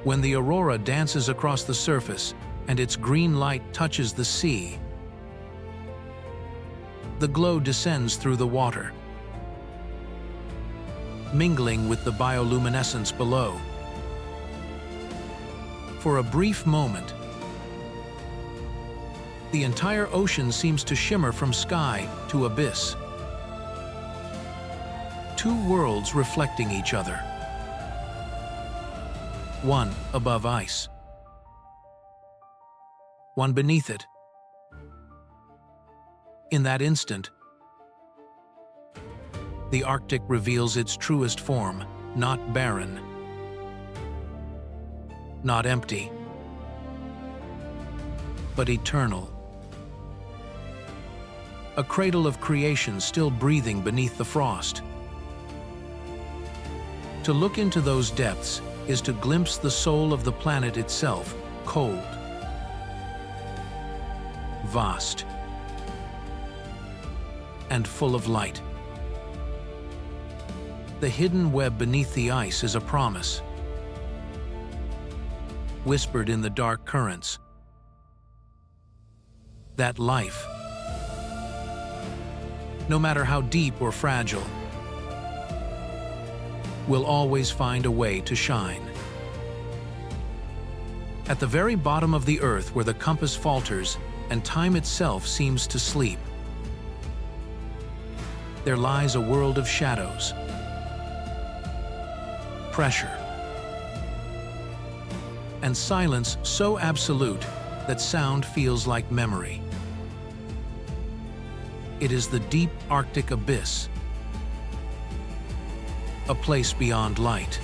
When the aurora dances across the surface and its green light touches the sea, the glow descends through the water, mingling with the bioluminescence below. For a brief moment, the entire ocean seems to shimmer from sky to abyss. Two worlds reflecting each other. One above ice, one beneath it. In that instant, the Arctic reveals its truest form, not barren, not empty, but eternal. A cradle of creation still breathing beneath the frost. To look into those depths is to glimpse the soul of the planet itself, cold, vast, and full of light. The hidden web beneath the ice is a promise, whispered in the dark currents, that life, no matter how deep or fragile, will always find a way to shine. At the very bottom of the earth where the compass falters and time itself seems to sleep, there lies a world of shadows, pressure, and silence so absolute that sound feels like memory. It is the deep Arctic abyss, a place beyond light,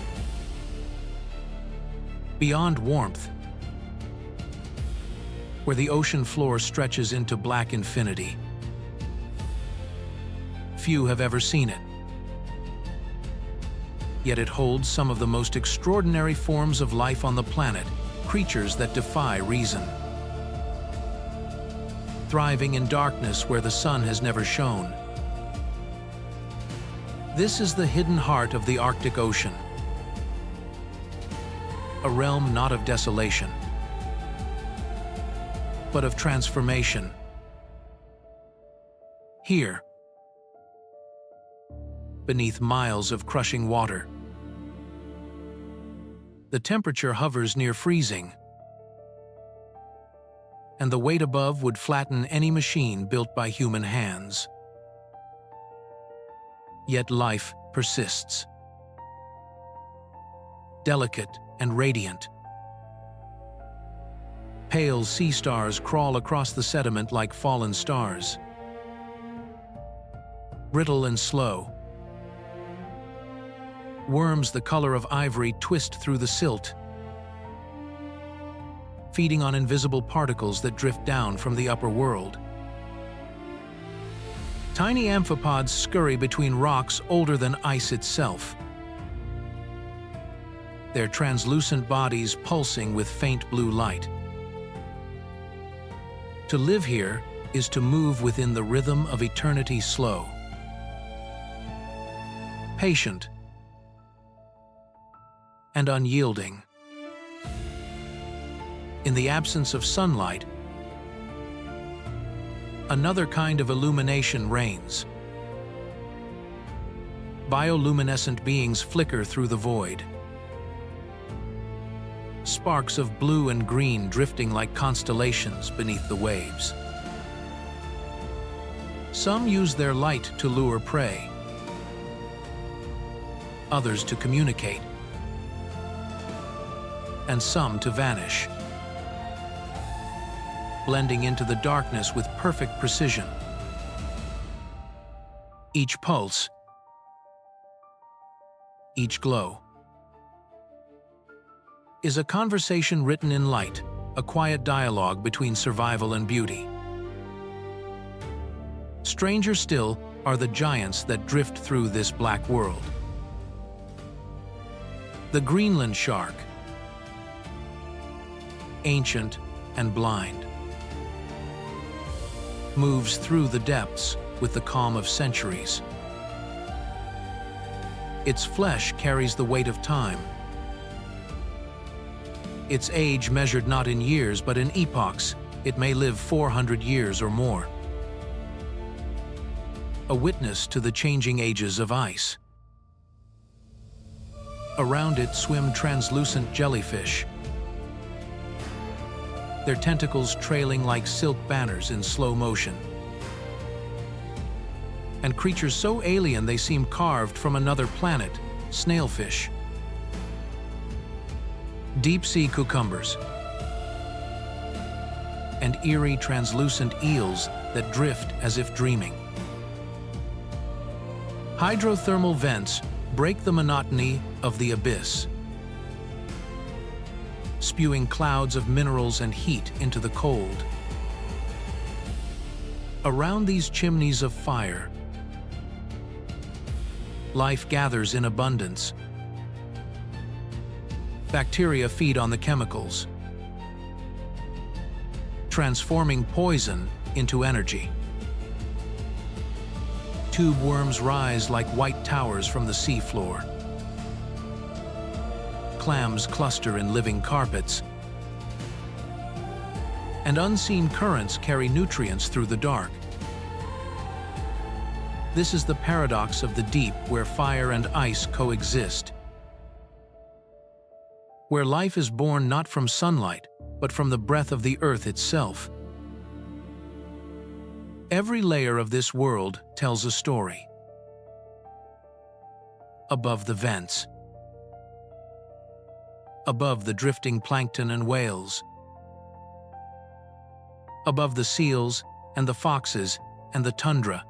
beyond warmth, where the ocean floor stretches into black infinity. Few have ever seen it. Yet it holds some of the most extraordinary forms of life on the planet, creatures that defy reason. Thriving in darkness where the sun has never shone. This is the hidden heart of the Arctic Ocean. A realm not of desolation, but of transformation. Here, beneath miles of crushing water, the temperature hovers near freezing, and the weight above would flatten any machine built by human hands. Yet life persists. Delicate and radiant. Pale sea stars crawl across the sediment like fallen stars. Brittle and slow. Worms the color of ivory twist through the silt, feeding on invisible particles that drift down from the upper world. Tiny amphipods scurry between rocks older than ice itself, their translucent bodies pulsing with faint blue light. To live here is to move within the rhythm of eternity, slow, patient, and unyielding. In the absence of sunlight, another kind of illumination reigns. Bioluminescent beings flicker through the void. Sparks of blue and green drifting like constellations beneath the waves. Some use their light to lure prey, others to communicate, and some to vanish, blending into the darkness with perfect precision. Each pulse, each glow, is a conversation written in light, a quiet dialogue between survival and beauty. Stranger still are the giants that drift through this black world. The Greenland shark, ancient and blind, moves through the depths with the calm of centuries. Its flesh carries the weight of time. Its age measured not in years but in epochs, it may live 400 years or more. A witness to the changing ages of ice. Around it swim translucent jellyfish, their tentacles trailing like silk banners in slow motion. And creatures so alien they seem carved from another planet, snailfish. Deep-sea cucumbers. And eerie translucent eels that drift as if dreaming. Hydrothermal vents break the monotony of the abyss, spewing clouds of minerals and heat into the cold. Around these chimneys of fire, life gathers in abundance. Bacteria feed on the chemicals, transforming poison into energy. Tube worms rise like white towers from the seafloor. Clams cluster in living carpets, and unseen currents carry nutrients through the dark. This is the paradox of the deep, where fire and ice coexist, where life is born not from sunlight, but from the breath of the earth itself. Every layer of this world tells a story. Above the vents, above the drifting plankton and whales, above the seals and the foxes and the tundra,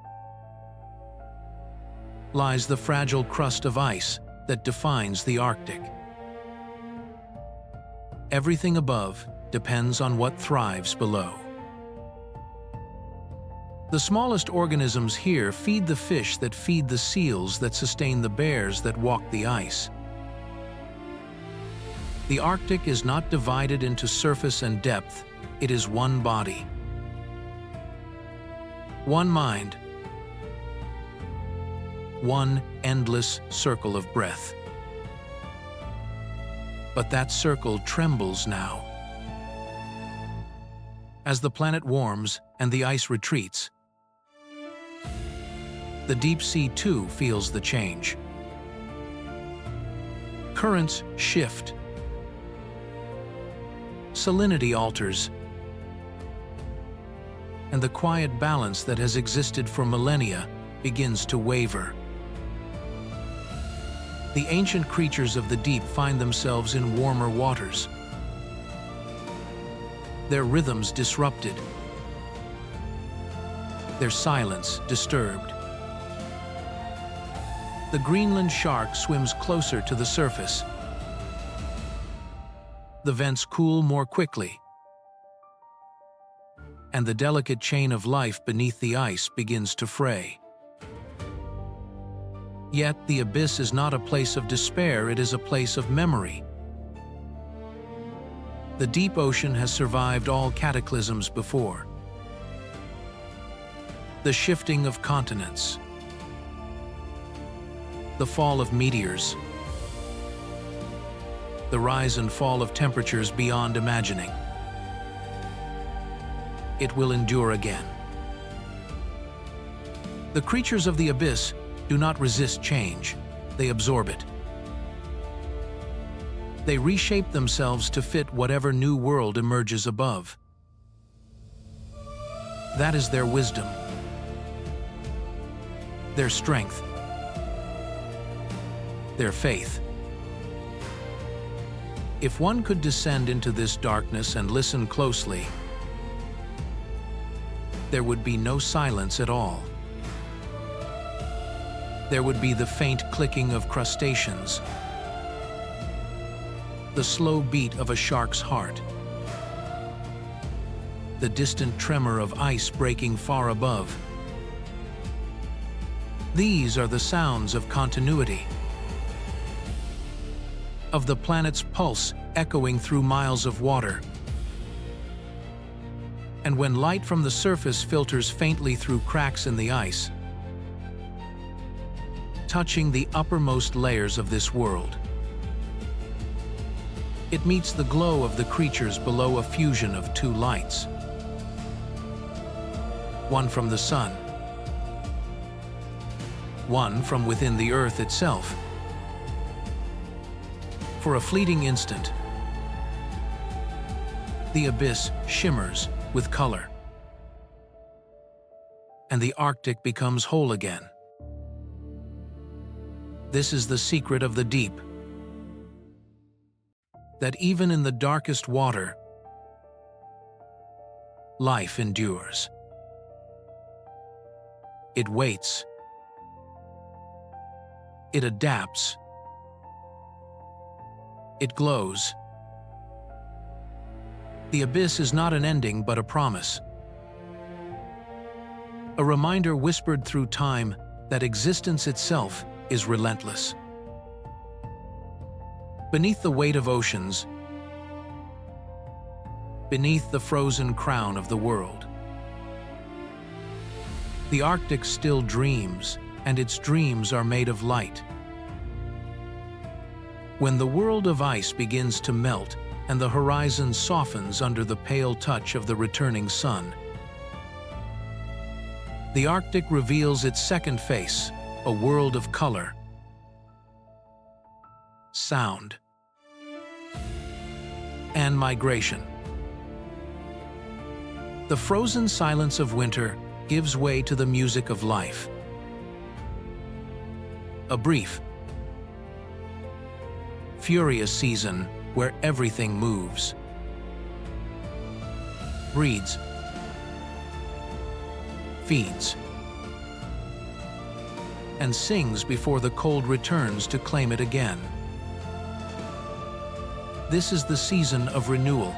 lies the fragile crust of ice that defines the Arctic. Everything above depends on what thrives below. The smallest organisms here feed the fish that feed the seals that sustain the bears that walk the ice. The Arctic is not divided into surface and depth, it is one body. One mind. One endless circle of breath. But that circle trembles now. As the planet warms and the ice retreats, the deep sea too feels the change. Currents shift. Salinity alters. And the quiet balance that has existed for millennia begins to waver. The ancient creatures of the deep find themselves in warmer waters. Their rhythms disrupted. Their silence disturbed. The Greenland shark swims closer to the surface. The vents cool more quickly, and the delicate chain of life beneath the ice begins to fray. Yet the abyss is not a place of despair, it is a place of memory. The deep ocean has survived all cataclysms before. The shifting of continents, the fall of meteors, the rise and fall of temperatures beyond imagining. It will endure again. The creatures of the abyss do not resist change, they absorb it. They reshape themselves to fit whatever new world emerges above. That is their wisdom, their strength, their faith. If one could descend into this darkness and listen closely, there would be no silence at all. There would be the faint clicking of crustaceans, the slow beat of a shark's heart, the distant tremor of ice breaking far above. These are the sounds of continuity, of the planet's pulse echoing through miles of water. And when light from the surface filters faintly through cracks in the ice, touching the uppermost layers of this world, it meets the glow of the creatures below, a fusion of two lights. One from the sun, one from within the earth itself. For a fleeting instant, the abyss shimmers with color, and the Arctic becomes whole again. This is the secret of the deep, that even in the darkest water, life endures. It waits. It adapts. It glows. The abyss is not an ending but a promise. A reminder whispered through time that existence itself is relentless. Beneath the weight of oceans, beneath the frozen crown of the world, the Arctic still dreams, and its dreams are made of light. When the world of ice begins to melt and the horizon softens under the pale touch of the returning sun, the Arctic reveals its second face, a world of color, sound, and migration. The frozen silence of winter gives way to the music of life. A brief, furious season where everything moves, breeds, feeds, and sings before the cold returns to claim it again. This is the season of renewal.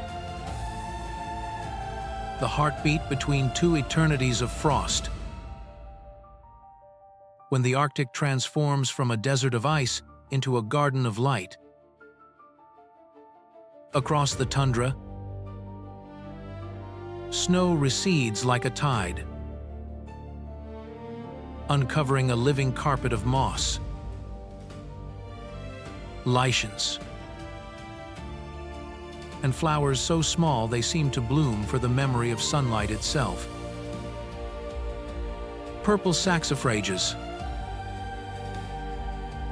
The heartbeat between two eternities of frost. When the Arctic transforms from a desert of ice into a garden of light. Across the tundra, snow recedes like a tide, uncovering a living carpet of moss, lichens, and flowers so small they seem to bloom for the memory of sunlight itself. Purple saxifrages,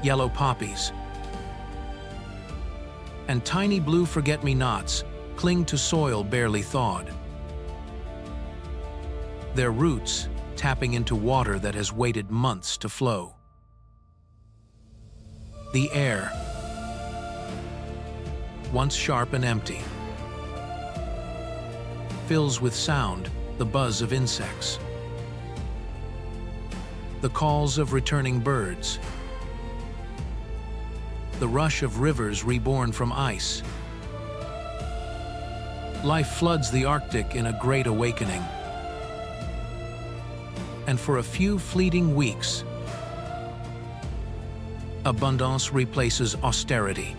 yellow poppies, and tiny blue forget-me-nots cling to soil barely thawed, their roots tapping into water that has waited months to flow. The air, once sharp and empty, fills with sound, the buzz of insects, the calls of returning birds, the rush of rivers reborn from ice. Life floods the Arctic in a great awakening. And for a few fleeting weeks, abundance replaces austerity.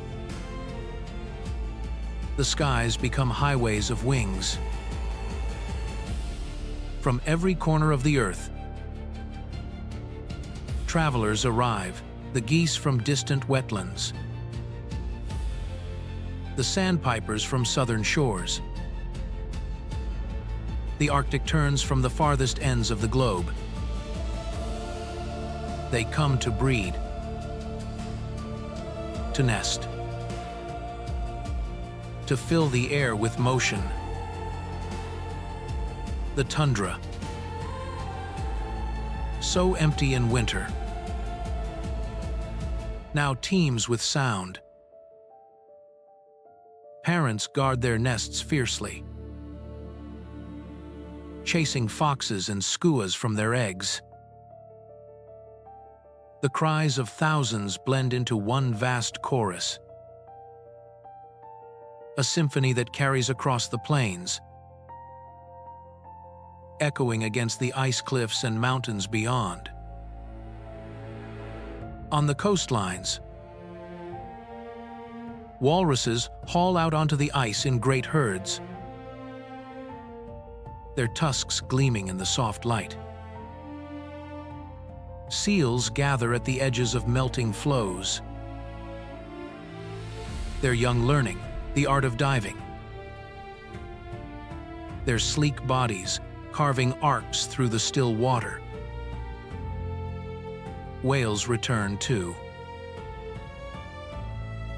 The skies become highways of wings. From every corner of the earth, travelers arrive, the geese from distant wetlands, the sandpipers from southern shores. The Arctic turns from the farthest ends of the globe. They come to breed, to nest, to fill the air with motion. The tundra, so empty in winter, now teems with sound. Parents guard their nests fiercely, chasing foxes and skuas from their eggs. The cries of thousands blend into one vast chorus, a symphony that carries across the plains, echoing against the ice cliffs and mountains beyond. On the coastlines, walruses haul out onto the ice in great herds, their tusks gleaming in the soft light. Seals gather at the edges of melting floes, their young learning the art of diving, their sleek bodies carving arcs through the still water. Whales return too,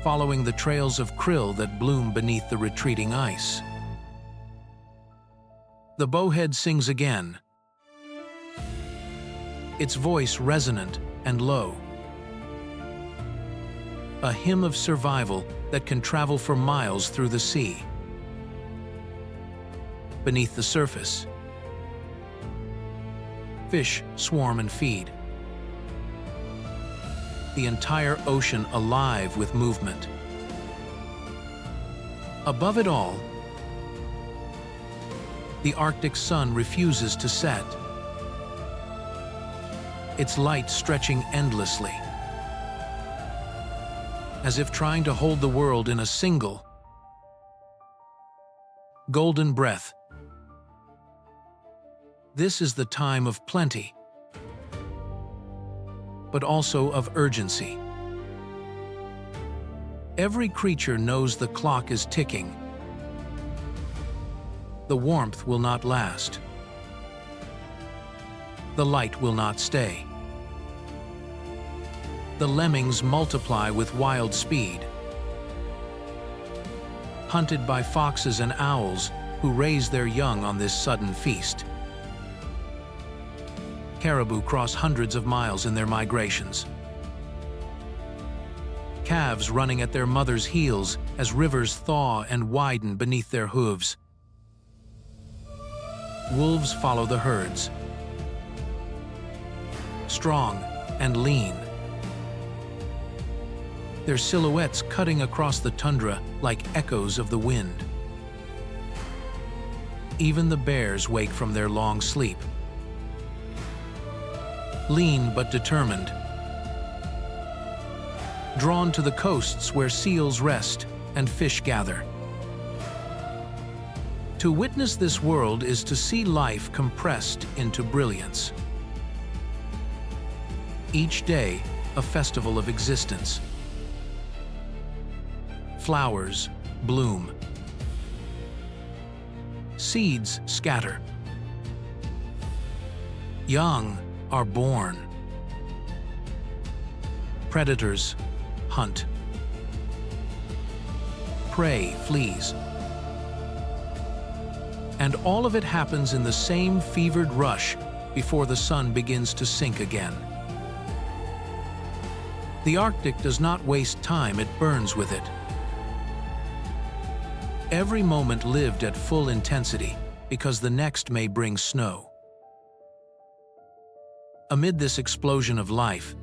following the trails of krill that bloom beneath the retreating ice. The bowhead sings again, its voice resonant and low. A hymn of survival that can travel for miles through the sea. Beneath the surface, fish swarm and feed, the entire ocean alive with movement. Above it all, the Arctic sun refuses to set, its light stretching endlessly, as if trying to hold the world in a single, golden breath. This is the time of plenty, but also of urgency. Every creature knows the clock is ticking. The warmth will not last. The light will not stay. The lemmings multiply with wild speed, hunted by foxes and owls who raise their young on this sudden feast. Caribou cross hundreds of miles in their migrations, calves running at their mother's heels as rivers thaw and widen beneath their hooves. Wolves follow the herds, strong and lean. their silhouettes cutting across the tundra like echoes of the wind. Even the bears wake from their long sleep, lean but determined, drawn to the coasts where seals rest and fish gather. To witness this world is to see life compressed into brilliance. Each day, a festival of existence. Flowers bloom. Seeds scatter. Young are born. Predators hunt. Prey flees. And all of it happens in the same fevered rush before the sun begins to sink again. The Arctic does not waste time, it burns with it. Every moment lived at full intensity, because the next may bring snow. Amid this explosion of life,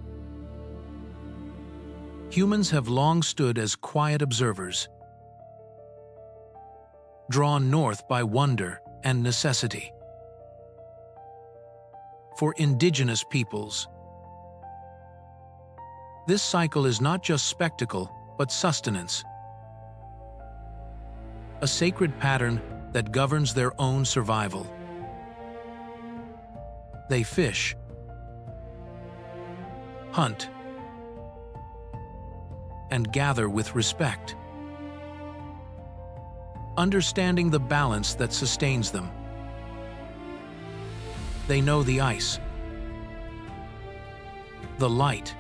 humans have long stood as quiet observers, drawn north by wonder and necessity. For indigenous peoples, this cycle is not just spectacle, but sustenance. A sacred pattern that governs their own survival. They fish, hunt, and gather with respect, understanding the balance that sustains them. They know the ice, the light,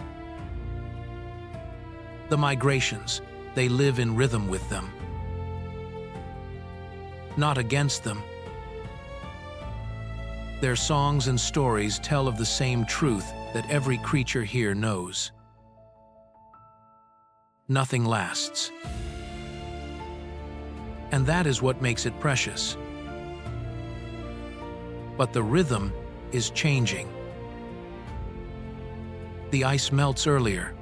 the migrations. They live in rhythm with them, not against them. Their songs and stories tell of the same truth that every creature here knows. Nothing lasts. And that is what makes it precious. But the rhythm is changing. The ice melts earlier.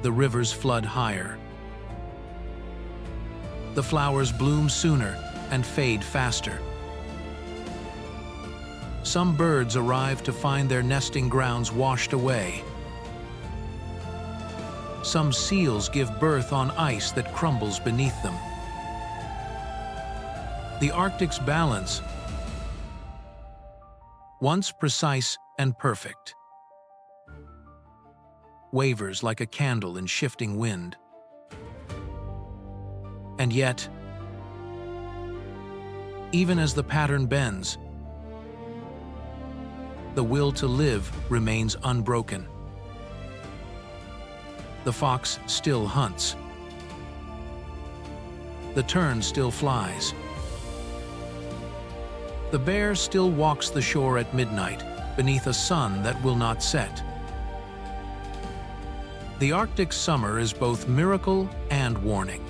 The rivers flood higher. The flowers bloom sooner and fade faster. Some birds arrive to find their nesting grounds washed away. Some seals give birth on ice that crumbles beneath them. The Arctic's balance, once precise and perfect, wavers like a candle in shifting wind. And yet, even as the pattern bends, the will to live remains unbroken. The fox still hunts. The tern still flies. The bear still walks the shore at midnight beneath a sun that will not set. The Arctic summer is both miracle and warning.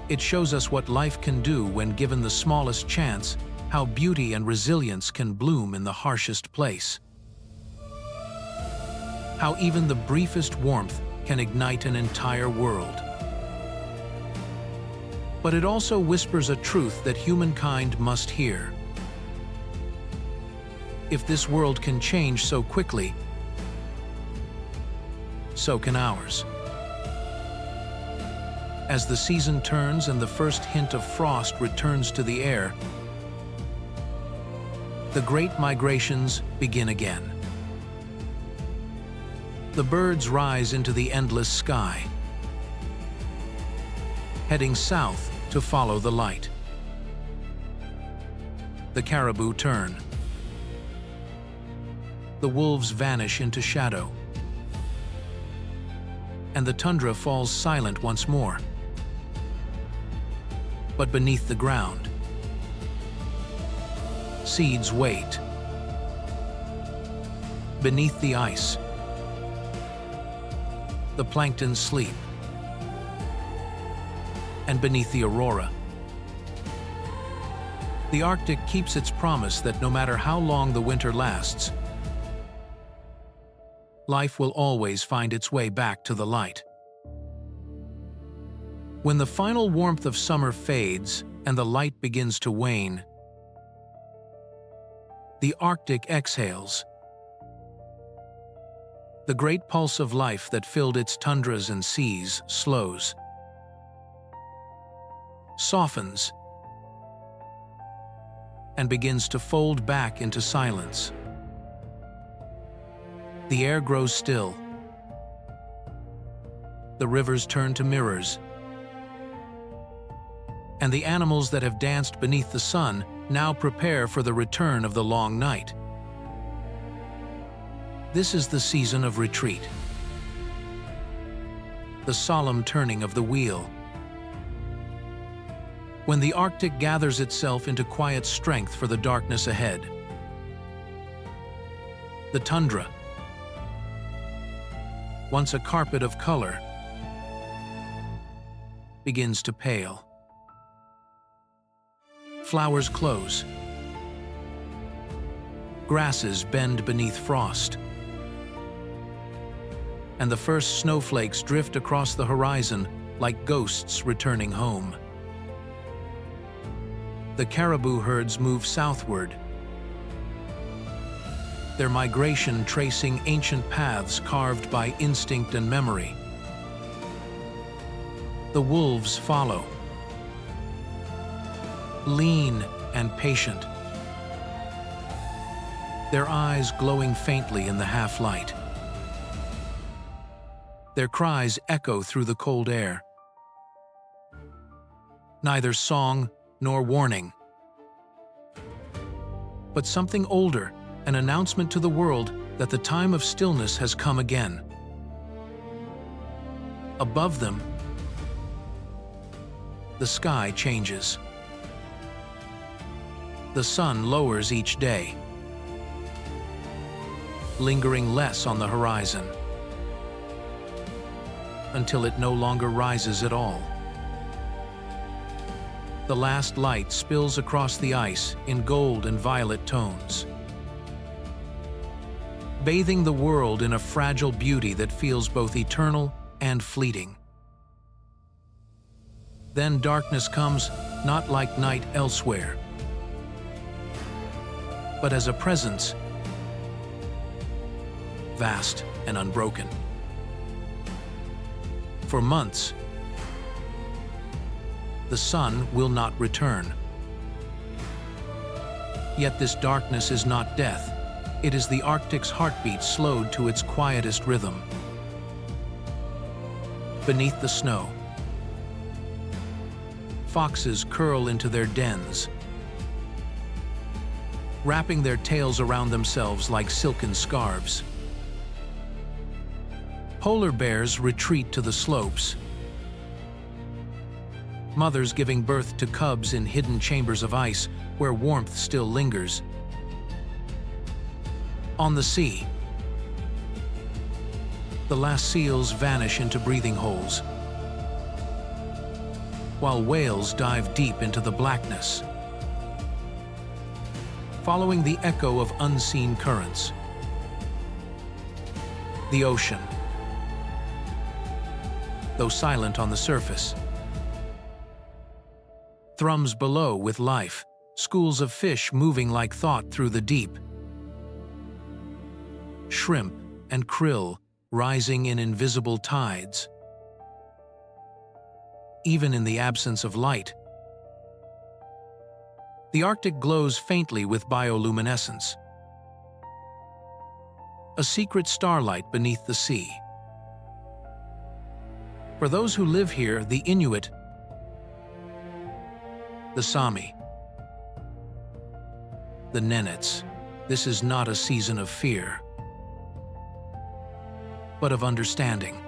It shows us what life can do when given the smallest chance, how beauty and resilience can bloom in the harshest place. How even the briefest warmth can ignite an entire world. But it also whispers a truth that humankind must hear. If this world can change so quickly, so can ours. As the season turns and the first hint of frost returns to the air, the great migrations begin again. The birds rise into the endless sky, heading south to follow the light. The caribou turn. The wolves vanish into shadow. And the tundra falls silent once more. But beneath the ground, seeds wait. Beneath the ice, the plankton sleep. And beneath the aurora, the Arctic keeps its promise that no matter how long the winter lasts, life will always find its way back to the light. When the final warmth of summer fades and the light begins to wane, the Arctic exhales. The great pulse of life that filled its tundras and seas slows, softens, and begins to fold back into silence. The air grows still. The rivers turn to mirrors. And the animals that have danced beneath the sun now prepare for the return of the long night. This is the season of retreat, the solemn turning of the wheel, when the Arctic gathers itself into quiet strength for the darkness ahead. The tundra, once a carpet of color, begins to pale. Flowers close. Grasses bend beneath frost. And the first snowflakes drift across the horizon like ghosts returning home. The caribou herds move southward, their migration tracing ancient paths carved by instinct and memory. The wolves follow, lean and patient, their eyes glowing faintly in the half-light. Their cries echo through the cold air. Neither song nor warning, but something older, an announcement to the world that the time of stillness has come again. Above them, the sky changes. The sun lowers each day, lingering less on the horizon, until it no longer rises at all. The last light spills across the ice in gold and violet tones, bathing the world in a fragile beauty that feels both eternal and fleeting. Then darkness comes, not like night elsewhere, but as a presence, vast and unbroken. For months, the sun will not return. Yet this darkness is not death. It is the Arctic's heartbeat slowed to its quietest rhythm. Beneath the snow, foxes curl into their dens, wrapping their tails around themselves like silken scarves. Polar bears retreat to the slopes, mothers giving birth to cubs in hidden chambers of ice where warmth still lingers. On the sea, the last seals vanish into breathing holes, while whales dive deep into the blackness, following the echo of unseen currents. The ocean, though silent on the surface, thrums below with life, schools of fish moving like thought through the deep. Shrimp and krill rising in invisible tides. Even in the absence of light, the Arctic glows faintly with bioluminescence, a secret starlight beneath the sea. For those who live here, the Inuit, the Sami, the Nenets, this is not a season of fear, but of understanding.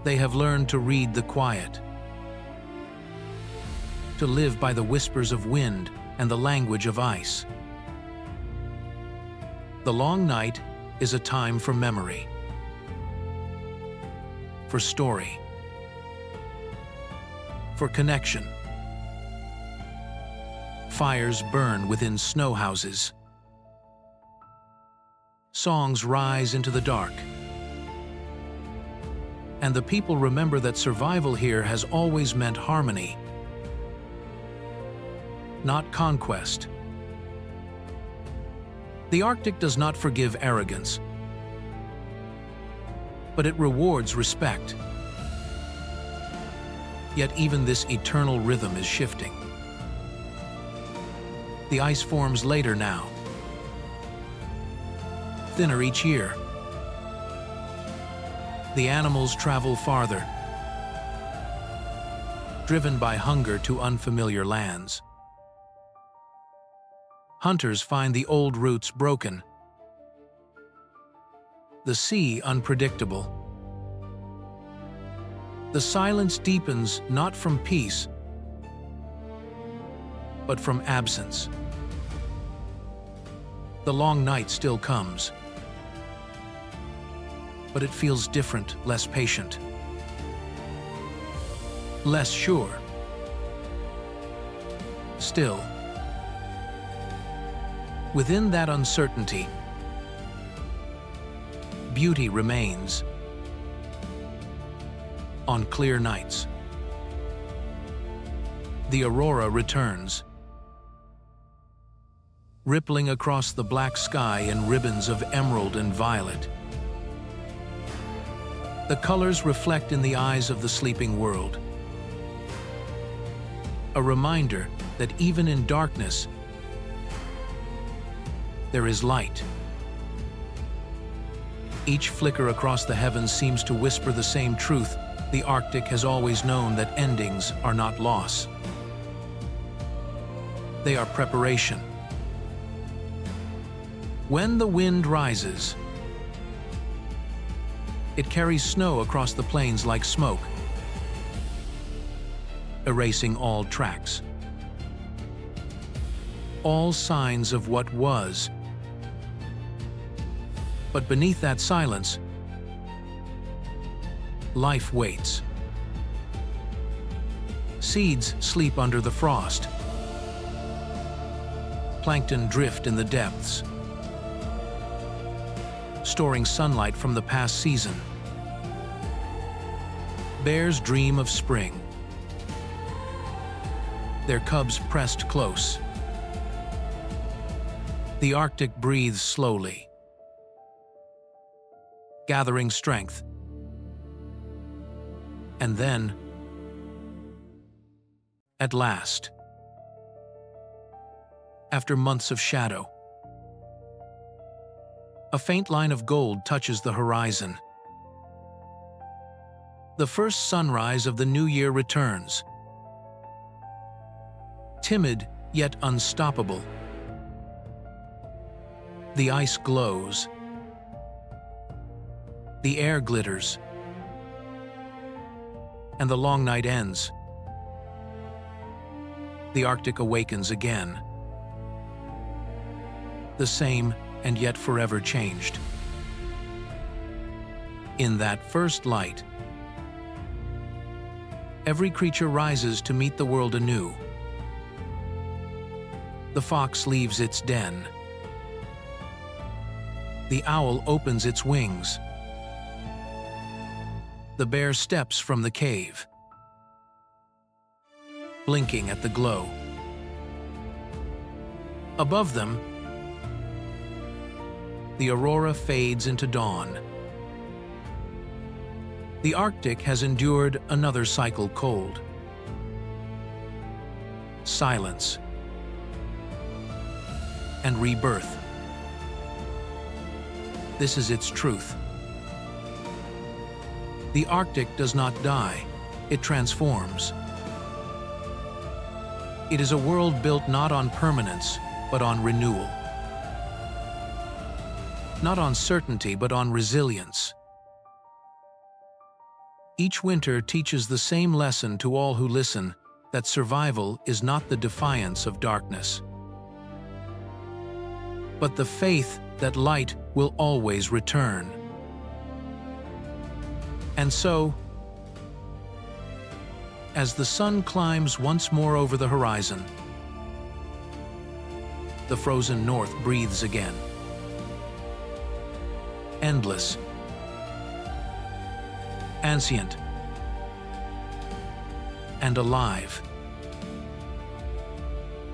They have learned to read the quiet, to live by the whispers of wind and the language of ice. The long night is a time for memory, for story, for connection. Fires burn within snow houses. songs rise into the dark. And the people remember that survival here has always meant harmony, not conquest. The Arctic does not forgive arrogance, but it rewards respect. Yet even this eternal rhythm is shifting. The ice forms later now, thinner each year. The animals travel farther, driven by hunger to unfamiliar lands. Hunters find the old routes broken, the sea unpredictable. The silence deepens not from peace, but from absence. The long night still comes, but it feels different, less patient, less sure. Still, within that uncertainty, beauty remains. On clear nights, the aurora returns, rippling across the black sky in ribbons of emerald and violet. The colors reflect in the eyes of the sleeping world, a reminder that even in darkness, there is light. Each flicker across the heavens seems to whisper the same truth. The Arctic has always known that endings are not loss. They are preparation. When the wind rises, it carries snow across the plains like smoke, erasing all tracks, all signs of what was. But beneath that silence, life waits. Seeds sleep under the frost. Plankton drift in the depths, storing sunlight from the past season. Bears dream of spring, their cubs pressed close. The Arctic breathes slowly, gathering strength. And then, at last, after months of shadow, a faint line of gold touches the horizon. The first sunrise of the new year returns. Timid, yet unstoppable. The ice glows. The air glitters. And the long night ends. The Arctic awakens again. The same and yet forever changed. In that first light, every creature rises to meet the world anew. The fox leaves its den. The owl opens its wings. The bear steps from the cave, blinking at the glow. Above them, the aurora fades into dawn. The Arctic has endured another cycle cold. Silence and rebirth. This is its truth. The Arctic does not die, it transforms. It is a world built not on permanence, but on renewal. Not on certainty, but on resilience. Each winter teaches the same lesson to all who listen, that survival is not the defiance of darkness, but the faith that light will always return. And so, as the sun climbs once more over the horizon, the frozen north breathes again. endless, ancient, and alive.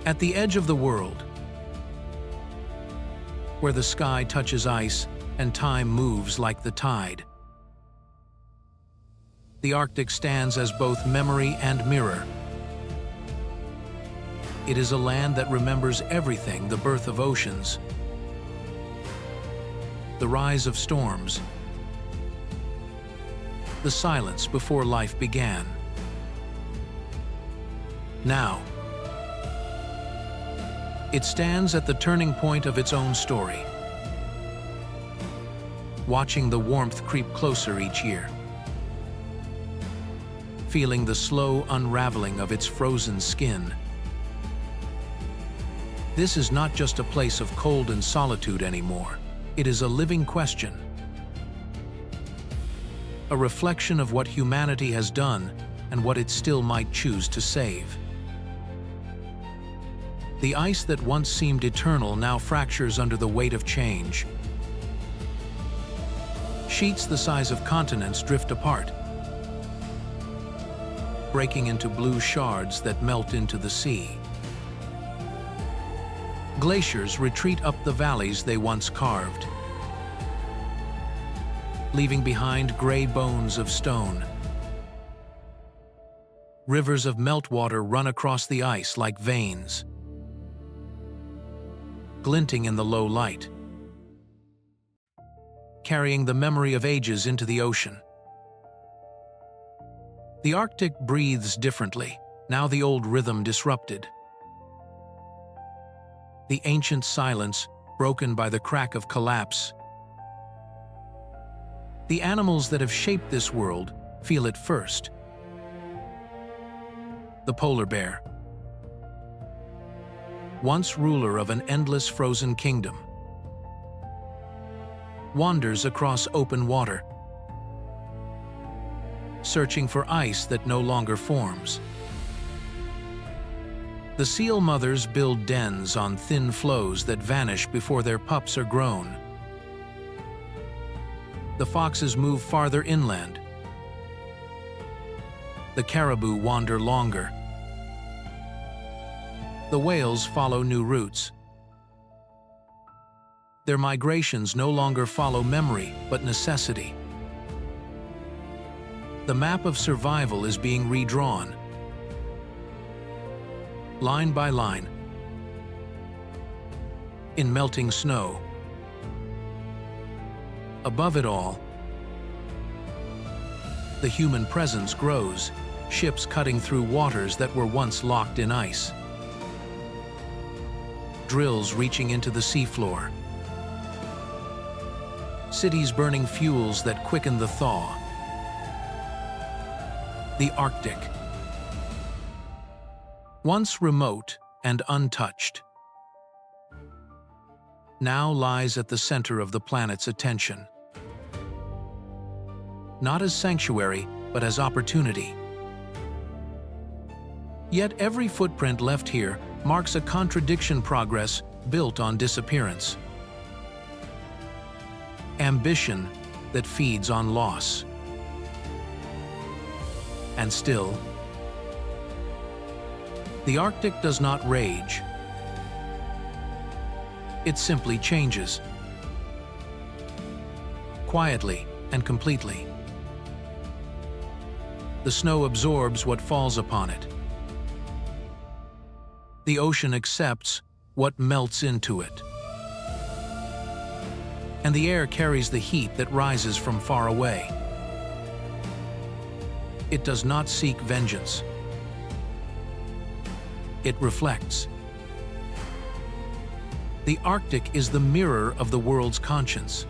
At the edge of the world, where the sky touches ice and time moves like the tide, the Arctic stands as both memory and mirror. It is a land that remembers everything: the birth of oceans, the rise of storms, the silence before life began. Now, it stands at the turning point of its own story, watching the warmth creep closer each year, feeling the slow unraveling of its frozen skin. This is not just a place of cold and solitude anymore. It is a living question, a reflection of what humanity has done and what it still might choose to save. The ice that once seemed eternal now fractures under the weight of change. Sheets the size of continents drift apart, breaking into blue shards that melt into the sea. Glaciers retreat up the valleys they once carved, leaving behind gray bones of stone. Rivers of meltwater run across the ice like veins, glinting in the low light, carrying the memory of ages into the ocean. The Arctic breathes differently, now the old rhythm disrupted. The ancient silence broken by the crack of collapse. The animals that have shaped this world feel it first. The polar bear, once ruler of an endless frozen kingdom, wanders across open water, searching for ice that no longer forms. The seal mothers build dens on thin floes that vanish before their pups are grown. The foxes move farther inland. The caribou wander longer. The whales follow new routes. Their migrations no longer follow memory, but necessity. The map of survival is being redrawn, line by line, in melting snow. Above it all, the human presence grows, ships cutting through waters that were once locked in ice. Drills reaching into the seafloor. Cities burning fuels that quicken the thaw. The Arctic, once remote and untouched, now lies at the center of the planet's attention. Not as sanctuary, but as opportunity. Yet every footprint left here marks a contradiction: progress built on disappearance. Ambition that feeds on loss. And still, the Arctic does not rage. It simply changes. Quietly and completely. The snow absorbs what falls upon it. The ocean accepts what melts into it. And the air carries the heat that rises from far away. It does not seek vengeance. It reflects. The Arctic is the mirror of the world's conscience.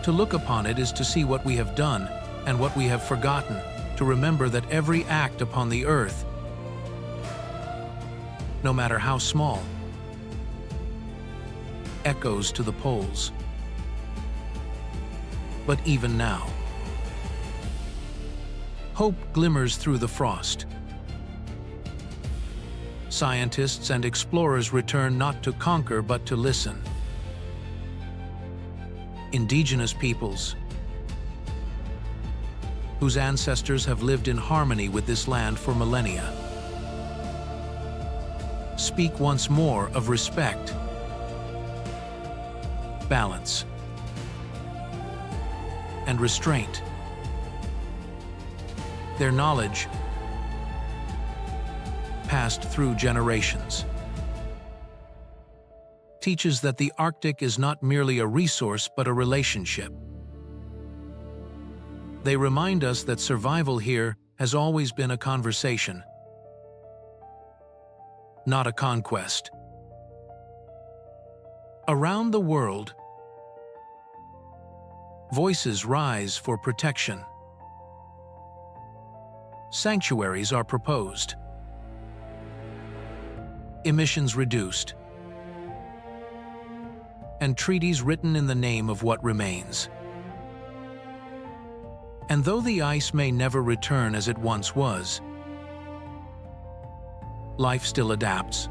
To look upon it is to see what we have done and what we have forgotten, to remember that every act upon the earth, no matter how small, echoes to the poles. But even now, hope glimmers through the frost. Scientists and explorers return not to conquer but to listen. Indigenous peoples, whose ancestors have lived in harmony with this land for millennia, speak once more of respect, balance, and restraint. Their knowledge, passed through generations, teaches that the Arctic is not merely a resource but a relationship. They remind us that survival here has always been a conversation, not a conquest. Around the world, voices rise for protection. Sanctuaries are proposed, emissions reduced, and treaties written in the name of what remains. And though the ice may never return as it once was, life still adapts.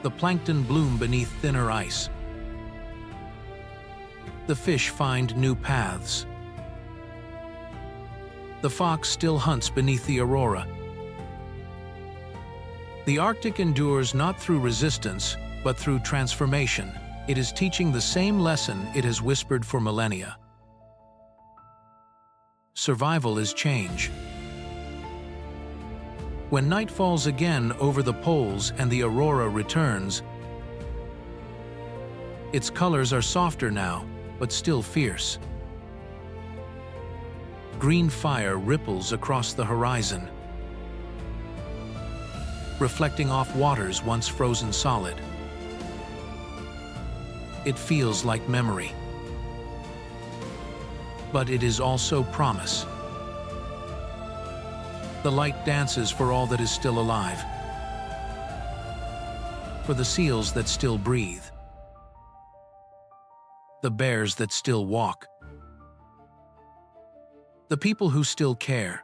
The plankton bloom beneath thinner ice. The fish find new paths. The fox still hunts beneath the aurora. The Arctic endures not through resistance, but through transformation. It is teaching the same lesson it has whispered for millennia. Survival is change. When night falls again over the poles and the aurora returns, its colors are softer now, but still fierce. Green fire ripples across the horizon, reflecting off waters once frozen solid. It feels like memory, but it is also promise. The light dances for all that is still alive, for the seals that still breathe, the bears that still walk, the people who still care.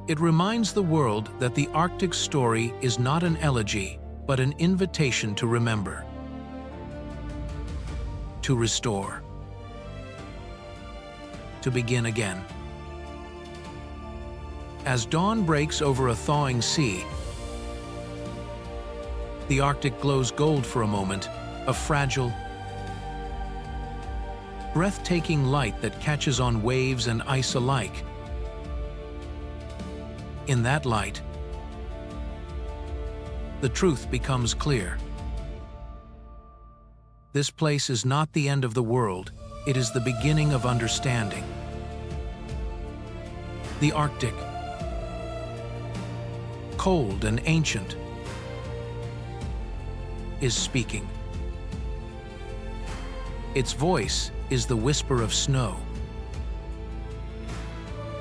It reminds the world that the Arctic story is not an elegy, but an invitation to remember, to restore, to begin again. As dawn breaks over a thawing sea, the Arctic glows gold for a moment, a fragile, breathtaking light that catches on waves and ice alike. In that light, the truth becomes clear. This place is not the end of the world, it is the beginning of understanding. The Arctic, cold and ancient, is speaking. Its voice is the whisper of snow,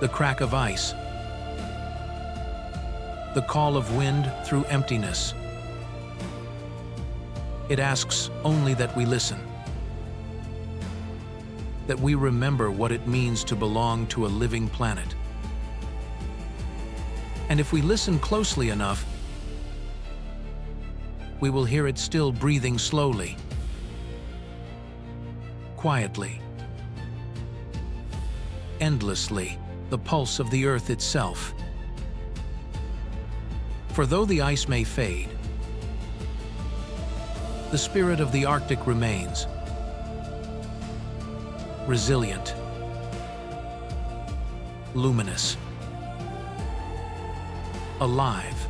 the crack of ice, the call of wind through emptiness. It asks only that we listen, that we remember what it means to belong to a living planet. And if we listen closely enough, we will hear it still breathing slowly, quietly, endlessly, the pulse of the earth itself. For though the ice may fade, the spirit of the Arctic remains, resilient, luminous, alive.